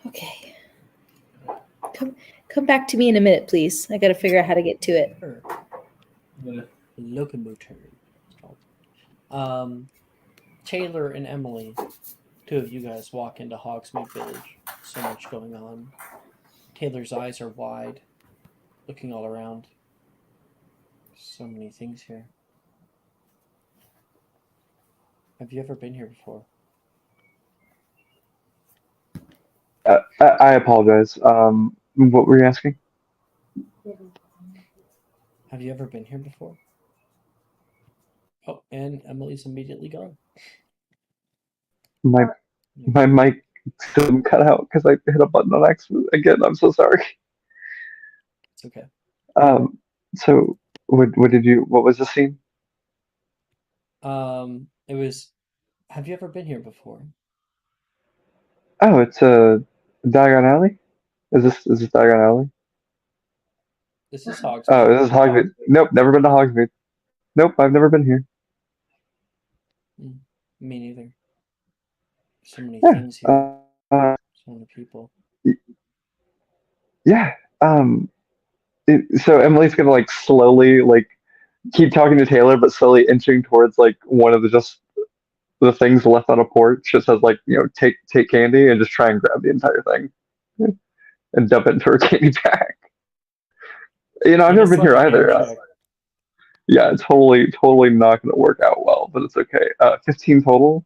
Okay. Come back to me in a minute, please. I got to figure out how to get to it. Sure. Locomotor. Taylor and Emily, 2 of you guys walk into Hogsmeade Village. So much going on. Taylor's eyes are wide, looking all around. So many things here. Have you ever been here before? I apologize. What were you asking? Have you ever been here before? Oh, and Emily's immediately gone. My mic didn't cut out because I hit a button on accident again. I'm so sorry. It's okay. So what was the scene? It was. Have you ever been here before? Oh, it's a Diagon Alley. Is this Diagon Alley? This is Hogsmeade. Oh, this is Hogsmeade. Nope, never been to Hogsmeade. Nope, I've never been here. Me neither. So many Yeah. things here. So many people. Yeah. So Emily's gonna like slowly like keep talking to Taylor, but slowly inching towards like one of the things left on a porch. Just says like take candy and just try and grab the entire thing and dump it into her candy bag. I've Make never a been here sleight of hand either. check. Yeah, totally not gonna work out well, but it's okay. 15 total.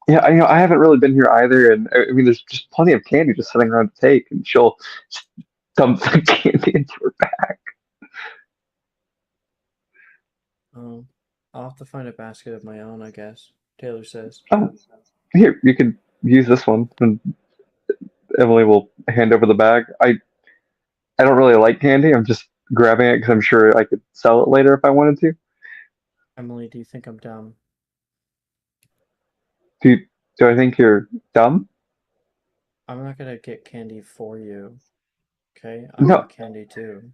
Yeah, I haven't really been here either, and I mean, there's just plenty of candy just sitting around to take, and she'll just dump the candy into her bag. I'll have to find a basket of my own, I guess. Taylor says. Oh, here, you can use this one, and Emily will hand over the bag. I don't really like candy. I'm just grabbing it because I'm sure I could sell it later if I wanted to. Emily, do you think I'm dumb? Do do I think you're dumb? I'm not gonna get candy for you. Okay? I No. want candy too. I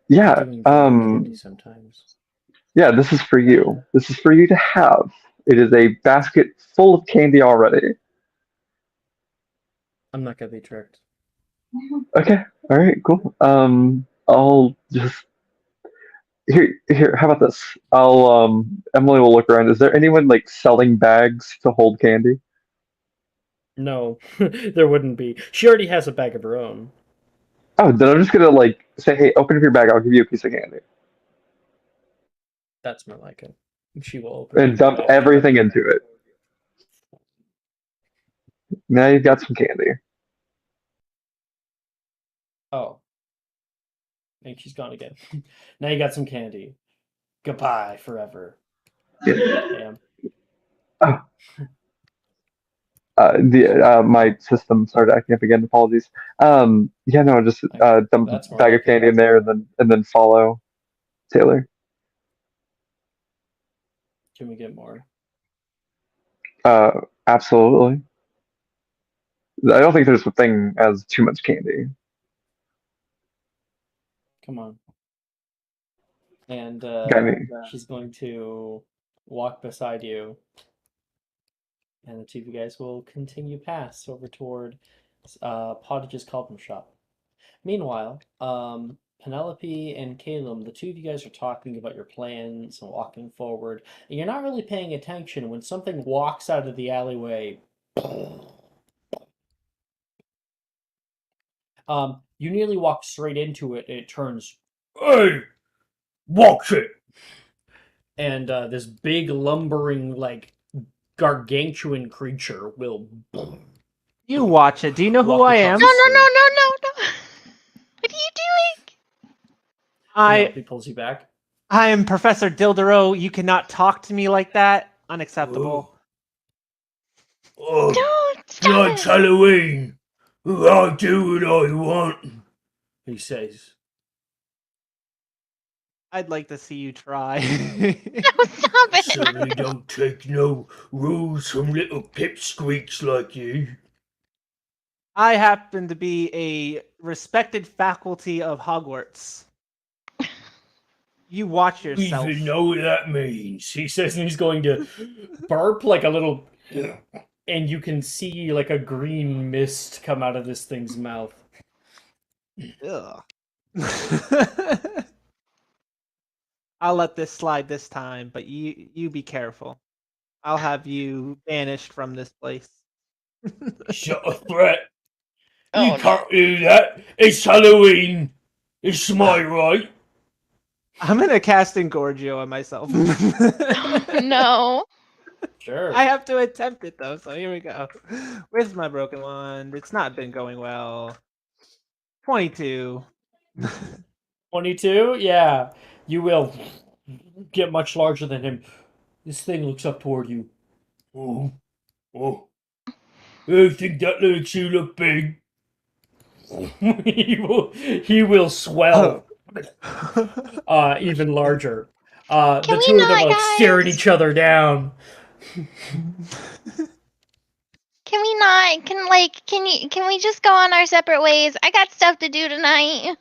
Yeah. do enjoy candy sometimes. Yeah. This is for you. This is for you to have. It is a basket full of candy already. I'm not gonna be tricked. Okay. All right. Cool. I'll just here. How about this? Emily will look around. Is there anyone like selling bags to hold candy? No, there wouldn't be. She already has a bag of her own. Oh, then I'm just gonna like say, hey, open up your bag. I'll give you a piece of candy That's more like it. She will open up and her dump bag. everything into it. Now you've got some candy. Oh. And she's gone again. Now you got some candy. Goodbye forever. Yeah. Damn. Oh. My system started acting up again. Apologies. Yeah, no, just dump a That's more bag of like candy it. in there and then follow Taylor. Can we get more? Absolutely. I don't think there's a thing as too much candy. Come on. And Got me. she's going to walk beside you, and the two of you guys will continue past over toward Pottage's Cobbin Shop. Meanwhile, Penelope and Caleb, the two of you guys are talking about your plans and walking forward, and you're not really paying attention when something walks out of the alleyway. You nearly walk straight into it, and it turns, "Hey, watch it!" And this big, lumbering, like, gargantuan creature will. You watch it. Do you know who Walk I across am? the street. No. What are you doing? Penelope pulls you back. I am Professor Dildero. You cannot talk to me like that. Unacceptable. Don't stop it. Halloween. I'll do what I want. He says. I'd like to see you try. No, stop it. Certainly don't take no rules from little pipsqueaks like you. I happen to be a respected faculty of Hogwarts. You watch yourself. Even know what that means. He says, and he's going to burp like a little. And you can see like a green mist come out of this thing's mouth. Ugh. I'll let this slide this time, but you be careful. I'll have you banished from this place. Shut a threat. Oh, You can't do that. It's Halloween. It's my right. I'm gonna cast Engorgio on myself. No. Sure. I have to attempt it though, so here we go. Where's my broken wand? It's not been going well. 22. 22? Yeah. You will get much larger than him. This thing looks up toward you. Oh. I think that makes you look big. he will swell even larger. The Can we two of them not, are like guys? staring each other down. Can we not? Can we just go on our separate ways? I got stuff to do tonight.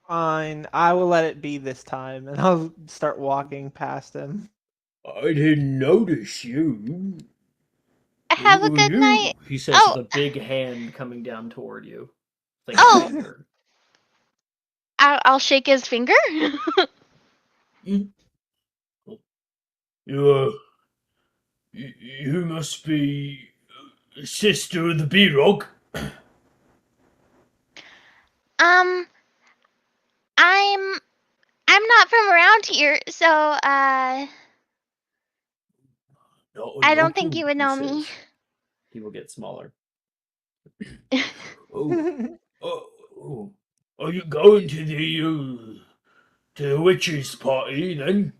Fine, I will let it be this time, and I'll start walking past him. I didn't notice you. Have a good night. He says Oh. with a big hand coming down toward you. Like Oh. a finger. I'll shake his finger. You must be sister of the B-Rog. I'm not from around here, so I don't think you would know me. He will get smaller. Are you going to the witches' party then?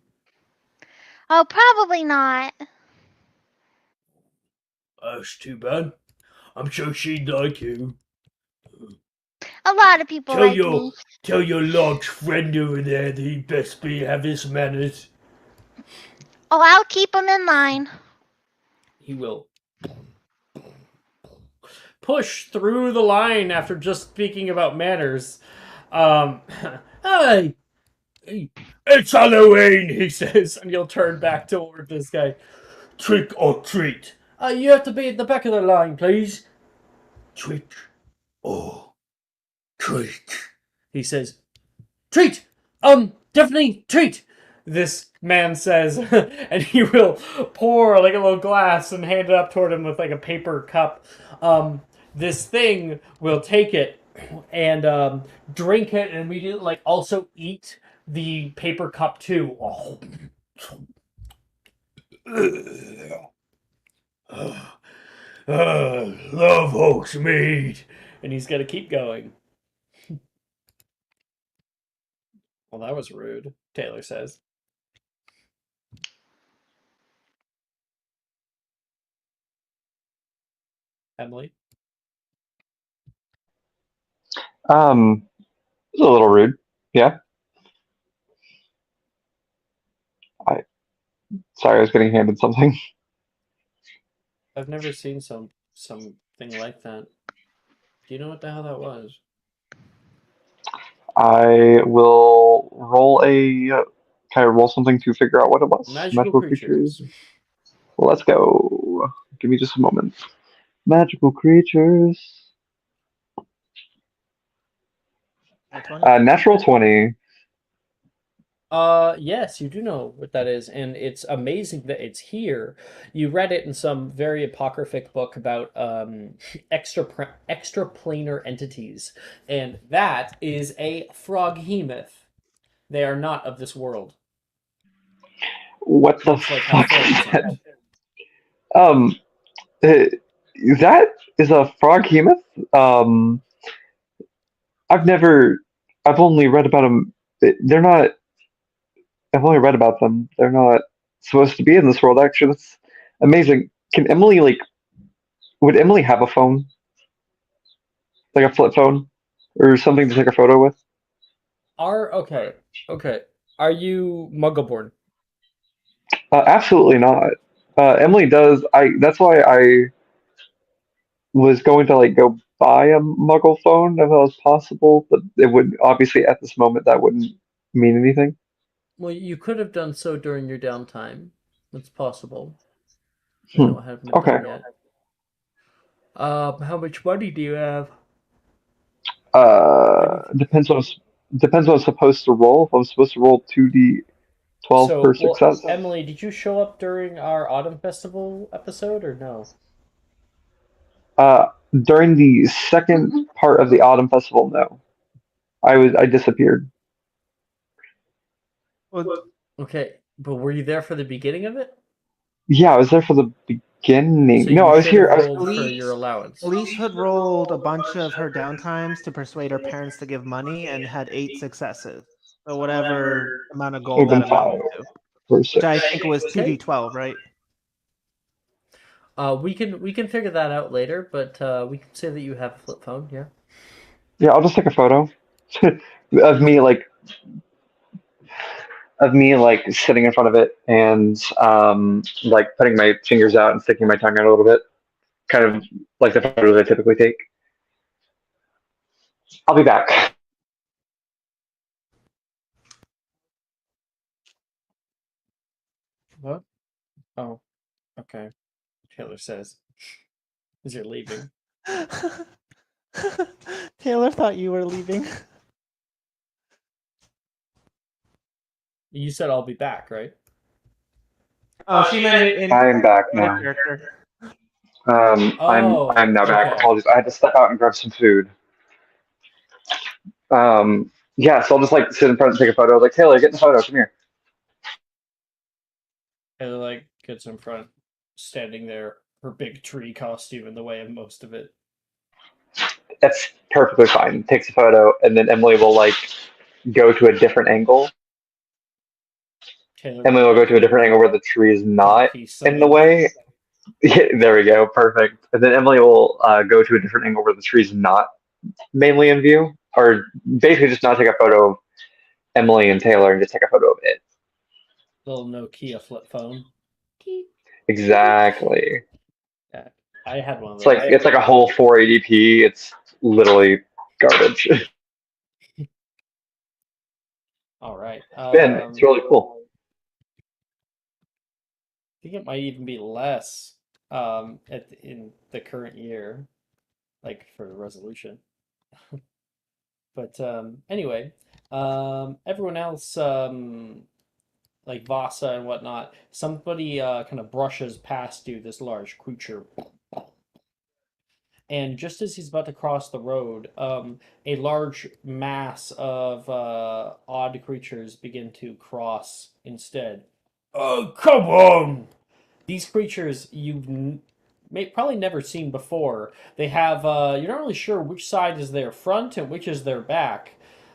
Oh, probably not. That's too bad. I'm sure she'd like you. A lot of people like me. Tell your large friend over there that he best have his manners. Oh, I'll keep him in line. He will push through the line after just speaking about manners. Hey, it's Halloween, he says, and you'll turn back toward this guy. Trick or treat? You have to be at the back of the line, please. Trick or treat? He says. Treat! Definitely treat! This man says, and he will pour like a little glass and hand it up toward him with like a paper cup. This thing will take it and drink it and immediately like also eat the paper cup too. Oh. Love Hawk's meat. And he's gonna keep going. Well, that was rude, Taylor says. Emily? It's a little rude. Yeah. Sorry, I was getting handed something. I've never seen something like that. Do you know what the hell that was? I will roll can I roll something to figure out what it was? Magical creatures. Well, let's go. Give me just a moment. Magical creatures. Natural 20. Yes, you do know what that is, and it's amazing that it's here. You read it in some very apocryphic book about extraplanar entities, and that is a froghemoth. They are not of this world. What the Much like how fuck is frogs that? aren't. That is a froghemoth. I've never. I've only read about them. They're not. I've only read about them. They're not supposed to be in this world. Actually, that's amazing. Can Emily Would Emily have a phone, like a flip phone, or something to take a photo with? Okay. Are you Muggleborn? Absolutely not. Emily does. That's why I was going to go buy a Muggle phone if that was possible, but it would obviously at this moment that wouldn't mean anything. Well, you could have done so during your downtime. It's possible. I know it hasn't been Okay. done yet. How much money do you have? Depends what I'm supposed to roll. If I'm supposed to roll 2d12 per success. Emily, did you show up during our Autumn Festival episode or no? During the second part of the Autumn Festival, no. I disappeared. Okay, but were you there for the beginning of it? Yeah, I was there for the beginning. So No, you I was should have here. rolled for your allowance. Elise had rolled a bunch of her downtimes to persuade her parents to give money and had 8 successes. So whatever amount of gold that amounted to. Which I think was 2d12, right? We can figure that out later, but we can say that you have a flip phone, yeah. Yeah, I'll just take a photo of me sitting in front of it and putting my fingers out and sticking my tongue out a little bit, kind of like the photos I typically take. I'll be back. What? Oh, okay. Taylor says, as you're leaving. Taylor thought you were leaving. You said I'll be back, right? Oh, she meant in I'm back now. character. I'm now back. Okay. Apologies. I had to step out and grab some food. Yeah, so I'll just like sit in front and take a photo. Like, Taylor, get in the photo. Come here. Taylor like gets in front, standing there, her big tree costume in the way of most of it. That's perfectly fine. Takes a photo, and then Emily will like go to a different angle. Taylor Emily will go to a different angle where the tree is not in the way. Yeah, there we go. Perfect. And then Emily will go to a different angle where the tree's not mainly in view, or basically just not take a photo of Emily and Taylor and just take a photo of it. Little Nokia flip phone. Exactly. Yeah, I had one of It's those. like a whole 480p. It's literally garbage. All right. It's really cool. I think it might even be less in the current year, like for the resolution. But anyway, everyone else, like Vasa and whatnot, somebody kind of brushes past you, this large creature. And just as he's about to cross the road, a large mass of odd creatures begin to cross instead. Oh, come on! These creatures probably never seen before. They have, you're not really sure which side is their front and which is their back.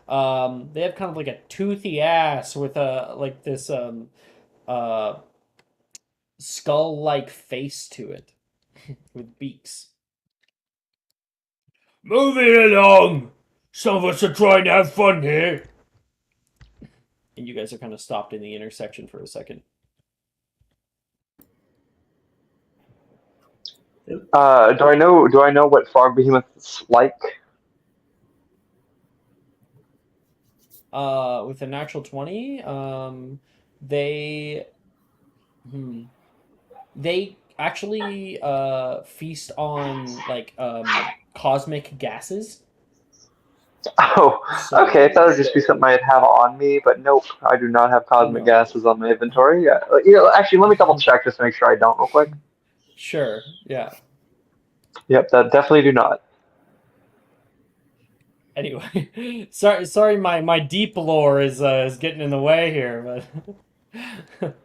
They have kind of like a toothy ass with like this skull-like face to it with beaks. Moving along! Some of us are trying to have fun here. And you guys are kind of stopped in the intersection for a second. Do I know what frog behemoth's like? With a natural 20, they they actually feast on like cosmic gases. Oh, okay. I thought it would just be something I'd have on me, but nope. I do not have cosmic gases on my inventory. Yeah, actually, let me double check just to make sure I don't real quick. Sure. Yeah. Yep, that definitely do not. Anyway, sorry, my deep lore is getting in the way here, but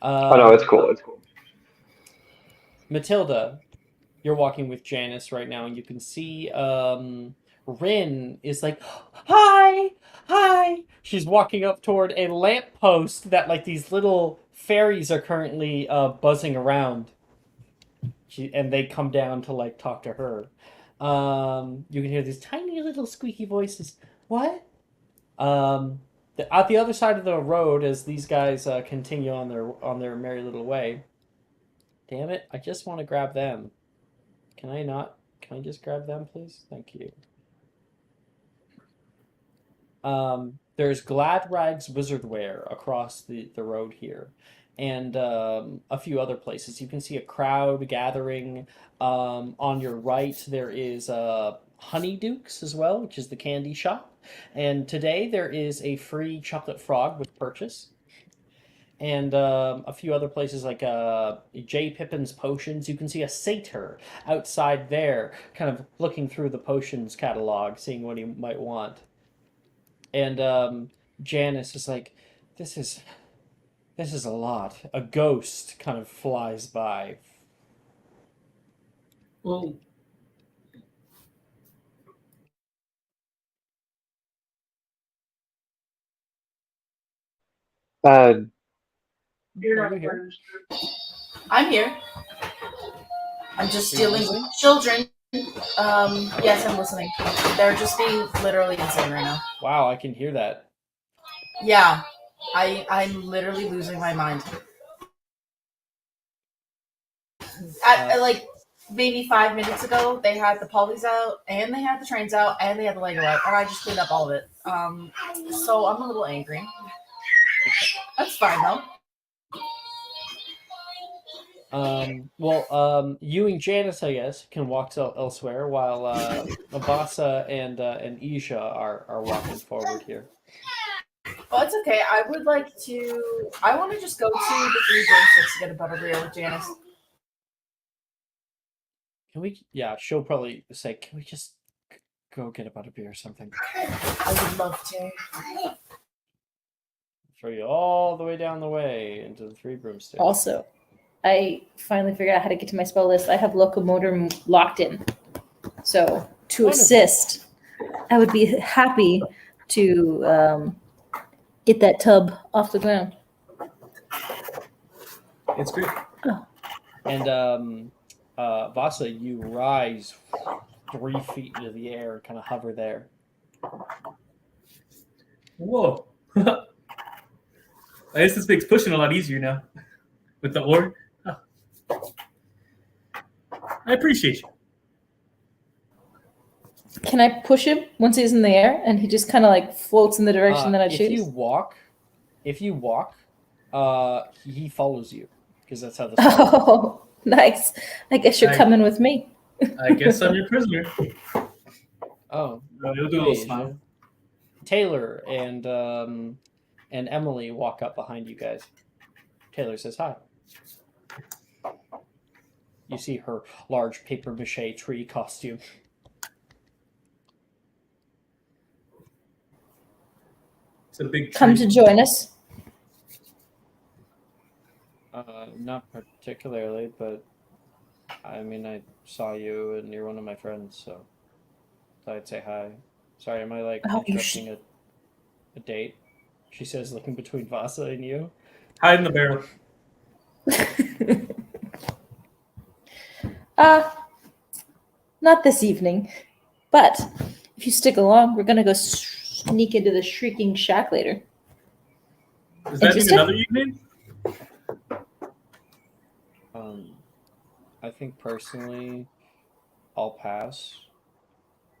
Oh no, it's cool. It's cool. Matilda, you're walking with Janice right now, and you can see Rin is like, hi. She's walking up toward a lamppost that like these little fairies are currently buzzing around. And they come down to like talk to her. You can hear these tiny little squeaky voices. What? At the other side of the road, as these guys continue on their merry little way. Damn it! I just want to grab them. Can I not? Can I just grab them, please? Thank you. There's Glad Rags Wizardwear across the road here, and a few other places. You can see a crowd gathering. On your right, there is Honeydukes as well, which is the candy shop. And today there is a free chocolate frog with purchase. And a few other places like J. Pippin's Potions. You can see a satyr outside there, kind of looking through the potions catalog, seeing what he might want. And Janice is like, this is a lot. A ghost kind of flies by. Well, You're Are not you here? I'm here. I'm just Are you dealing listening? with children. Yes, I'm listening. They're just being literally insane right now. Wow, I can hear that. Yeah, I'm literally losing my mind. At like maybe 5 minutes ago, they had the polys out, and they had the trains out, and they had the Lego out, and I just cleaned up all of it. So I'm a little angry. That's fine though. Well, you and Janice, I guess, can walk elsewhere while Avasa and Isha are walking forward here. Well, it's okay. I would like to. I want to just go to the Three Broomsticks to get a butterbeer with Janice. Can we? Yeah, she'll probably say, "Can we just go get a butterbeer or something?" I would love to. Throw you all the way down the way into the Three Broomsticks. Also, I finally figured out how to get to my spell list. I have Locomotor locked in. So to assist, I would be happy to get that tub off the ground. It's great. Oh. And Vasa, you rise 3 feet into the air and kind of hover there. Whoa. I guess this makes pushing a lot easier now with the oar. Oh. I appreciate you. Can I push him once he's in the air and he just kind of like floats in the direction that I choose? If you walk, he follows you because that's how this works. Oh, nice. I guess you're coming with me. I guess I'm your prisoner. Oh, you'll do a little smile. Taylor and Emily walk up behind you guys. Taylor says hi. You see her large paper mache tree costume. It's a big tree. Come to join us. Not particularly, but I mean, I saw you and you're one of my friends, so thought I'd say hi. Sorry, am I like interrupting a date? She says, looking between Vasa and you. Hide in the barrel. Not this evening, but if you stick along, we're gonna go sneak into the Shrieking Shack later. Does that mean another evening? I think personally, I'll pass,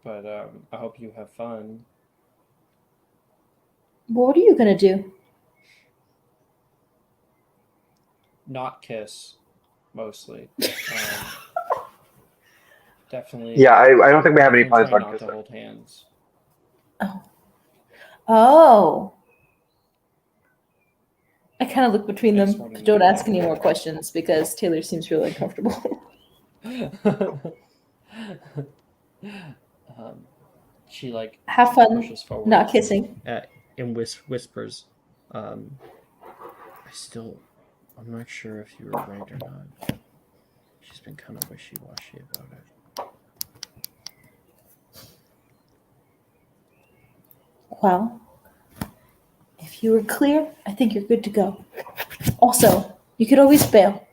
but I hope you have fun. What are you gonna do? Not kiss, mostly. Definitely. Yeah, I don't think we have any plans try on not kissing. to hold hands. Oh. I kind of look between them. Don't ask any more questions because Taylor seems really uncomfortable. She like have fun pushes forward, not kissing. And whispers, I'm not sure if you were right or not. She's been kind of wishy-washy about it. Well, if you were clear, I think you're good to go. Also, you could always bail.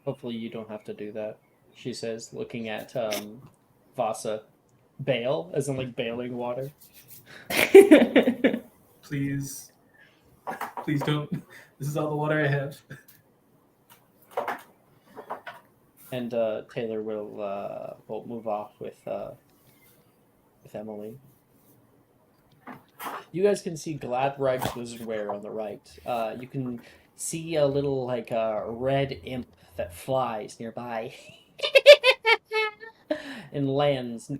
Hopefully you don't have to do that, she says, looking at Vasa. Bail, as in like bailing water. Please don't. This is all the water I have. And Taylor will move off with Emily. You guys can see Gladrig's Wizardwear on the right. You can see a little like red imp that flies nearby and lands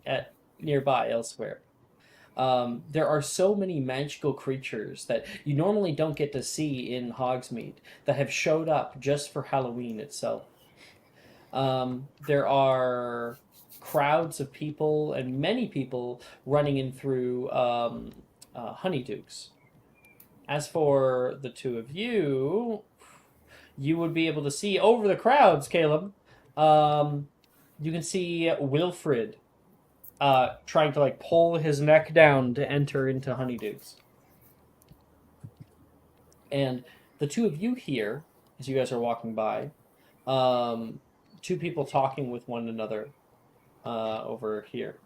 nearby elsewhere. There are so many magical creatures that you normally don't get to see in Hogsmeade that have showed up just for Halloween itself. There are crowds of people and many people running in through Honeydukes. As for the two of you, you would be able to see over the crowds, Caleb. You can see Wilfred trying to like pull his neck down to enter into Honeydukes. And the two of you here, as you guys are walking by, two people talking with one another over here.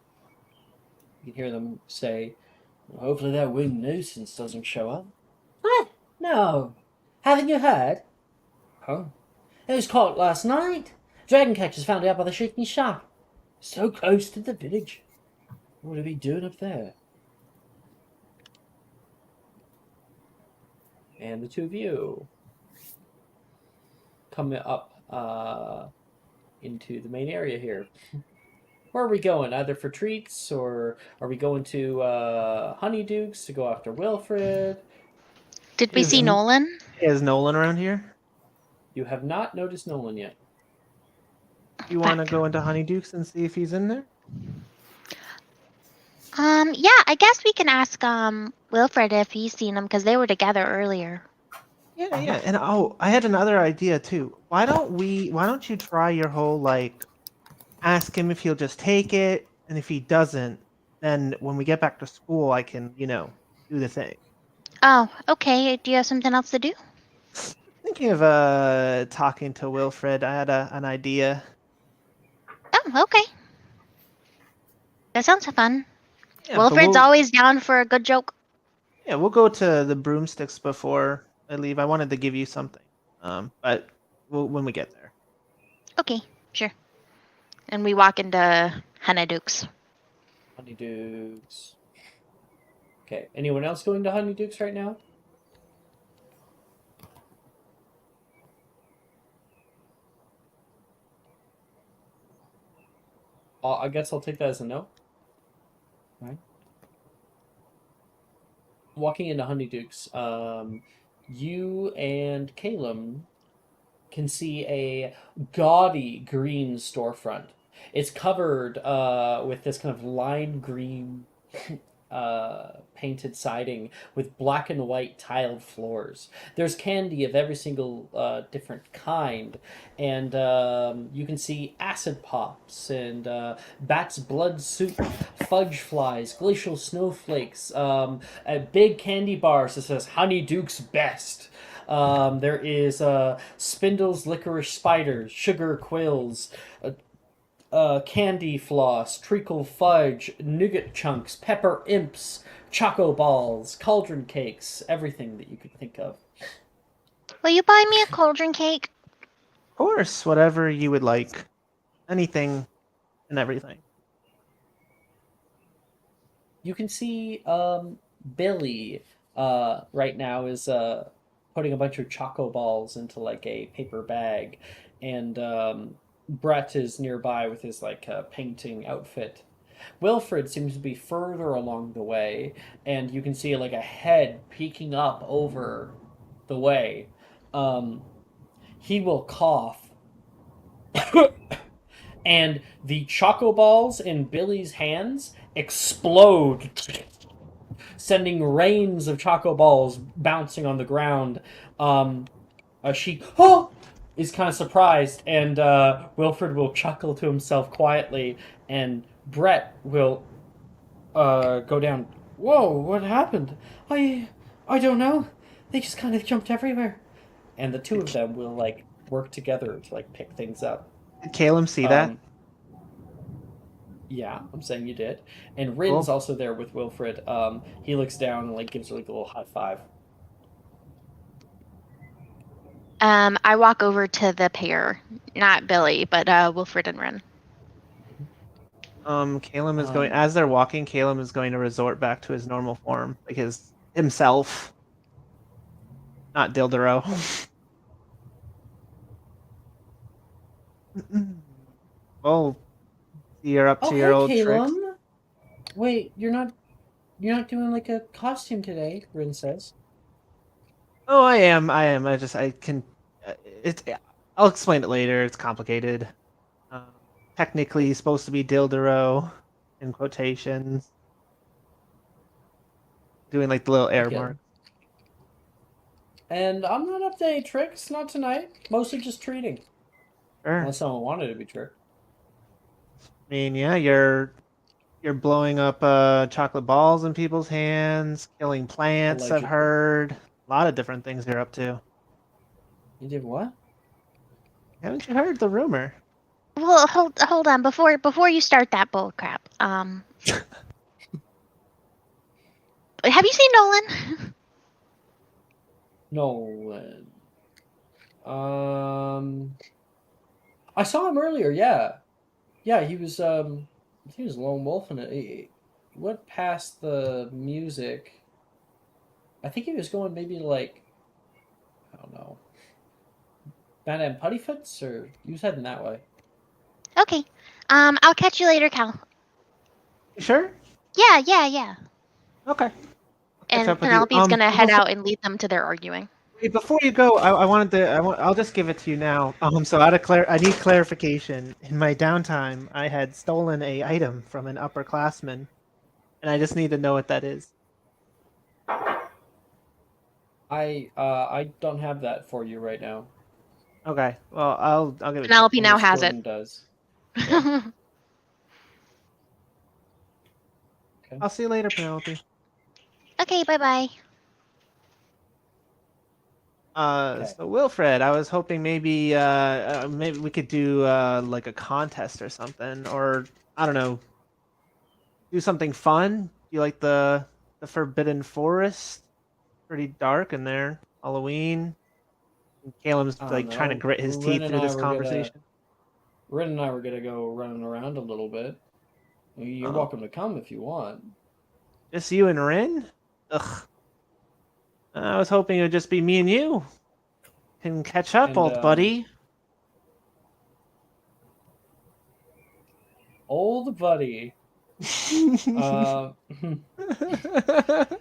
You can hear them say, hopefully that winged nuisance doesn't show up. What? No. Haven't you heard? Oh. It was caught last night. Dragon catchers found it out by the Shrieking Shack. So close to the village. What are we doing up there? And the two of you come up into the main area here. Where are we going? Either for treats, or are we going to Honeydukes to go after Wilfred? Did we see Nolan? Is Nolan around here? You have not noticed Nolan yet. You want to go into Honeydukes and see if he's in there? Yeah, I guess we can ask Wilfred if he's seen him because they were together earlier. Yeah. And I had another idea too. Why don't you try your whole ask him if he'll just take it, and if he doesn't, then when we get back to school I can, do the thing. Oh, okay. Do you have something else to do? Thinking of talking to Wilfred. I had an idea. Oh, okay. That sounds fun. Yeah, Wilfred's always down for a good joke. Yeah, we'll go to the broomsticks before I leave. I wanted to give you something, but when we get there. Okay, sure. And we walk into Honeydukes. Honeydukes. Okay. Anyone else going to Honeydukes right now? I guess I'll take that as a no. All right. Walking into Honeydukes, you and Caleb can see a gaudy green storefront. It's covered with this kind of lime green painted siding with black and white tiled floors. There's candy of every single different kind, and you can see acid pops and bat's blood soup, fudge flies, glacial snowflakes, big candy bars that says Honeydukes Best. There is Spindle's licorice spiders, sugar quills, candy floss, treacle fudge, nougat chunks, pepper imps, choco balls, cauldron cakes, everything that you could think of. Will you buy me a cauldron cake? Of course, whatever you would like. Anything and everything. You can see Billy right now is putting a bunch of choco balls into like a paper bag, and Brett is nearby with his painting outfit. Wilfred seems to be further along the way, and you can see like a head peeking up over the way. He will cough, and the choco balls in Billy's hands explode, sending rains of choco balls bouncing on the ground. She is kind of surprised, and Wilfred will chuckle to himself quietly, and Brett will go down. Whoa, what happened? I don't know. They just kind of jumped everywhere. And the two of them will work together to pick things up. Did Caleb see that? Yeah, I'm saying you did. And Rin's Cool. also there with Wilfred. He looks down and gives her a little high five. I walk over to the pair, not Billy, but Wilfred and Rin. Caleb is going as they're walking. Caleb is going to resort back to his normal form, like himself, not Dildero. Oh, you're up to your old tricks. Wait, you're not doing a costume today, Rin says. Oh, I am. I'll explain it later. It's complicated. Technically, he's supposed to be Dildero, in quotations. Doing the little air mark. And I'm not up to any tricks, not tonight. Mostly just treating. Sure. Unless someone wanted to be tricked. I mean, yeah, you're blowing up chocolate balls in people's hands, killing plants. Allegedly. I've heard a lot of different things you're up to. You did what? Haven't you heard the rumor? Well, hold on before you start that bull crap. Have you seen Nolan? Nolan. I saw him earlier. Yeah, he was lone wolfing it. He went past the music. I think he was going maybe I don't know. Madame Puttyfoots, or you was heading that way? Okay. I'll catch you later, Cal. You sure? Yeah. Okay. And Up with you. Penelope's gonna head Before, out and lead them to their arguing. before you go, I wanted to. I'll just give it to you now. So I need clarification. In my downtime, I had stolen a item from an upperclassman, and I just need to know what that is. I don't have that for you right now. Okay. Well, I'll give it to you. Penelope now has Gordon it. Does. Yeah. Okay. I'll see you later, Penelope. Okay, bye-bye. So Wilfred, I was hoping maybe we could do like a contest or something, or I don't know, do something fun. Do you like the Forbidden Forest? Pretty dark in there. Halloween. And Caleb's like trying to grit his teeth through this conversation. Rin and I were gonna go running around a little bit. You're welcome to come if you want. Just you and Rin? Ugh. I was hoping it would just be me and you. Can catch up, old buddy. Old buddy.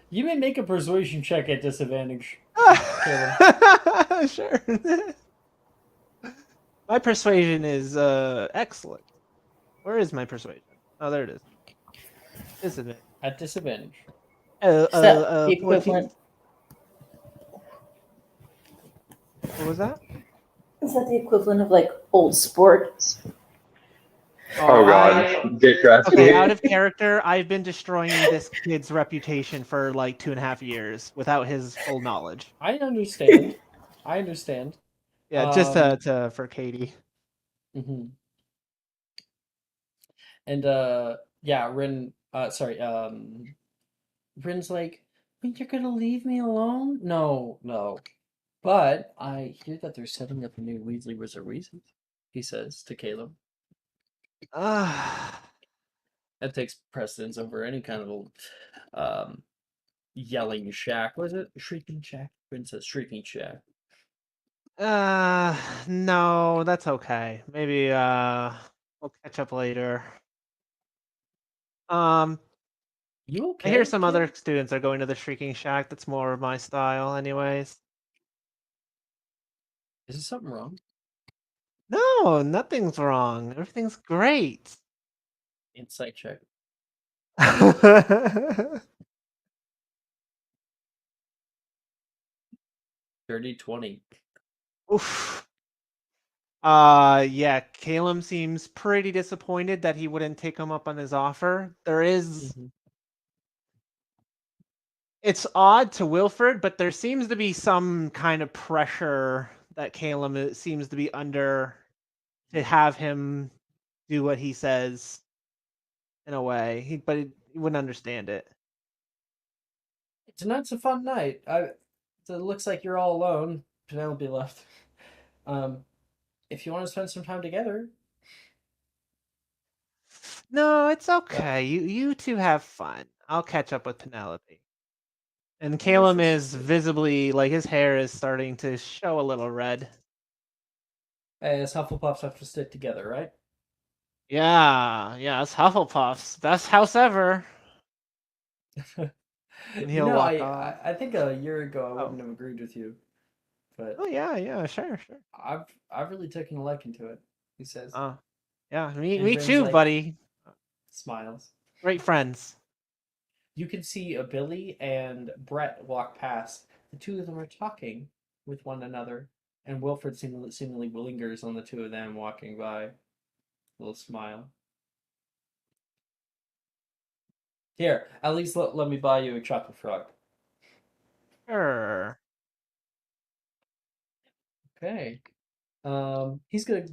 You may make a persuasion check at disadvantage. Sure. My persuasion is excellent. Where is my persuasion? Oh, there it is. Disadvantage. At disadvantage. The equivalent. What was that? Is that the equivalent of like old sport? Oh god, get crafty. Okay, out of character, I've been destroying this kid's reputation for like 2.5 years without his full knowledge. I understand. Yeah, just for Katie. Mm-hmm. And yeah, Rin. Rin's like, "Think you're gonna leave me alone?" No. But I hear that they're setting up a new Weasley Wizard Reasons. He says to Caleb. That takes precedence over any kind of yelling shack. Was it shrieking shack? Rin says shrieking shack. No, that's okay. Maybe we'll catch up later. You okay? I hear some other students are going to the Shrieking Shack. That's more of my style, anyways. Is there something wrong? No, nothing's wrong. Everything's great. Insight check. Dirty 20. Oof. Yeah, Caleb seems pretty disappointed that he wouldn't take him up on his offer. There is It's odd to Wilfred, but there seems to be some kind of pressure that Caleb seems to be under to have him do what he says in a way. But he wouldn't understand it. Tonight's a fun night. It looks like you're all alone. Penelope left. If you want to spend some time together. No, it's okay. You two have fun. I'll catch up with Penelope. And Caleb is visibly, like, his hair is starting to show a little red. Hey, us Hufflepuffs have to stick together, right? Yeah, it's Hufflepuffs. Best house ever. And he'll walk off. I think a year ago I wouldn't have agreed with you. But yeah, sure. I've really taken a liking to it, he says. Yeah, me too, like, buddy. Smiles. Great friends. You can see a Billy and Brett walk past. The two of them are talking with one another, and Wilfred seemingly lingers on the two of them walking by. A little smile. Here, at least let me buy you a chocolate frog. Sure. Okay. He's gonna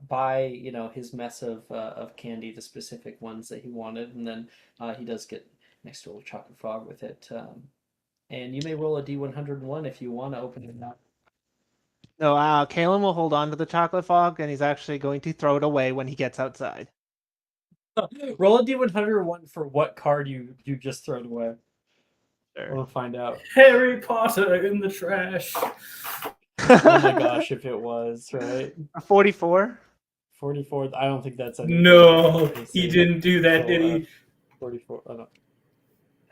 buy, his mess of candy, the specific ones that he wanted, and then he does get next to a little chocolate frog with it. And you may roll a D101 if you want to open it up. No, Caleb will hold on to the chocolate frog, and he's actually going to throw it away when he gets outside. Roll a D101 for what card you just thrown away. Sure. We'll find out. Harry Potter in the trash. Oh my gosh, if it was, right? A 44? 44. I don't think that's anything. No, he didn't do that, did he? 44. Oh, no.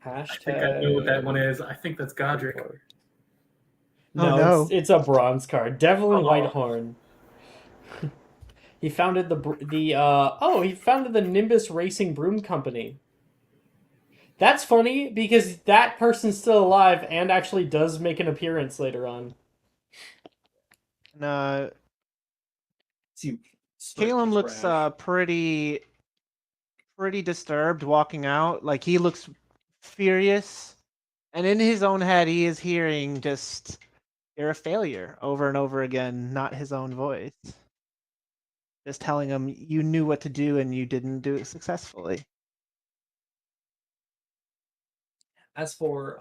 I think I know what that one is. I think that's Godric. 44. Oh, No, no. it's a bronze card. Devlin Oh. Whitehorn. He founded he founded the Nimbus Racing Broom Company. That's funny because that person's still alive and actually does make an appearance later on. And, See, Caleb looks pretty disturbed walking out. Like, he looks furious. And in his own head, he is hearing just, "You're a failure," over and over again, not his own voice. Just telling him you knew what to do and you didn't do it successfully. As for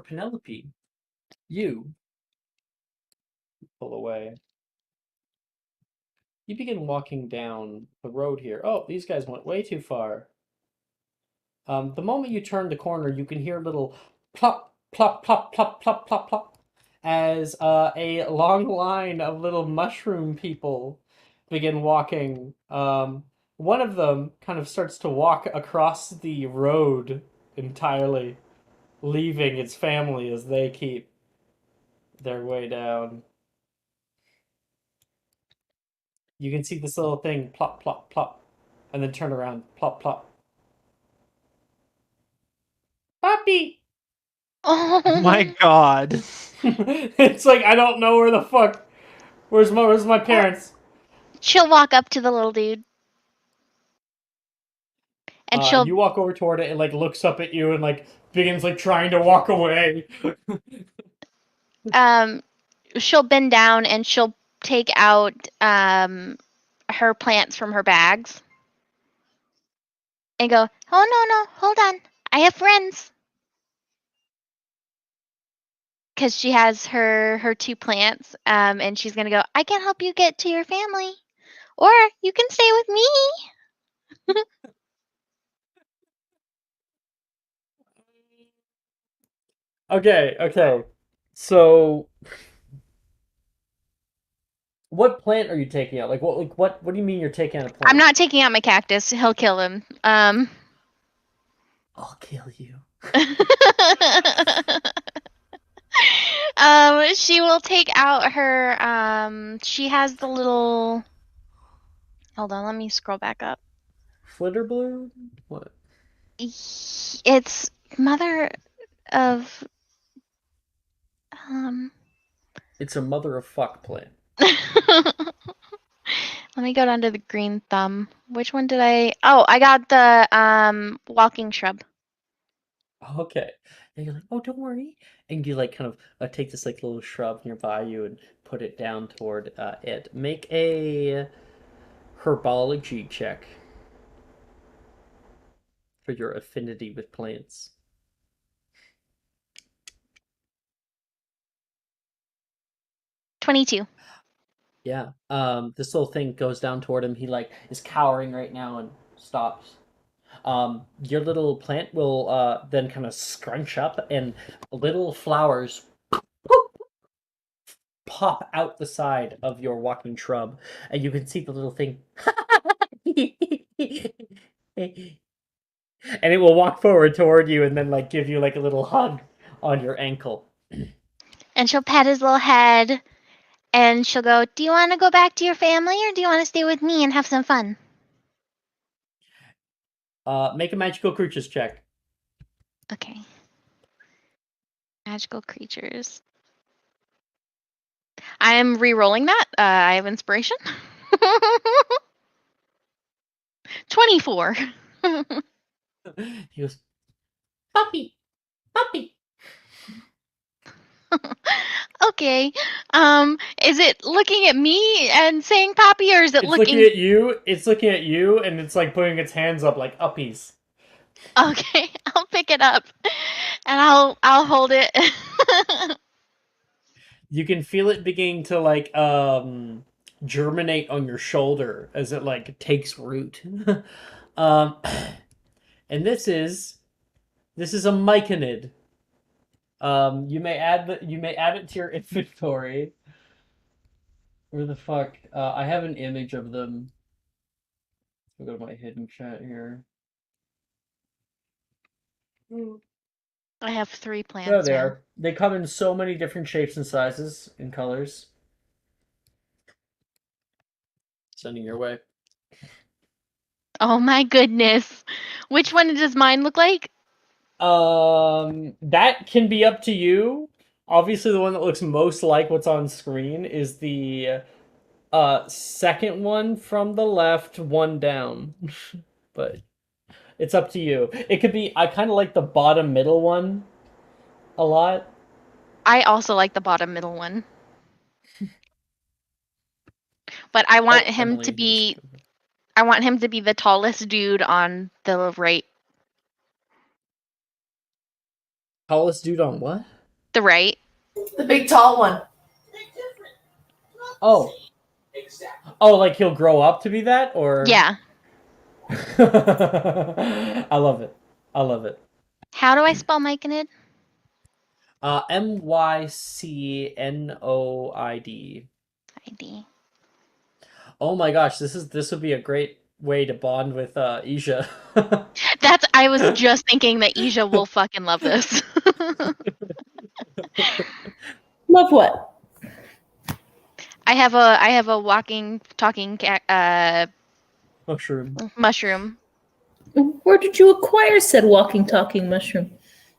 Penelope, you pull away. You begin walking down the road here. Oh, these guys went way too far. The moment you turn the corner, you can hear a little plop, plop, plop, plop, plop, plop, plop, as a long line of little mushroom people begin walking. One of them kind of starts to walk across the road entirely, leaving its family as they keep their way down. You can see this little thing plop, plop, plop, and then turn around, plop, plop. Puppy! Oh my god. It's like, I don't know where the fuck. Where's my parents? She'll walk up to the little dude. And You walk over toward it, and like looks up at you and like begins like trying to walk away. She'll bend down and she'll take out her plants from her bags and go, "Oh no, hold on. I have friends." Because she has her 2 plants, and she's gonna go, "I can help you get to your family, or you can stay with me." Okay. So, what plant are you taking out? What do you mean you're taking out a plant? I'm not taking out my cactus. He'll kill him. I'll kill you. She will take out her. She has the little. Hold on, let me scroll back up. Flitterblue? What? It's mother of. It's a mother of fuck plant. Let me go down to the green thumb. Which one did I? Oh, I got the walking shrub. Okay. And you're like, oh, don't worry. And you like kind of take this like little shrub nearby you and put it down toward it. Make a herbology check for your affinity with plants. 22. Yeah. This little thing goes down toward him. He like is cowering right now and stops. Your little plant will then kind of scrunch up and little flowers pop out the side of your walking shrub, and you can see the little thing. And it will walk forward toward you and then like give you like a little hug on your ankle. And she'll pat his little head and she'll go, "Do you want to go back to your family or do you want to stay with me and have some fun?" Make a magical creatures check. Okay. Magical creatures. I'm re-rolling that. I have inspiration. 24. He goes, puppy. Okay. Is it looking at me and saying "Poppy," or is it looking at you? It's looking at you, and it's like putting its hands up like uppies. Okay, I'll pick it up, and I'll hold it. You can feel it beginning to like germinate on your shoulder as it like takes root. And this is a myconid. You may add it to your inventory. Where the fuck? I have an image of them. I'll go to my hidden chat here. I have 3 plants. There they are. They come in so many different shapes and sizes and colors. Sending your way. Oh my goodness. Which one does mine look like? That can be up to you. Obviously, the one that looks most like what's on screen is the second one from the left, one down. But it's up to you. It could be. I kind of like the bottom middle one a lot. I also like the bottom middle one. But I want him to be the tallest dude on the right. Tallest dude on what? The right. The big tall one. Oh. Oh, like he'll grow up to be that, or Yeah. I love it. I love it. How do I spell Myconid? Mycnoid. ID. Oh my gosh, this would be a great way to bond with Isha. I was just thinking that Isha will fucking love this. Love what? I have a walking, talking mushroom. Where did you acquire said walking, talking mushroom?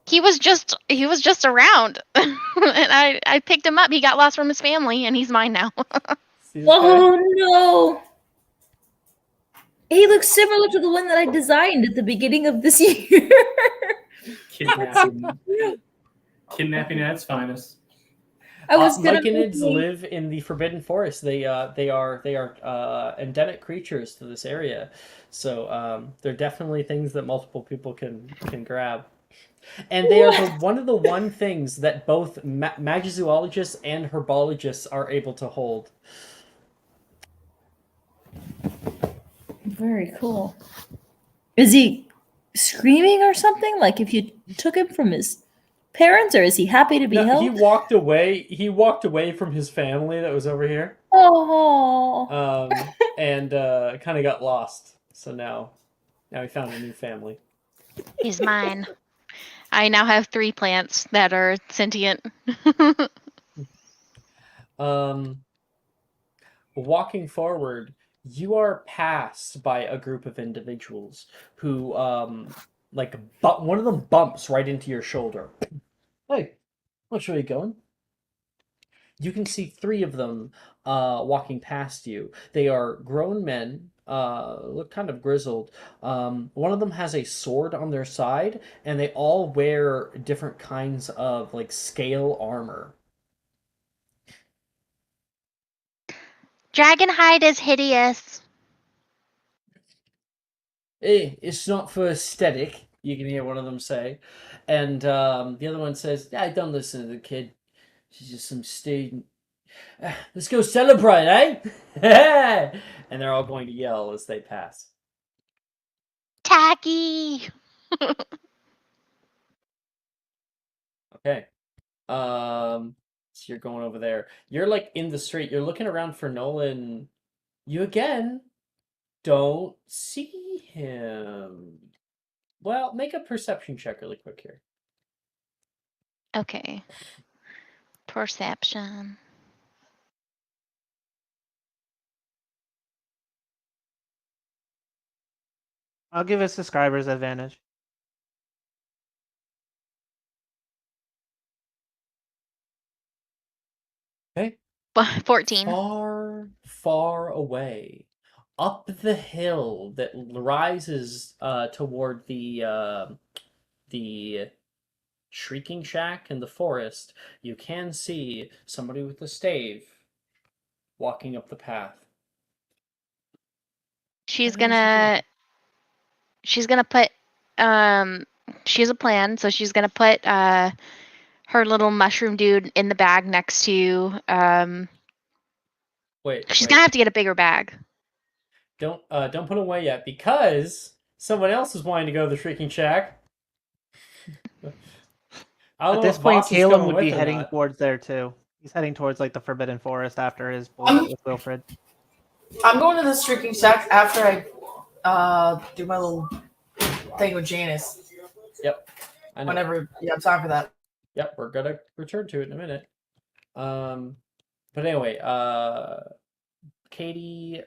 He was just around, and I picked him up. He got lost from his family, and he's mine now. Oh no! He looks similar to the one that I designed at the beginning of this year. Kidnapping at its finest. I was Myconids live in the Forbidden Forest. They are endemic creatures to this area, so they're definitely things that multiple people can grab. And they are one of the things that both magizoologists and herbologists are able to hold. Very cool. Is he screaming or something? Like if you took him from his parents, or is he happy to be held? He walked away. He walked away from his family that was over here. Oh. And kind of got lost. So now he found a new family. He's mine. I now have 3 plants that are sentient. Walking forward, you are passed by a group of individuals who, one of them bumps right into your shoulder. Hey, where are you going? You can see 3 of them walking past you. They are grown men, look kind of grizzled. One of them has a sword on their side, and they all wear different kinds of scale armor. Dragonhide is hideous. Hey, it's not for aesthetic, you can hear one of them say. And the other one says, yeah, don't listen to the kid. She's just some student. Let's go celebrate, eh? And they're all going to yell as they pass. Tacky! Okay. So you're going over there. You're in the street. You're looking around for Nolan. You again don't see him. Well, make a perception check really quick here. Okay. Perception. I'll give us subscribers advantage. Okay. 14. Far away, up the hill that rises toward the shrieking shack in the forest, you can see somebody with a stave walking up the path. She's gonna put she has a plan, so she's gonna put her little mushroom dude in the bag next to she's gonna have to get a bigger bag. Don't put away yet, because someone else is wanting to go to the shrieking shack. I don't At know this if point, Voss is Caleb going would be with or heading not. towards there too. He's heading towards like the Forbidden Forest after his bullshit with Wilfred. I'm going to the Streaking Shack after I do my little thing with Janice. Yep. I know. Whenever you have time for that. Yep, we're gonna return to it in a minute. But anyway, Katie,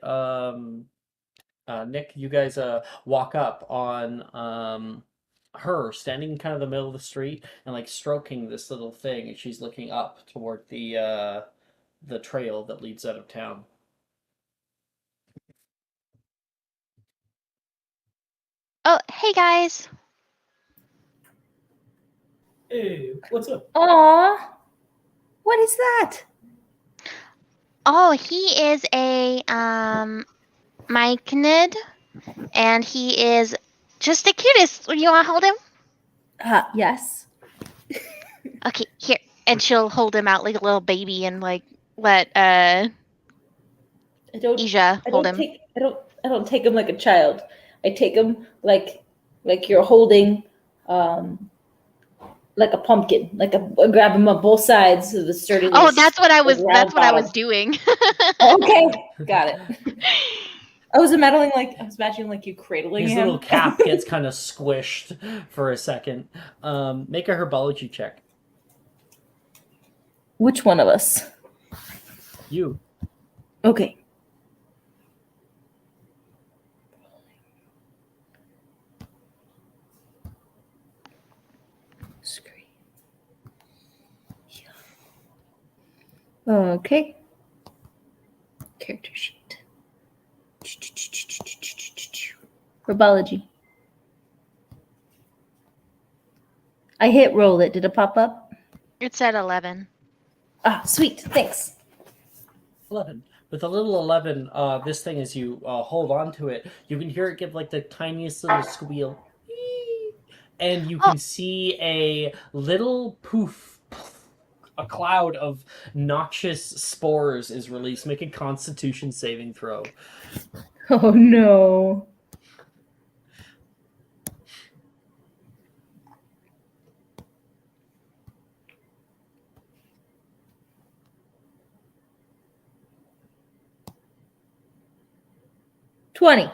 Nick, you guys walk up on her standing in kind of the middle of the street and like stroking this little thing, and she's looking up toward the trail that leads out of town. Oh, hey guys. Hey, what's up? Aw. What is that? Oh, he is a myconid, and he is just the cutest. You want to hold him? Yes. Okay, here. And she'll hold him out like a little baby and like let I don't Ija hold him. I don't take him like a child. I take him like you're holding like a pumpkin. I grab him on both sides of the sturdy Oh, that's what I was bottom. doing. Okay, got it. I was imagining like you cradling His him. little cap gets kind of squished for a second. Make a herbology check. Which one of us? You. Okay. Okay. Character sheet. Herbology. I hit roll it. Did it pop up? It's at 11. Ah, sweet. Thanks. 11. With a little 11, this thing, as you hold on to it, you can hear it give like the tiniest little squeal. And you can see a little poof, a cloud of noxious spores is released. Make a Constitution saving throw. Oh no. $20.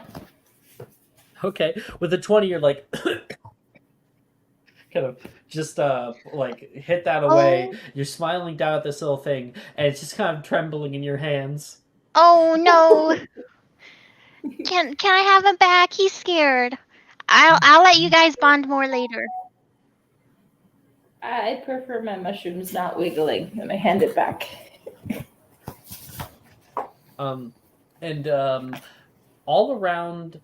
Okay, with a 20, you're like kind of just like hit that away. You're smiling down at this little thing, and it's just kind of trembling in your hands. Oh no. Can I have him back? He's scared. I'll let you guys bond more later. I prefer my mushrooms not wiggling, and I hand it back. All around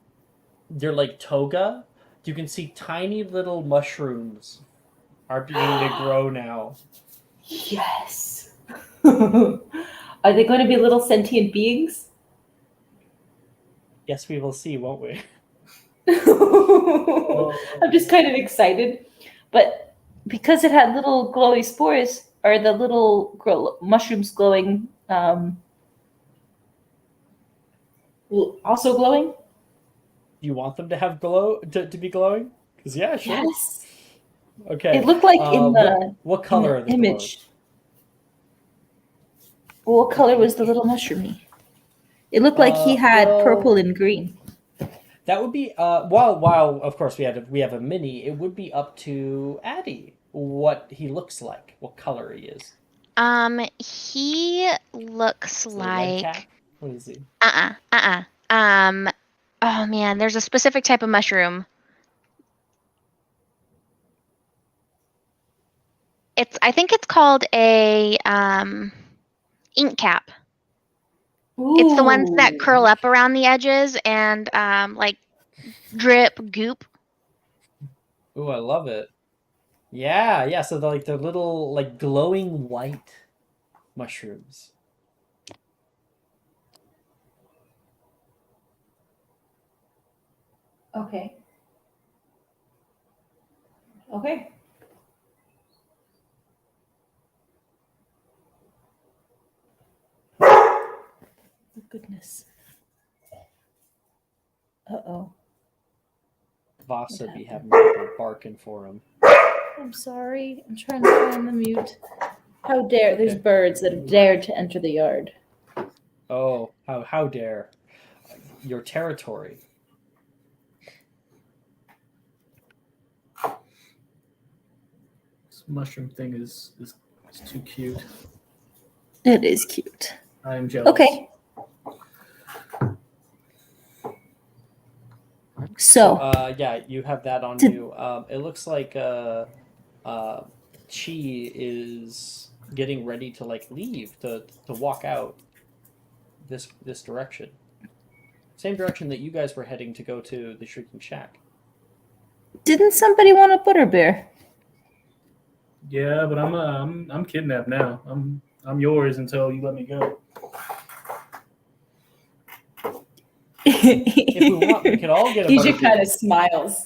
your like toga, you can see tiny little mushrooms are beginning to grow now. Yes. Are they going to be little sentient beings? Yes, we will see, won't we? I'm just kind of excited, but because it had little glowy spores, are the little mushrooms glowing? Also glowing? You want them to have glow to be glowing? Because yeah, sure. Yes. Okay. It looked like in the what color in are the they image. What color was the little mushroomy? It looked like he had purple and green. That would be while of course we have a mini. It would be up to Addy what he looks like, what color he is. He looks like. Red cat? What is he? Oh man, there's a specific type of mushroom. I think it's called a ink cap. Ooh. It's the ones that curl up around the edges and like drip goop. Ooh, I love it. Yeah. So they're little like glowing white mushrooms. Okay. Okay. Goodness. Uh-oh. Voss would be having people barking for him. I'm sorry. I'm trying to find the mute. How dare there's birds that have dared to enter the yard. Oh, how dare. Your territory. This mushroom thing is too cute. It is cute. I'm jealous. Okay. So yeah, you have that on you. It looks like Chi is getting ready to like leave to walk out this direction. Same direction that you guys were heading to go to the Shrieking Shack. didn't somebody want a butterbeer? Yeah, but I'm kidnapped now. I'm yours until you let me go. If we want, we could all get a Keisha butterbeer. kind of smiles.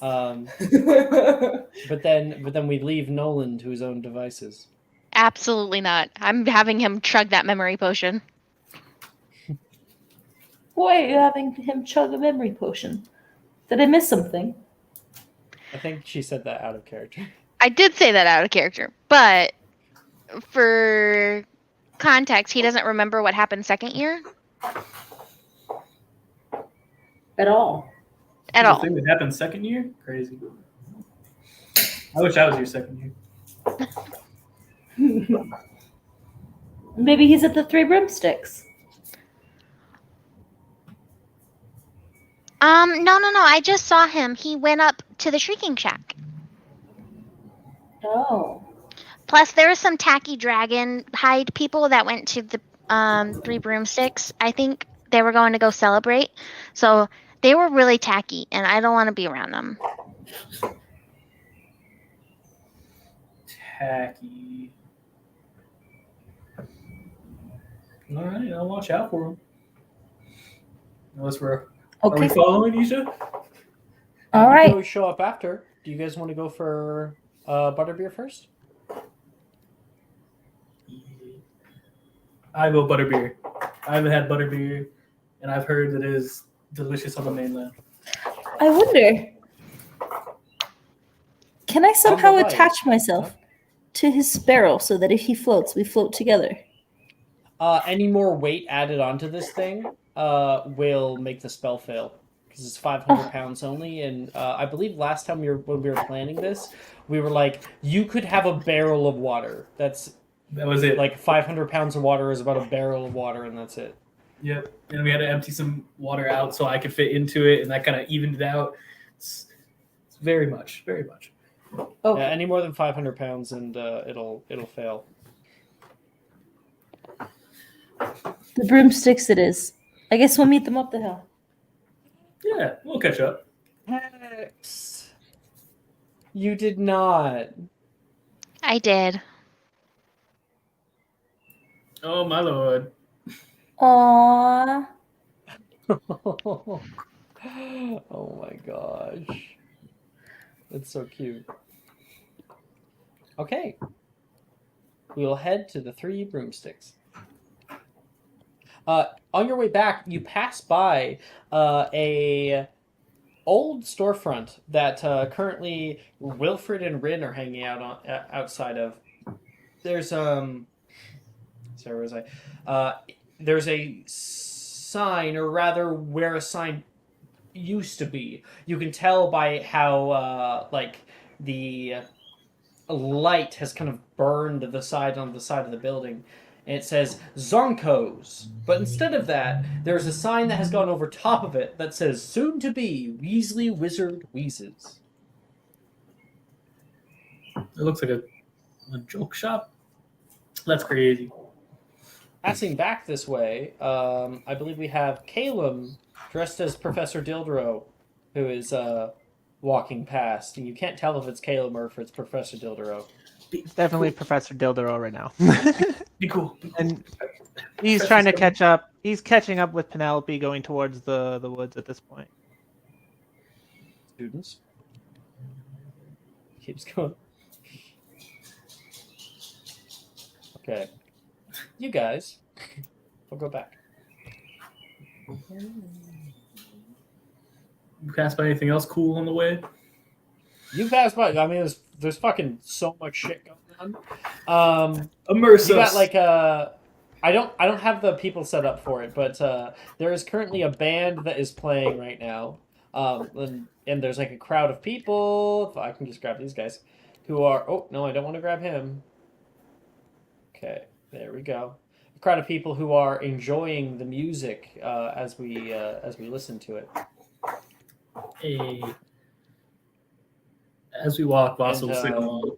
But then we leave Nolan to his own devices. Absolutely not. I'm having him chug that memory potion. Why are you having him chug a memory potion? Did I miss something? I think she said that out of character. I did say that out of character, but for context, he doesn't remember what happened second year At all. at The all. thing that happened second year? Crazy. I wish I was your second year. Maybe he's at the Three Broomsticks. No. I just saw him. He went up to the Shrieking Shack. Oh. Plus, there was some tacky dragon hide people that went to the Three Broomsticks. I think they were going to go celebrate. So they were really tacky, and I don't want to be around them. Tacky. All right, I'll watch out for him. Unless we're Okay. Are we following Isha? All You right. can always show up after. Do you guys want to go for butterbeer first? I go butterbeer. I haven't had butterbeer, and I've heard that it is delicious on the mainland. I wonder. Can I somehow right. attach myself to his barrel so that if he floats, we float together? Any more weight added onto this thing will make the spell fail because it's 500 pounds only. And I believe last time when we were planning this, we were like, you could have a barrel of water. That was it. Like 500 pounds of water is about a barrel of water, and that's it. Yep. And we had to empty some water out so I could fit into it, and that kind of evened it out. It's very much. Okay. Yeah, any more than 500 pounds, and it'll fail. The broomsticks it is. I guess we'll meet them up the hill. Yeah, we'll catch up. Hex. You did not. I did. Oh my lord. Aww. Oh my gosh. That's so cute. Okay. We will head to the Three Broomsticks. On your way back, you pass by a old storefront that currently Wilfred and Rin are hanging out on outside of. There's sorry, where was I? There's a sign, or rather, where a sign used to be. You can tell by how like the light has kind of burned on the side of the building. And it says Zonko's. But instead of that, there's a sign that has gone over top of it that says soon to be Weasley Wizard Wheezes. It looks like a joke shop. That's crazy. Passing back this way, I believe we have Caleb dressed as Professor Dildro, who is walking past. And you can't tell if it's Caleb or if it's Professor Dildro. It's definitely Professor Dildero right now. Be cool. And he's trying to catch up. He's catching up with Penelope going towards the woods at this point. Students. Keeps going. Okay. You guys. We'll go back. You passed by anything else cool on the way? You passed by. I mean, it was there's fucking so much shit going on. Immerse You got us. like I don't have the people set up for it, but there is currently a band that is playing right now. And there's like a crowd of people. If I can just grab these guys, who are oh no, I don't want to grab him. Okay, there we go. A crowd of people who are enjoying the music as we listen to it. Hey. As we walk, Voss will sing And, along.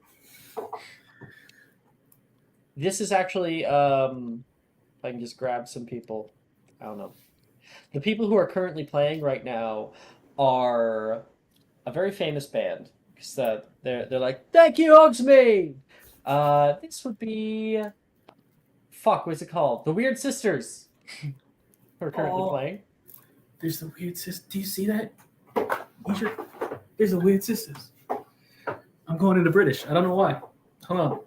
This is actually if I can just grab some people. I don't know. The people who are currently playing right now are a very famous band. Because they're like, thank you, Hogsmeade! This would be fuck, what's it called? The Weird Sisters. Who are currently playing. There's the Weird Sisters. Do you see that? There's the Weird Sisters. I'm going into British. I don't know why. Hold on.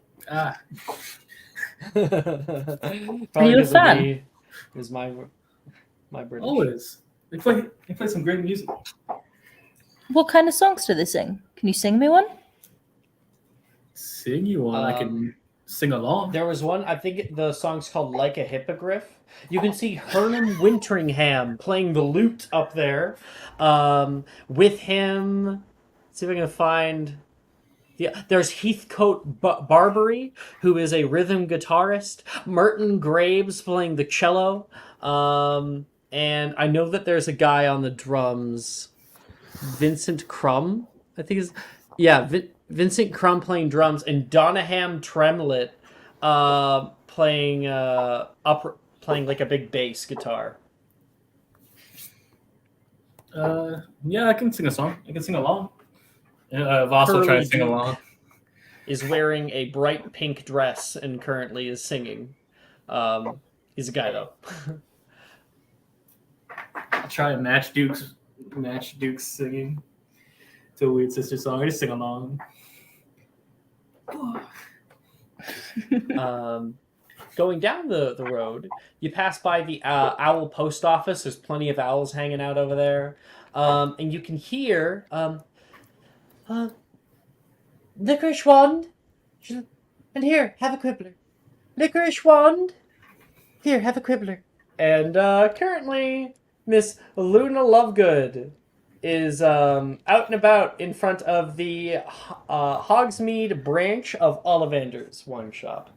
Probably Are you a fan? It was my British. Always. They play some great music. What kind of songs do they sing? Can you sing me one? Sing you one. I can sing along. There was one, I think the song's called Like a Hippogriff. You can see Herman Winteringham playing the lute up there. With him, let's see if I can find... Yeah, there's Heathcote Barbary, who is a rhythm guitarist. Merton Graves playing the cello. And I know that there's a guy on the drums, Vincent Crumb, I think is... Yeah, Vincent Crumb playing drums, and Donaham Tremlett playing like a big bass guitar. Yeah, I can sing a song. I can sing along. Voss will try to sing along. Is wearing a bright pink dress and currently is singing. He's a guy though. I'll try and match Duke's singing to a Weird Sister song. I just sing along. Going down the road, you pass by the owl post office. There's plenty of owls hanging out over there. And you can hear licorice wand, and here, have a quibbler. Licorice wand, here, have a quibbler. And currently, Miss Luna Lovegood is out and about in front of the Hogsmeade branch of Ollivander's wine shop.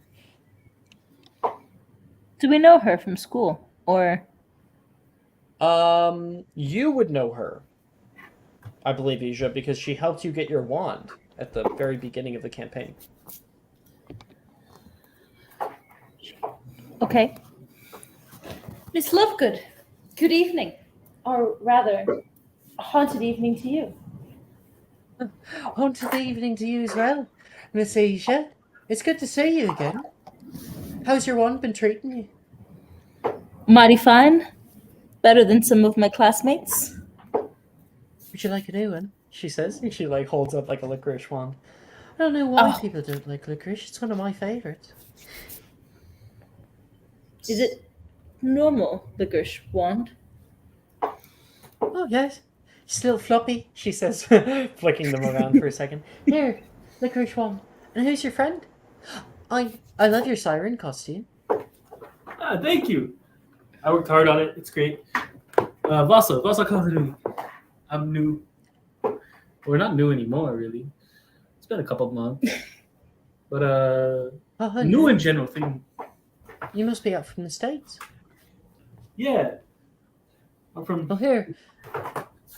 Do we know her from school, or? You would know her, I believe, Asia, because she helped you get your wand at the very beginning of the campaign. Okay. Miss Lovegood, good evening. Or rather, a haunted evening to you. Haunted evening to you as well, Miss Asia. It's good to see you again. How's your wand been treating you? Mighty fine. Better than some of my classmates. Would you like a new one? She says, and she holds up a licorice wand. I don't know why people don't like licorice. It's one of my favorites. Is it normal licorice wand? Oh yes, still floppy. She says, flicking them around for a second. Here, licorice wand. And who's your friend? I love your siren costume. Thank you. I worked hard on it. It's great. Vasa Kaladuni. I'm new. We're not new anymore, really. It's been a couple of months. But new in general thing. You must be up from the States. Yeah. I'm from... Well, here,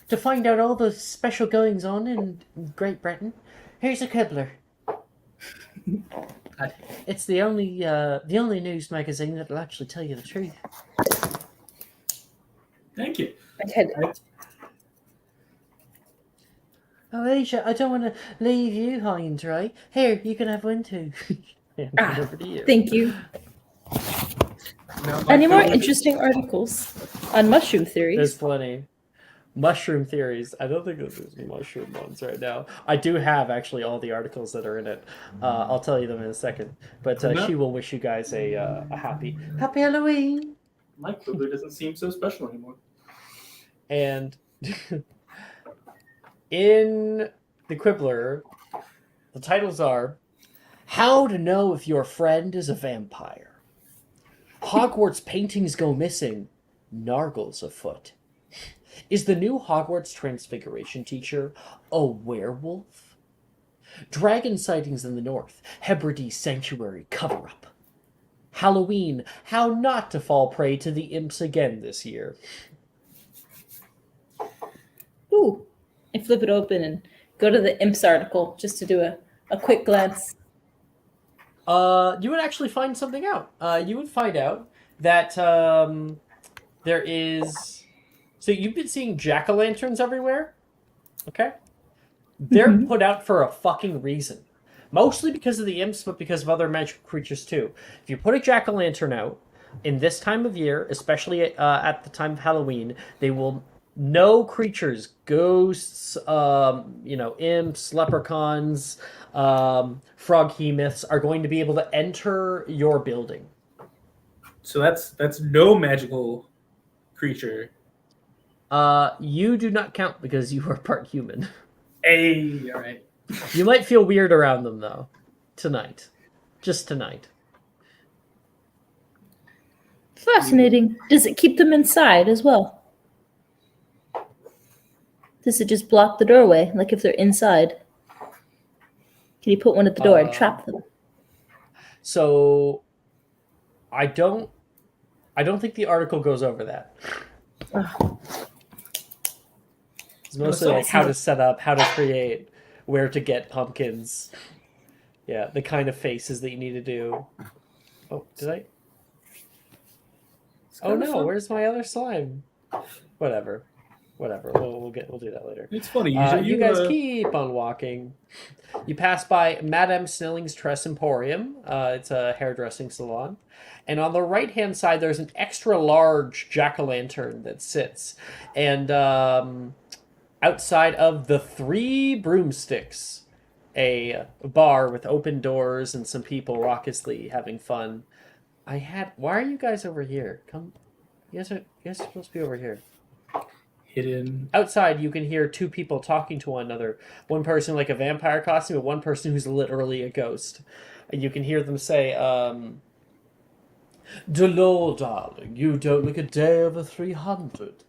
to find out all the special goings on in Great Britain, here's a quibbler. It's the only news magazine that'll actually tell you the truth. Thank you. Oh, Asia, I don't want to leave you high and dry. Here, you can have one too. Over to you. Thank you. Any more interesting articles on mushroom theories? There's plenty. Mushroom theories. I don't think there's mushroom ones right now. I do have actually all the articles that are in it. I'll tell you them in a second. But she will wish you guys a happy Halloween. My quibbler doesn't seem so special anymore. And in the quibbler, The titles are How to Know If Your Friend is a Vampire, Hogwarts Paintings Go Missing, Nargles Afoot. Is the new Hogwarts Transfiguration teacher a werewolf? Dragon sightings in the north, Hebrides Sanctuary cover-up. Halloween, how not to fall prey to the imps again this year. Ooh, I flip it open and go to the imps article just to do a quick glance. You would actually find something out. You would find out that there is... So you've been seeing jack-o'-lanterns everywhere? Okay? They're put out for a fucking reason. Mostly because of the imps, but because of other magical creatures too. If you put a jack-o'-lantern out in this time of year, especially at the time of Halloween, they will... No creatures, ghosts, imps, leprechauns, frog hemoths are going to be able to enter your building. So that's no magical creature. You do not count because you are part human. Hey, all right. You might feel weird around them though, tonight, just tonight. Fascinating. Does it keep them inside as well? Does it just block the doorway, like if they're inside? Can you put one at the door and trap them? So, I don't think the article goes over that. It's mostly like how to set up, how to create, where to get pumpkins. Yeah, the kind of faces that you need to do. Oh, did I? Oh no, where's my other slime? Whatever. We'll do that later. It's funny. You guys keep on walking. You pass by Madame Snelling's Tress Emporium. It's a hairdressing salon. And on the right-hand side, there's an extra large jack-o'-lantern that sits. And outside of the Three Broomsticks, a bar with open doors and some people raucously having fun. Why are you guys over here? Come. You guys are supposed to be over here. Hidden. Outside, you can hear two people talking to one another. One person like a vampire costume, and one person who's literally a ghost. And you can hear them say, "Delor, darling, you don't look a day over 300.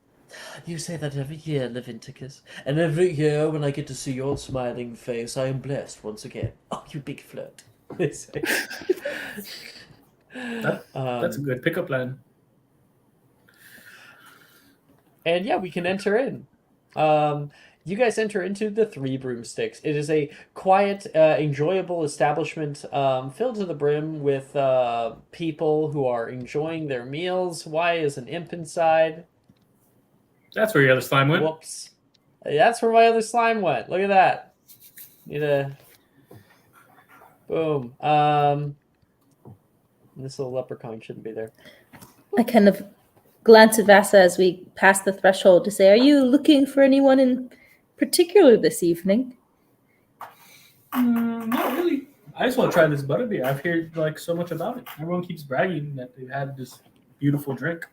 You say that every year, Leviticus. And every year when I get to see your smiling face, I am blessed once again. Oh, you big flirt," they say. That's a good pickup line. And yeah, we can enter in. You guys enter into the Three Broomsticks. It is a quiet, enjoyable establishment filled to the brim with people who are enjoying their meals. Why is an imp inside? That's where your other slime went. Whoops. That's where my other slime went. Look at that. Need a... Boom. This little leprechaun shouldn't be there. I kind of glance at Vasa as we pass the threshold to say, "Are you looking for anyone in particular this evening?" Not really. I just want to try this butterbeer. I've heard like so much about it. Everyone keeps bragging that they've had this beautiful drink.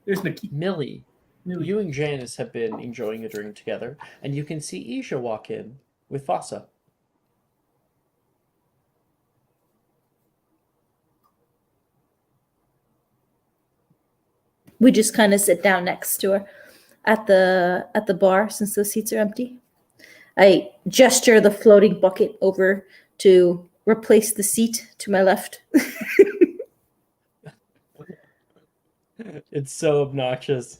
There's Nikki. Millie, you and Janice have been enjoying a drink together, and you can see Isha walk in with Vasa. We just kind of sit down next to her at the bar since those seats are empty. I gesture the floating bucket over to replace the seat to my left. It's so obnoxious.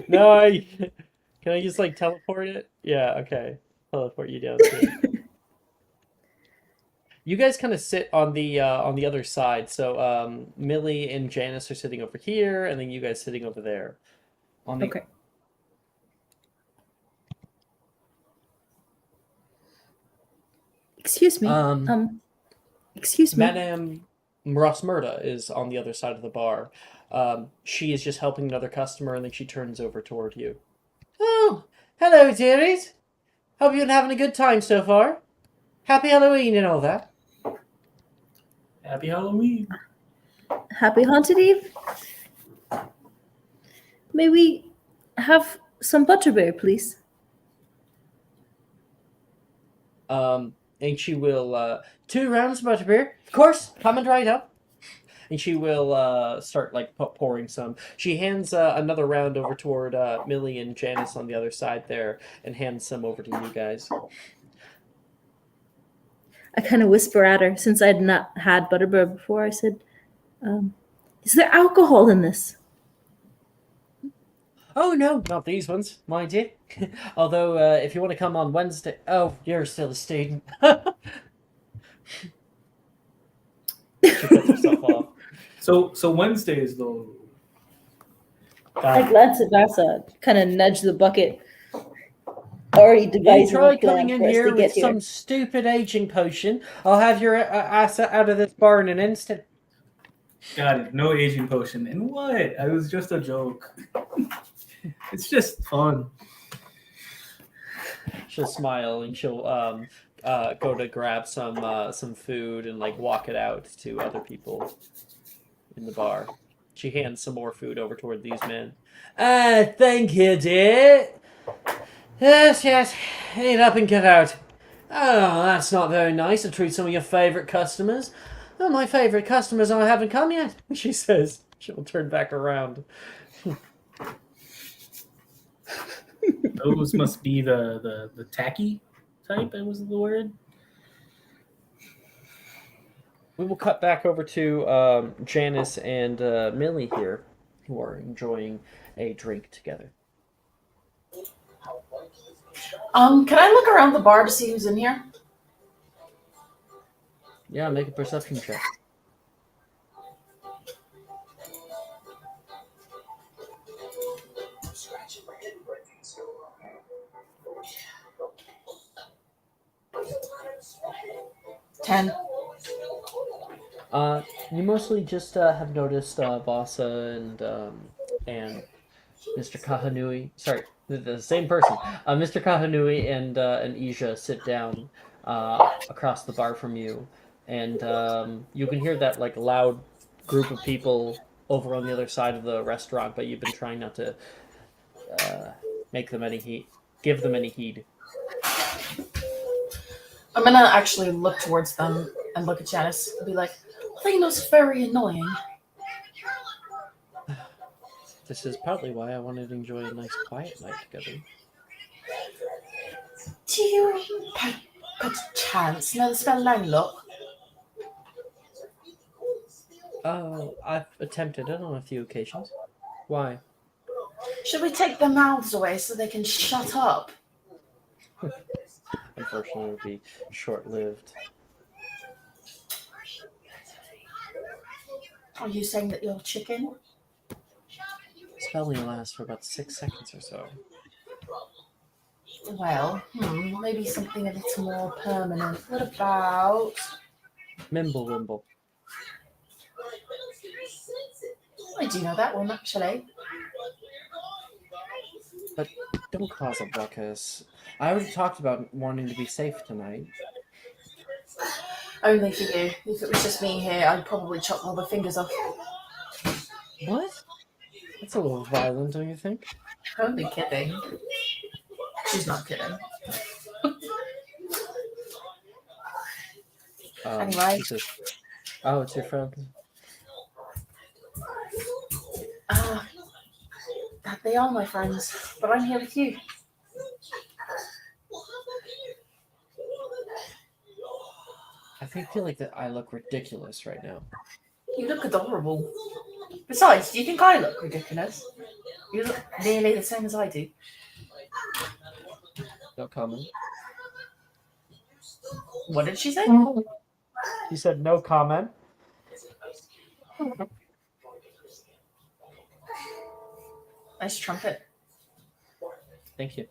No, can I just like teleport it? Yeah, okay. Teleport you down. You guys kind of sit on the other side. So Millie and Janice are sitting over here, and then you guys sitting over there. Okay. Excuse me. Excuse me. Madame Rosmerta is on the other side of the bar. She is just helping another customer, and then she turns over toward you. Oh, hello, dearies. Hope you've been having a good time so far. Happy Halloween and all that. Happy Halloween. Happy Haunted Eve. May we have some butterbeer, please? And she will 2 rounds of butterbeer, of course, coming right up. And she will start like pouring some. She hands another round over toward Millie and Janice on the other side there, and hands some over to you guys. I kind of whisper at her since I'd not had butterbur before. I said, "Is there alcohol in this?" Oh no, not these ones, mind you. Although, if you want to come on Wednesday, oh, you're still a student. She cuts herself off. So Wednesdays though. I glance at Vasa, kind of nudge the bucket. Already You devising try a plan coming in for us here to get with here. some stupid aging potion. I'll have your ass out of this bar in an instant. Got it. No aging potion. And what? It was just a joke. It's just fun. She'll smile and she'll go to grab some food and like walk it out to other people in the bar. She hands some more food over toward these men. Thank you, dear. Yes, eat up and get out. Oh, that's not very nice to treat some of your favourite customers. Oh, my favourite customers haven't come yet, she says. She'll turn back around. Those must be the tacky type, that was the word. We will cut back over to Janice and Millie here, who are enjoying a drink together. Can I look around the bar to see who's in here? Yeah, make a perception check. Ten. You mostly just have noticed Vasa and Mr. Kahanui. Sorry, the same person. Mr. Kahanui and Ija sit down across the bar from you, and you can hear that like loud group of people over on the other side of the restaurant, but you've been trying not to give them any heed. I'm gonna actually look towards them and look at Janice and be like, Leno's very annoying. This is partly why I wanted to enjoy a nice quiet night together. Do you, by chance, know the spell Langlock? Oh, I've attempted it on a few occasions. Why? Should we take their mouths away so they can shut up? Unfortunately, it would be short-lived. Are you saying that you're chicken? Spell only lasts for about 6 seconds or so. Well, maybe something a little more permanent. What about... Mimble-wimble. I do know that one, actually. But don't cause a ruckus. I already talked about wanting to be safe tonight. Only for you. If it was just me here, I'd probably chop all the fingers off. What? That's a little violent, don't you think? Only kidding. She's not kidding. Anyway. Oh, it's your friend. They are my friends, but I'm here with you. I feel like that I look ridiculous right now. You look adorable. Besides, do you think I look ridiculous? You look nearly the same as I do. No comment. What did she say? You said no comment. Nice trumpet. Thank you.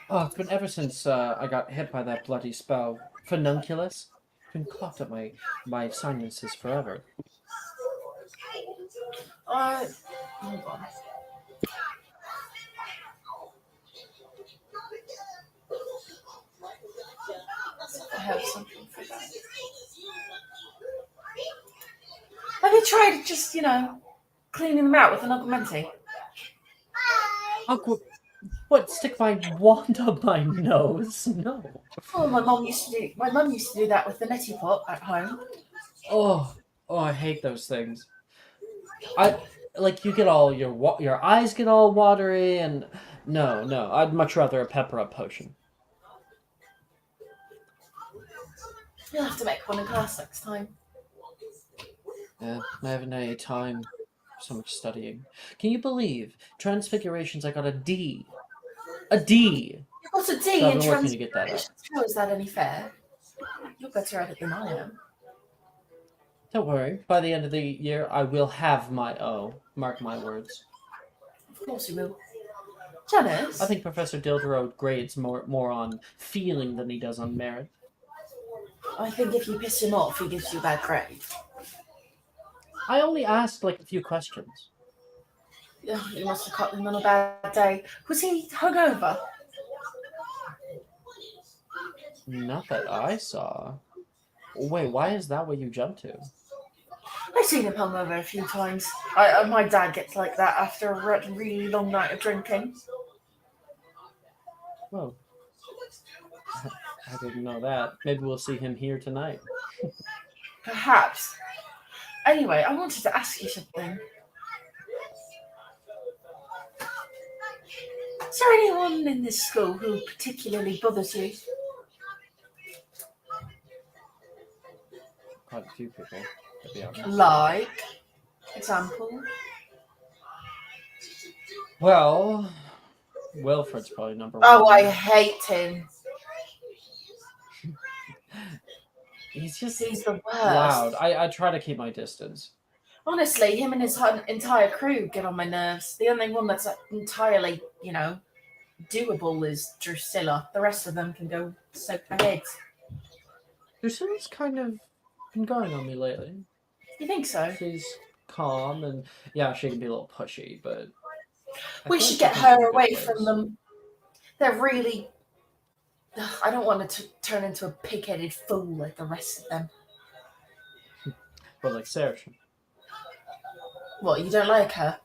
Oh, it's been ever since I got hit by that bloody spell. Furnunculus. It's been clogged up my sinuses forever. Hold on. I have something for that. Have you tried just, cleaning them out with an augmenting? What? Stick my wand up my nose? No. Oh, my mum used to do. My mum used to do that with the neti pot at home. Oh, I hate those things. I like you get all your eyes get all watery and no. I'd much rather a pepper up potion. You'll have to make one in class next time. Yeah, I haven't had any time. So much studying. Can you believe Transfigurations? I got a D. A D. You got a So D I've in been working to get that up. Transfigurations. How is that any fair? You're better at it than I am. Don't worry. By the end of the year, I will have my O. Mark my words. Of course you will. Janice? I think Professor Dilderow grades more on feeling than he does on merit. I think if you piss him off, he gives you a bad grade. I only asked like a few questions. Oh, you must have caught him on a bad day. Was he hungover? Not that I saw. Wait, why is that what you jumped to? I've seen him hungover a few times. My dad gets like that after a really long night of drinking. Whoa. I didn't know that. Maybe we'll see him here tonight. Perhaps. Anyway, I wanted to ask you something. Is there anyone in this school who particularly bothers you? Quite a few people, to be honest. Like, example? Well, Wilfred's probably number one. Oh, I hate him. He's the worst. loud. I try to keep my distance. Honestly, him and his entire crew get on my nerves. The only one that's entirely, doable is Drusilla. The rest of them can go soak their heads. Drusilla's kind of been going on me lately. You think so? She's calm and yeah, she can be a little pushy, but we should get her away from them. They're really. I don't want her to turn into a pig-headed fool like the rest of them. But like Sarah. What, you don't like her?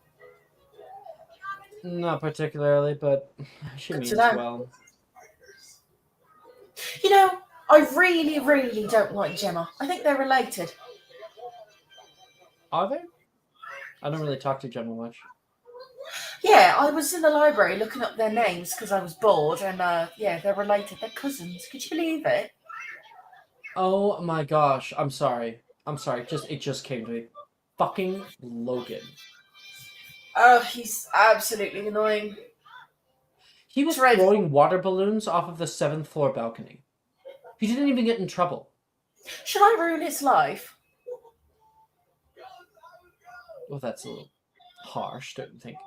Not particularly, but she means well. I really, really don't like Gemma. I think they're related. Are they? I don't really talk to Gemma much. Yeah, I was in the library looking up their names because I was bored, and yeah, they're related. They're cousins. Could you believe it? Oh my gosh! I'm sorry. It just came to me. Fucking Logan. Oh, he's absolutely annoying. He was throwing water balloons off of the 7th floor balcony. He didn't even get in trouble. Should I ruin his life? Well, that's a little harsh, don't you think?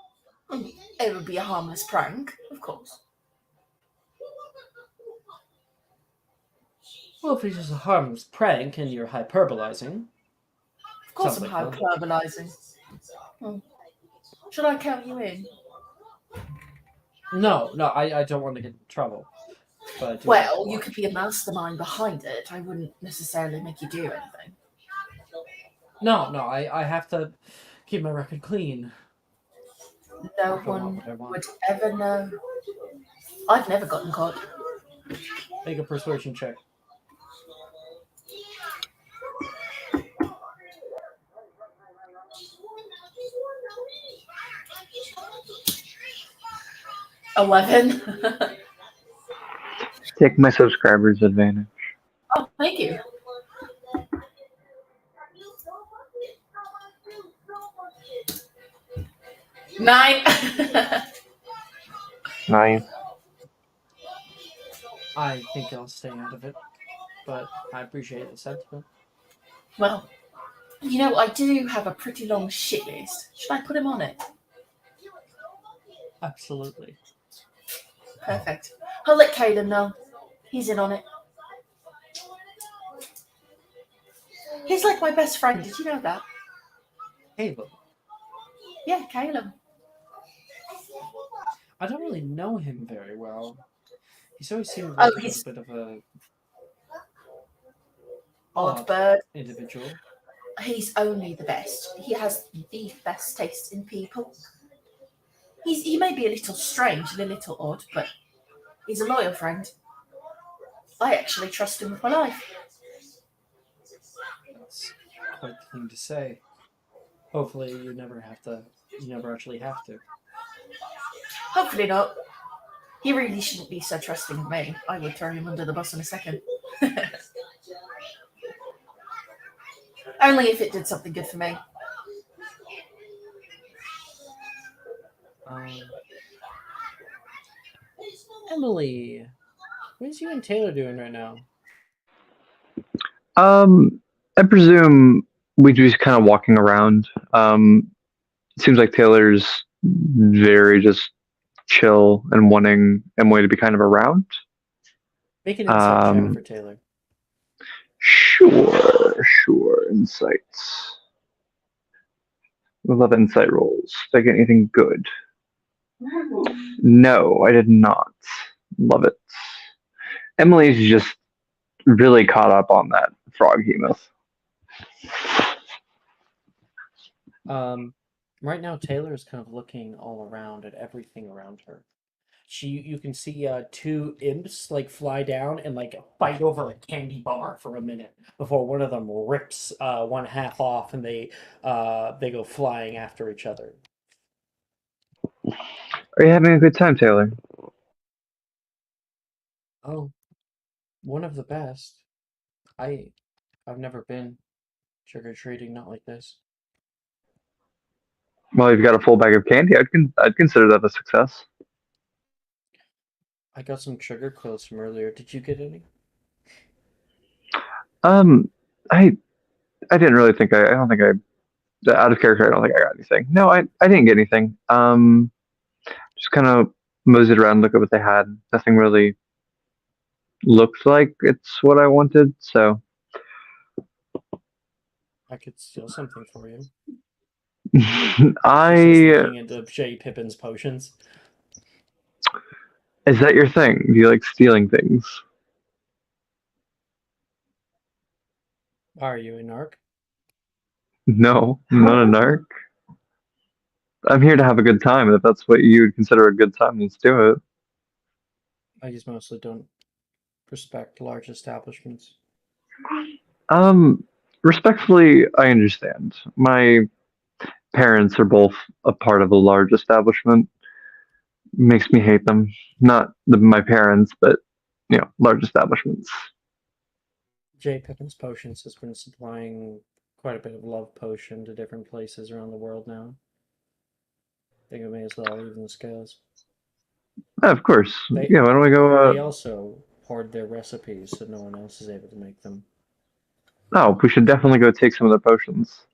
It would be a harmless prank, of course. Well, if it's just a harmless prank and you're hyperbolizing. Of course I'm hyperbolizing. Should I count you in? No, I don't want to get in trouble. But well, you could be a mastermind behind it. I wouldn't necessarily make you do anything. No, I have to keep my record clean. No one would ever know. I've never gotten caught. Make a persuasion check. $11. Take my subscribers' advantage. Oh, thank you. $9. $9. I think I'll stay out of it, but I appreciate the sentiment. Well, I do have a pretty long shit list. Should I put him on it? Absolutely. Perfect. I'll let Caleb know. He's in on it. He's like my best friend. Did you know that? Caleb? Yeah, Caleb. I don't really know him very well. He's always seemed like a bit of a odd bird individual. He's only the best. He has the best taste in people. He may be a little strange and a little odd, but he's a loyal friend. I actually trust him with my life. That's quite the thing to say. Hopefully, you never actually have to. Hopefully not. He really shouldn't be so trusting of me. I would throw him under the bus in a second. Only if it did something good for me. Emily, what is you and Taylor doing right now? I presume we just kind of walking around. It seems like Taylor's very just chill and wanting Emily to be kind of around. Make an insight check for Taylor. Sure. Insights. We love insight rolls. Did I get anything good? No, I did not. Love it. Emily's just really caught up on that frog hemoth. Right now, Taylor is kind of looking all around at everything around her. You can see two imps like fly down and like fight over a candy bar for a minute before one of them rips one half off and they go flying after each other. Are you having a good time, Taylor? Oh, one of the best. I've never been trick-or-treating, not like this. Well, you've got a full bag of candy. I'd consider that a success. I got some sugar quills from earlier. Did you get any? I didn't really think I don't think I out of character. I don't think I got anything. No, I didn't get anything. Just kind of moseyed around, look at what they had. Nothing really looked like it's what I wanted. So I could steal something for you. Looking into J. Pippin's potions. Is that your thing? Do you like stealing things? Are you a narc? No, I'm not a narc. I'm here to have a good time, and if that's what you would consider a good time, let's do it. I just mostly don't respect large establishments. Respectfully, I understand. My parents are both a part of a large establishment. Makes me hate them. Not my parents, but large establishments. J. Pippin's Potions has been supplying quite a bit of love potion to different places around the world now. I think we may as well even the scales. Of course. Why don't we go? They also hoard their recipes so no one else is able to make them. Oh, we should definitely go take some of their potions.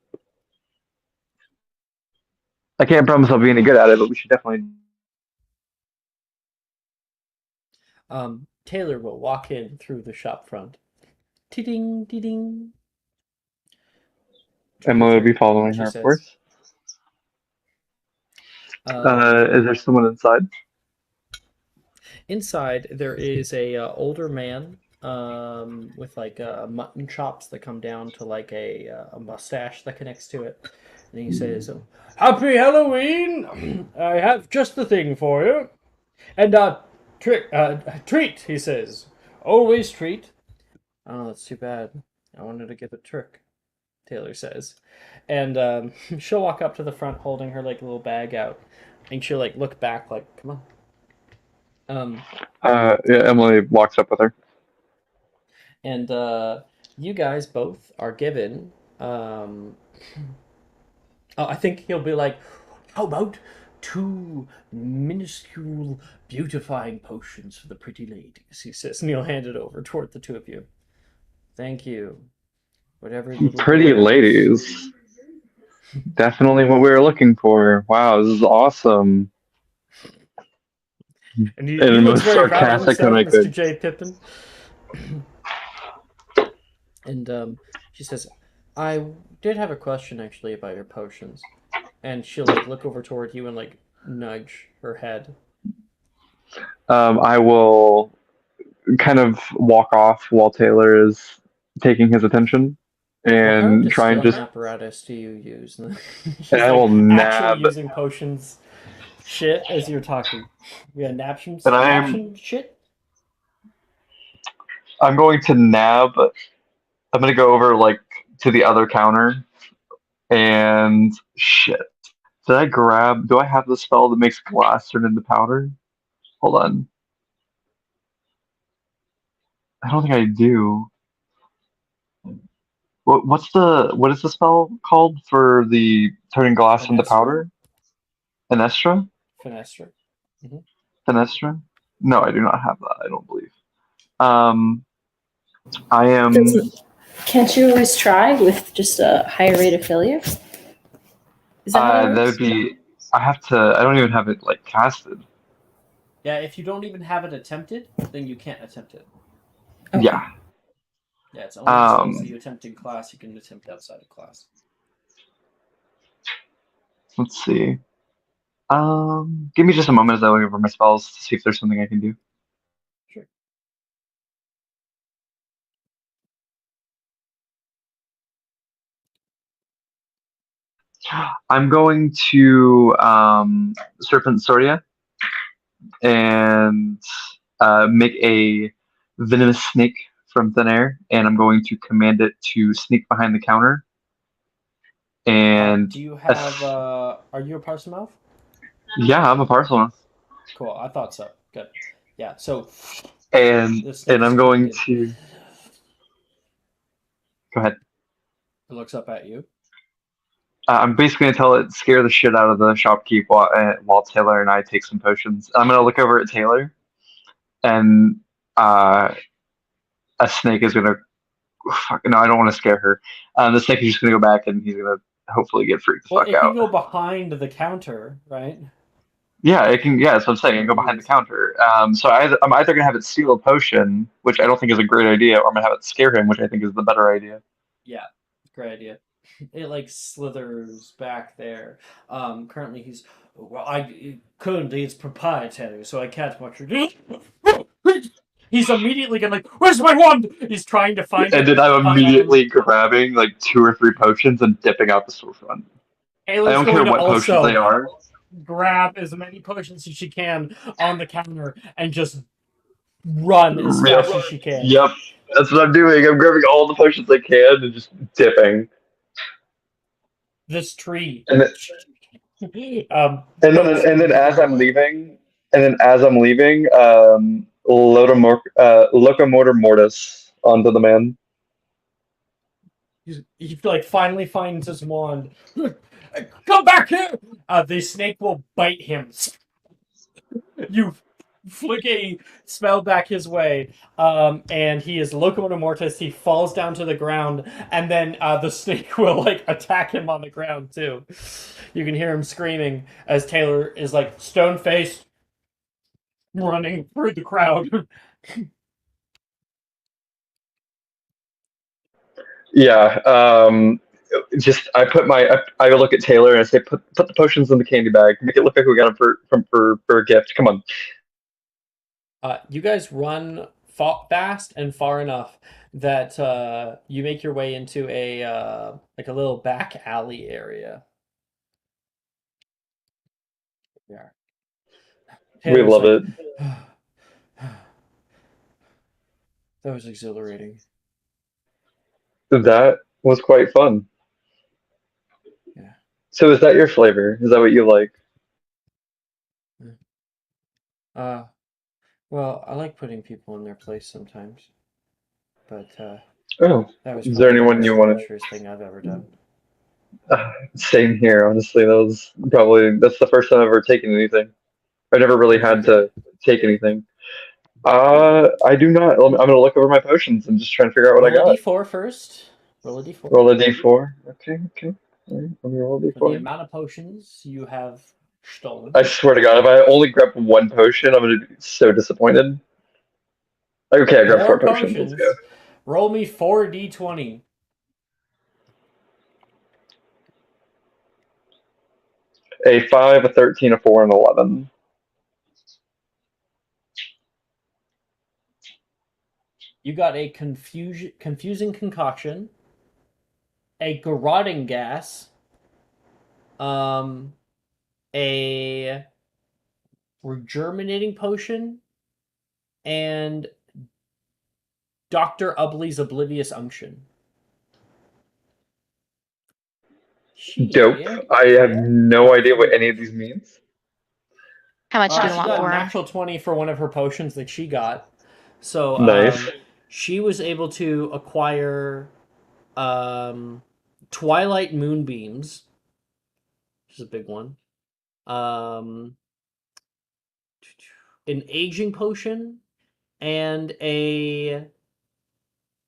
I can't promise I'll be any good at it, but we should definitely. Taylor will walk in through the shop front. Ding, ding. Emily will be following her, of course. Is there someone inside? Inside, there is a older man with like mutton chops that come down to like a mustache that connects to it. And he says, "Happy Halloween! I have just the thing for you. And treat," he says. "Always treat." Oh, that's too bad. I wanted to give a trick, Taylor says. And she'll walk up to the front holding her like little bag out. And she'll like look back like, "Come on." Emily walks up with her. And you guys both are given I think he'll be like, "How about 2 minuscule beautifying potions for the pretty ladies," he says, and he'll hand it over toward the two of you. "Thank you. Whatever little pretty ladies. Definitely what we were looking for. Wow, this is awesome." And he looks very proud of himself, Mr. J. Pippin. And she says, "I did have a question actually about your potions." And she'll like look over toward you and like nudge her head. I will kind of walk off while Taylor is taking his attention and try and just. What apparatus do you use? And I will nab. Actually using potions shit as you're talking. Yeah, napkin And shit. I'm going to nab. I'm gonna go over like to the other counter and shit. Did I grab? Do I have the spell that makes glass turn into powder? Hold on. I don't think I do. What is the spell called for the turning glass into Fenestra? powder? Fenestra? Fenestra. Mm-hmm. Fenestra? No, I do not have that. I don't believe. Um, I am. Can't you always try with just a higher rate of failure? Is that how that That works? would be. I have to. I don't even have it like casted. Yeah, if you don't even have it attempted, then you can't attempt it. Okay. Yeah. Yeah, it's only spells that you attempt in class you can attempt outside of class. Let's see. Give me just a moment as I look over my spells to see if there's something I can do. Sure. I'm going to Serpent Soria and make a venomous snake from thin air, and I'm going to command it to sneak behind the counter. And do you have? Are you a parson elf? yeah, I'm a parcel. Cool. I thought so. Good. Yeah. So. And The snake is I'm going created. to go ahead. It looks up at you. I'm basically gonna tell it scare the shit out of the shopkeep while Taylor and I take some potions. I'm gonna look over at Taylor, and uh, a snake is gonna. Fuck, no, I don't want to scare her. The snake is just gonna go back, and he's gonna hopefully get freaked the Well, fuck it can out. go behind the counter, right? Yeah, it can. Yeah, that's what I'm saying. It can go behind the counter. So I'm either gonna have it steal a potion, which I don't think is a great idea, or I'm gonna have it scare him, which I think is the better idea. Yeah, great idea. It like slithers back there. Currently he's currently it's proprietary, so I can't much. He's immediately gonna like, where's my wand? He's trying to find And it. then I'm immediately grabbing like 2 or 3 potions and dipping out the storefront. I Taylor's don't care going to what potions they also are. grab as many potions as she can on the counter and just run as Yep. fast as she can. Yep. That's what I'm doing. I'm grabbing all the potions I can and just dipping. This tree. And then as I'm leaving, locomotor mortis onto the man. He like finally finds his wand. Come back here! The snake will bite him. You flick a spell back his way, and he is locomotor mortis. He falls down to the ground, and then the snake will like attack him on the ground too. You can hear him screaming as Taylor is like stone faced, running through the crowd. Yeah. Just I look at Taylor and I say, put the potions in the candy bag. Make it look like we got them for a gift. Come on. You guys run fast and far enough that you make your way into a like a little back alley area. Yeah. We love it. That was exhilarating. That was quite fun. Yeah. So is that your flavor? Is that what you like? Well, I like putting people in their place sometimes. But Oh, that was is there probably the anyone most you want adventurous thing I've ever done. to? Same here, honestly. That's the first time I've ever taken anything. I never really had to take anything. I do not. I'm gonna look over my potions and just try and figure out what Roll I got. a d4 first. Roll a d4. Roll a d4. Okay. All right, let me roll a For the d4. amount of potions you have stolen. I swear to God, if I only grab one potion, I'm gonna be so disappointed. Okay, I grabbed 4 potions. Let's go. Roll me 4d20. A 5, a 13, a 4, and 11. You got a confusing concoction, a garroting gas, a Regerminating Potion, and Dr. Ubley's Oblivious Unction. Dope. I have no idea what any of these means. How much do you She want got for a 'em? natural 20 for one of her potions that she got. So Nice. she was able to acquire Twilight Moonbeams, which is a big one. An aging potion and a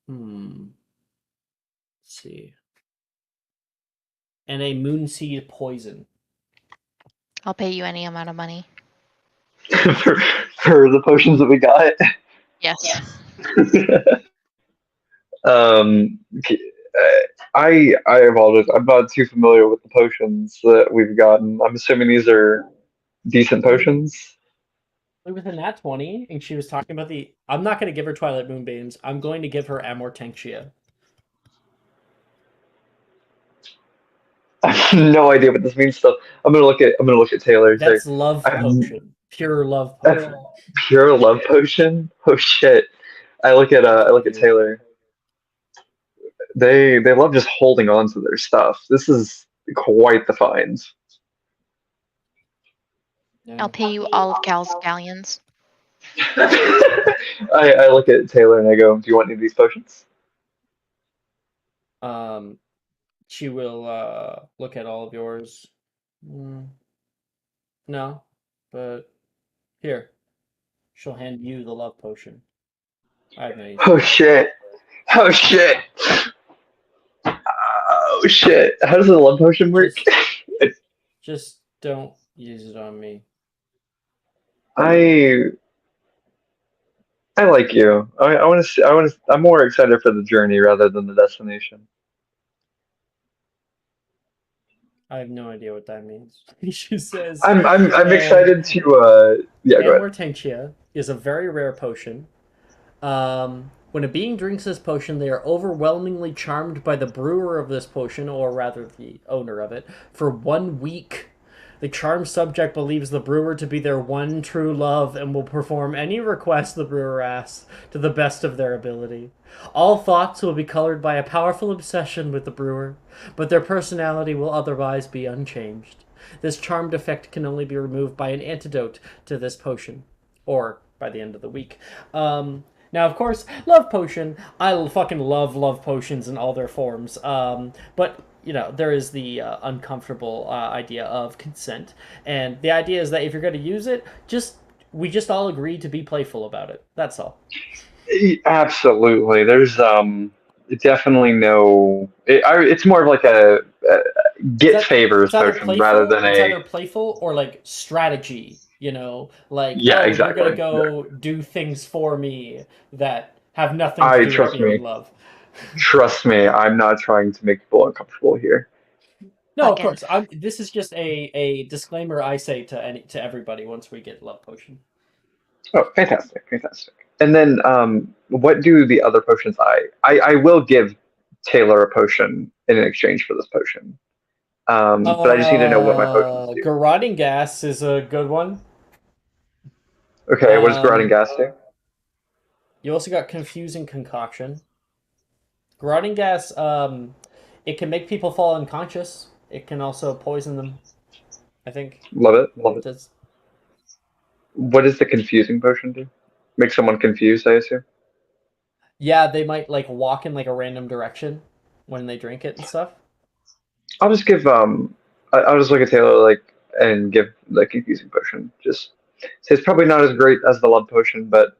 let's see. And a moonseed poison. I'll pay you any amount of money. for the potions that we got. Yes. um, I apologize. I'm not too familiar with the potions that we've gotten. I'm assuming these are decent potions. With a nat 20, and she was talking about I'm not going to give her Twilight Moonbeams. I'm going to give her Amortentia. I have no idea what this means. So I'm gonna look at Taylor. That's love potion. Pure love potion. Pure love potion. Oh shit! I look at Taylor. They love just holding on to their stuff. This is quite the find. I'll pay you all of Cal's galleons. I look at Taylor and I go, "Do you want any of these potions?" She will look at all of yours. No, but here, she'll hand you the love potion. I have no use. Oh shit! Oh shit! Oh shit! How does the love potion work? Just don't use it on me. I like you. I want to. I'm more excited for the journey rather than the destination. I have no idea what that means. She says. I'm excited to. Yeah, go ahead. Amortentia is a very rare potion. When a being drinks this potion, they are overwhelmingly charmed by the brewer of this potion, or rather the owner of it, for 1 week. The charmed subject believes the brewer to be their one true love and will perform any request the brewer asks to the best of their ability. All thoughts will be colored by a powerful obsession with the brewer, but their personality will otherwise be unchanged. This charmed effect can only be removed by an antidote to this potion, or by the end of the week. Now, of course, love potion. I fucking love potions in all their forms. But there is the uncomfortable idea of consent, and the idea is that if you're going to use it, we just all agree to be playful about it. That's all. Absolutely. There's definitely no. It's more of like a get favors potion rather than it's a. either playful or like strategy. Like exactly. You're gonna go do things for me that have nothing to do with being in love. Trust me, I'm not trying to make people uncomfortable here. No, of course. This is just a disclaimer I say to everybody once we get love potion. Oh, fantastic. And then, what do the other potions? I will give Taylor a potion in exchange for this potion. But I just need to know what my potions do. Garroting gas is a good one. Okay, what does garroting gas do? You also got confusing concoction. Garroting gas, it can make people fall unconscious. It can also poison them, I think. Love it. What does the confusing potion do? Make someone confused, I assume? Yeah, they might walk in a random direction when they drink it and stuff. I'll just give I'll just look at Taylor and give the confusing potion. Just say it's probably not as great as the love potion, but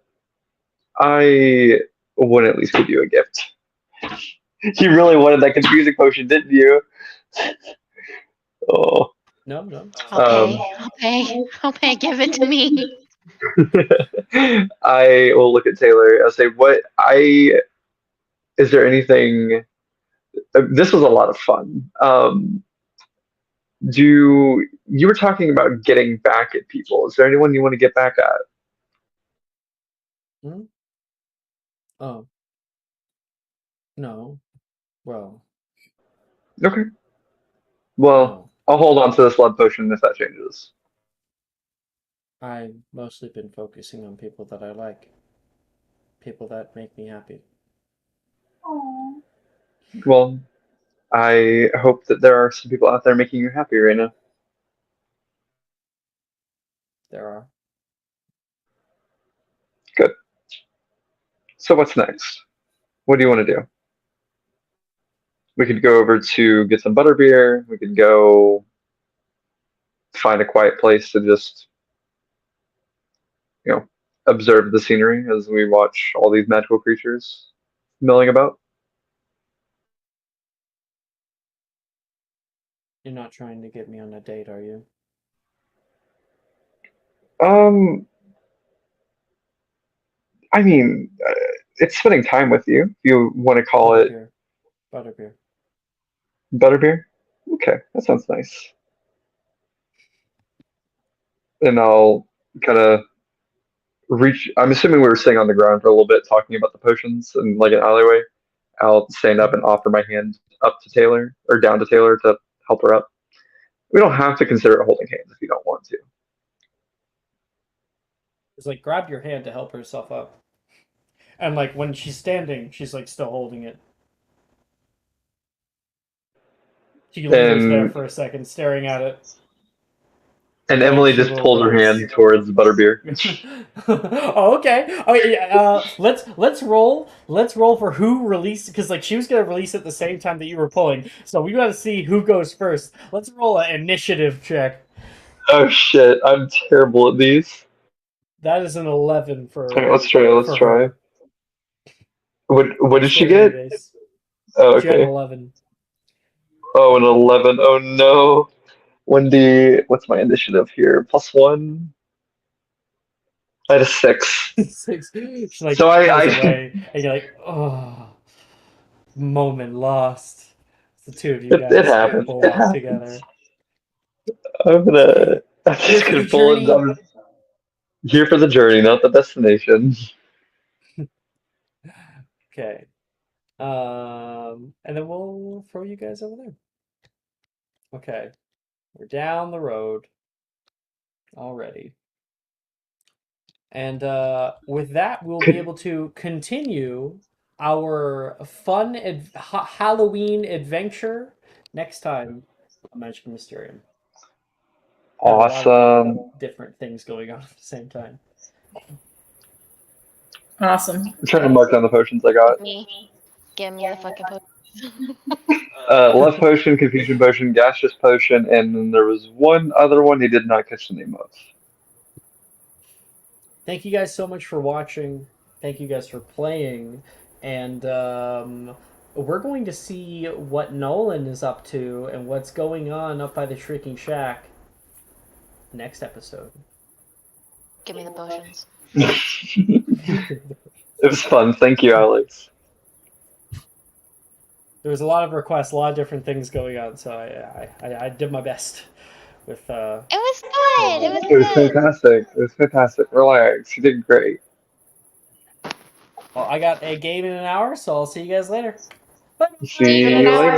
I would at least give you a gift. You really wanted that confusing potion, didn't you? Oh. No. I'll pay. Give it to me. I will look at Taylor. I'll say, is there anything? This was a lot of fun. You were talking about getting back at people? Is there anyone you want to get back at? Oh. No. Well. Okay. Well, I'll hold on to this love potion if that changes. I've mostly been focusing on people that I like. People that make me happy. Aww. Well, I hope that there are some people out there making you happy right now. There are. Good. So what's next? What do you want to do? We could go over to get some butterbeer. We could go find a quiet place to just, observe the scenery as we watch all these magical creatures milling about. You're not trying to get me on a date, are you? Um, I mean, it's spending time with you. If you want to call it Butterbeer. Butterbeer. butterbeer, okay, that sounds nice. And I'll kind of reach. I'm assuming we were sitting on the ground for a little bit talking about the potions in like an alleyway. I'll stand up and offer my hand up to Taylor or down to Taylor to help her up. We don't have to consider it holding hands if you don't want to. It's like grab your hand to help herself up. And like when she's standing, she's like still holding it. She lingers there for a second, staring at it. And Emily just pulls her hand towards butterbeer. Oh, okay. Oh yeah. Let's roll. Let's roll for who released, because like she was gonna release at the same time that you were pulling. So we gotta see who goes first. Let's roll an initiative check. Oh shit! I'm terrible at these. That is an 11 for. Okay, let's try. Let's try. Her. What did she get? Base. Oh, She had an okay. 11. Oh, an 11. Oh no. What's my initiative here? +1. I had a 6. 6. She like So pulls I away, and you're like, oh, moment lost. The two of you guys it happens. pull It off happens. together. I'm just gonna pull it. I'm here for the journey, not the destination. Okay. And then we'll throw you guys over there. Okay. We're down the road already. And with that, we'll be able to continue our fun Halloween adventure next time on Magic Mysterium. Awesome. A lot of different things going on at the same time. Awesome. I'm trying to mark down the potions I got. Give me the fucking potion. Love potion, confusion potion, gaseous potion, and then there was one other one he did not catch the name of. Thank you guys so much for watching. Thank you guys for playing. And we're going to see what Nolan is up to and what's going on up by the Shrieking Shack next episode. Give me the potions. It was fun. Thank you, Alex. There was a lot of requests, a lot of different things going on, so I did my best with. It was good. It was It was fantastic. It was fantastic. Relax. You did great. Well, I got a game in an hour, so I'll see you guys later. See you later.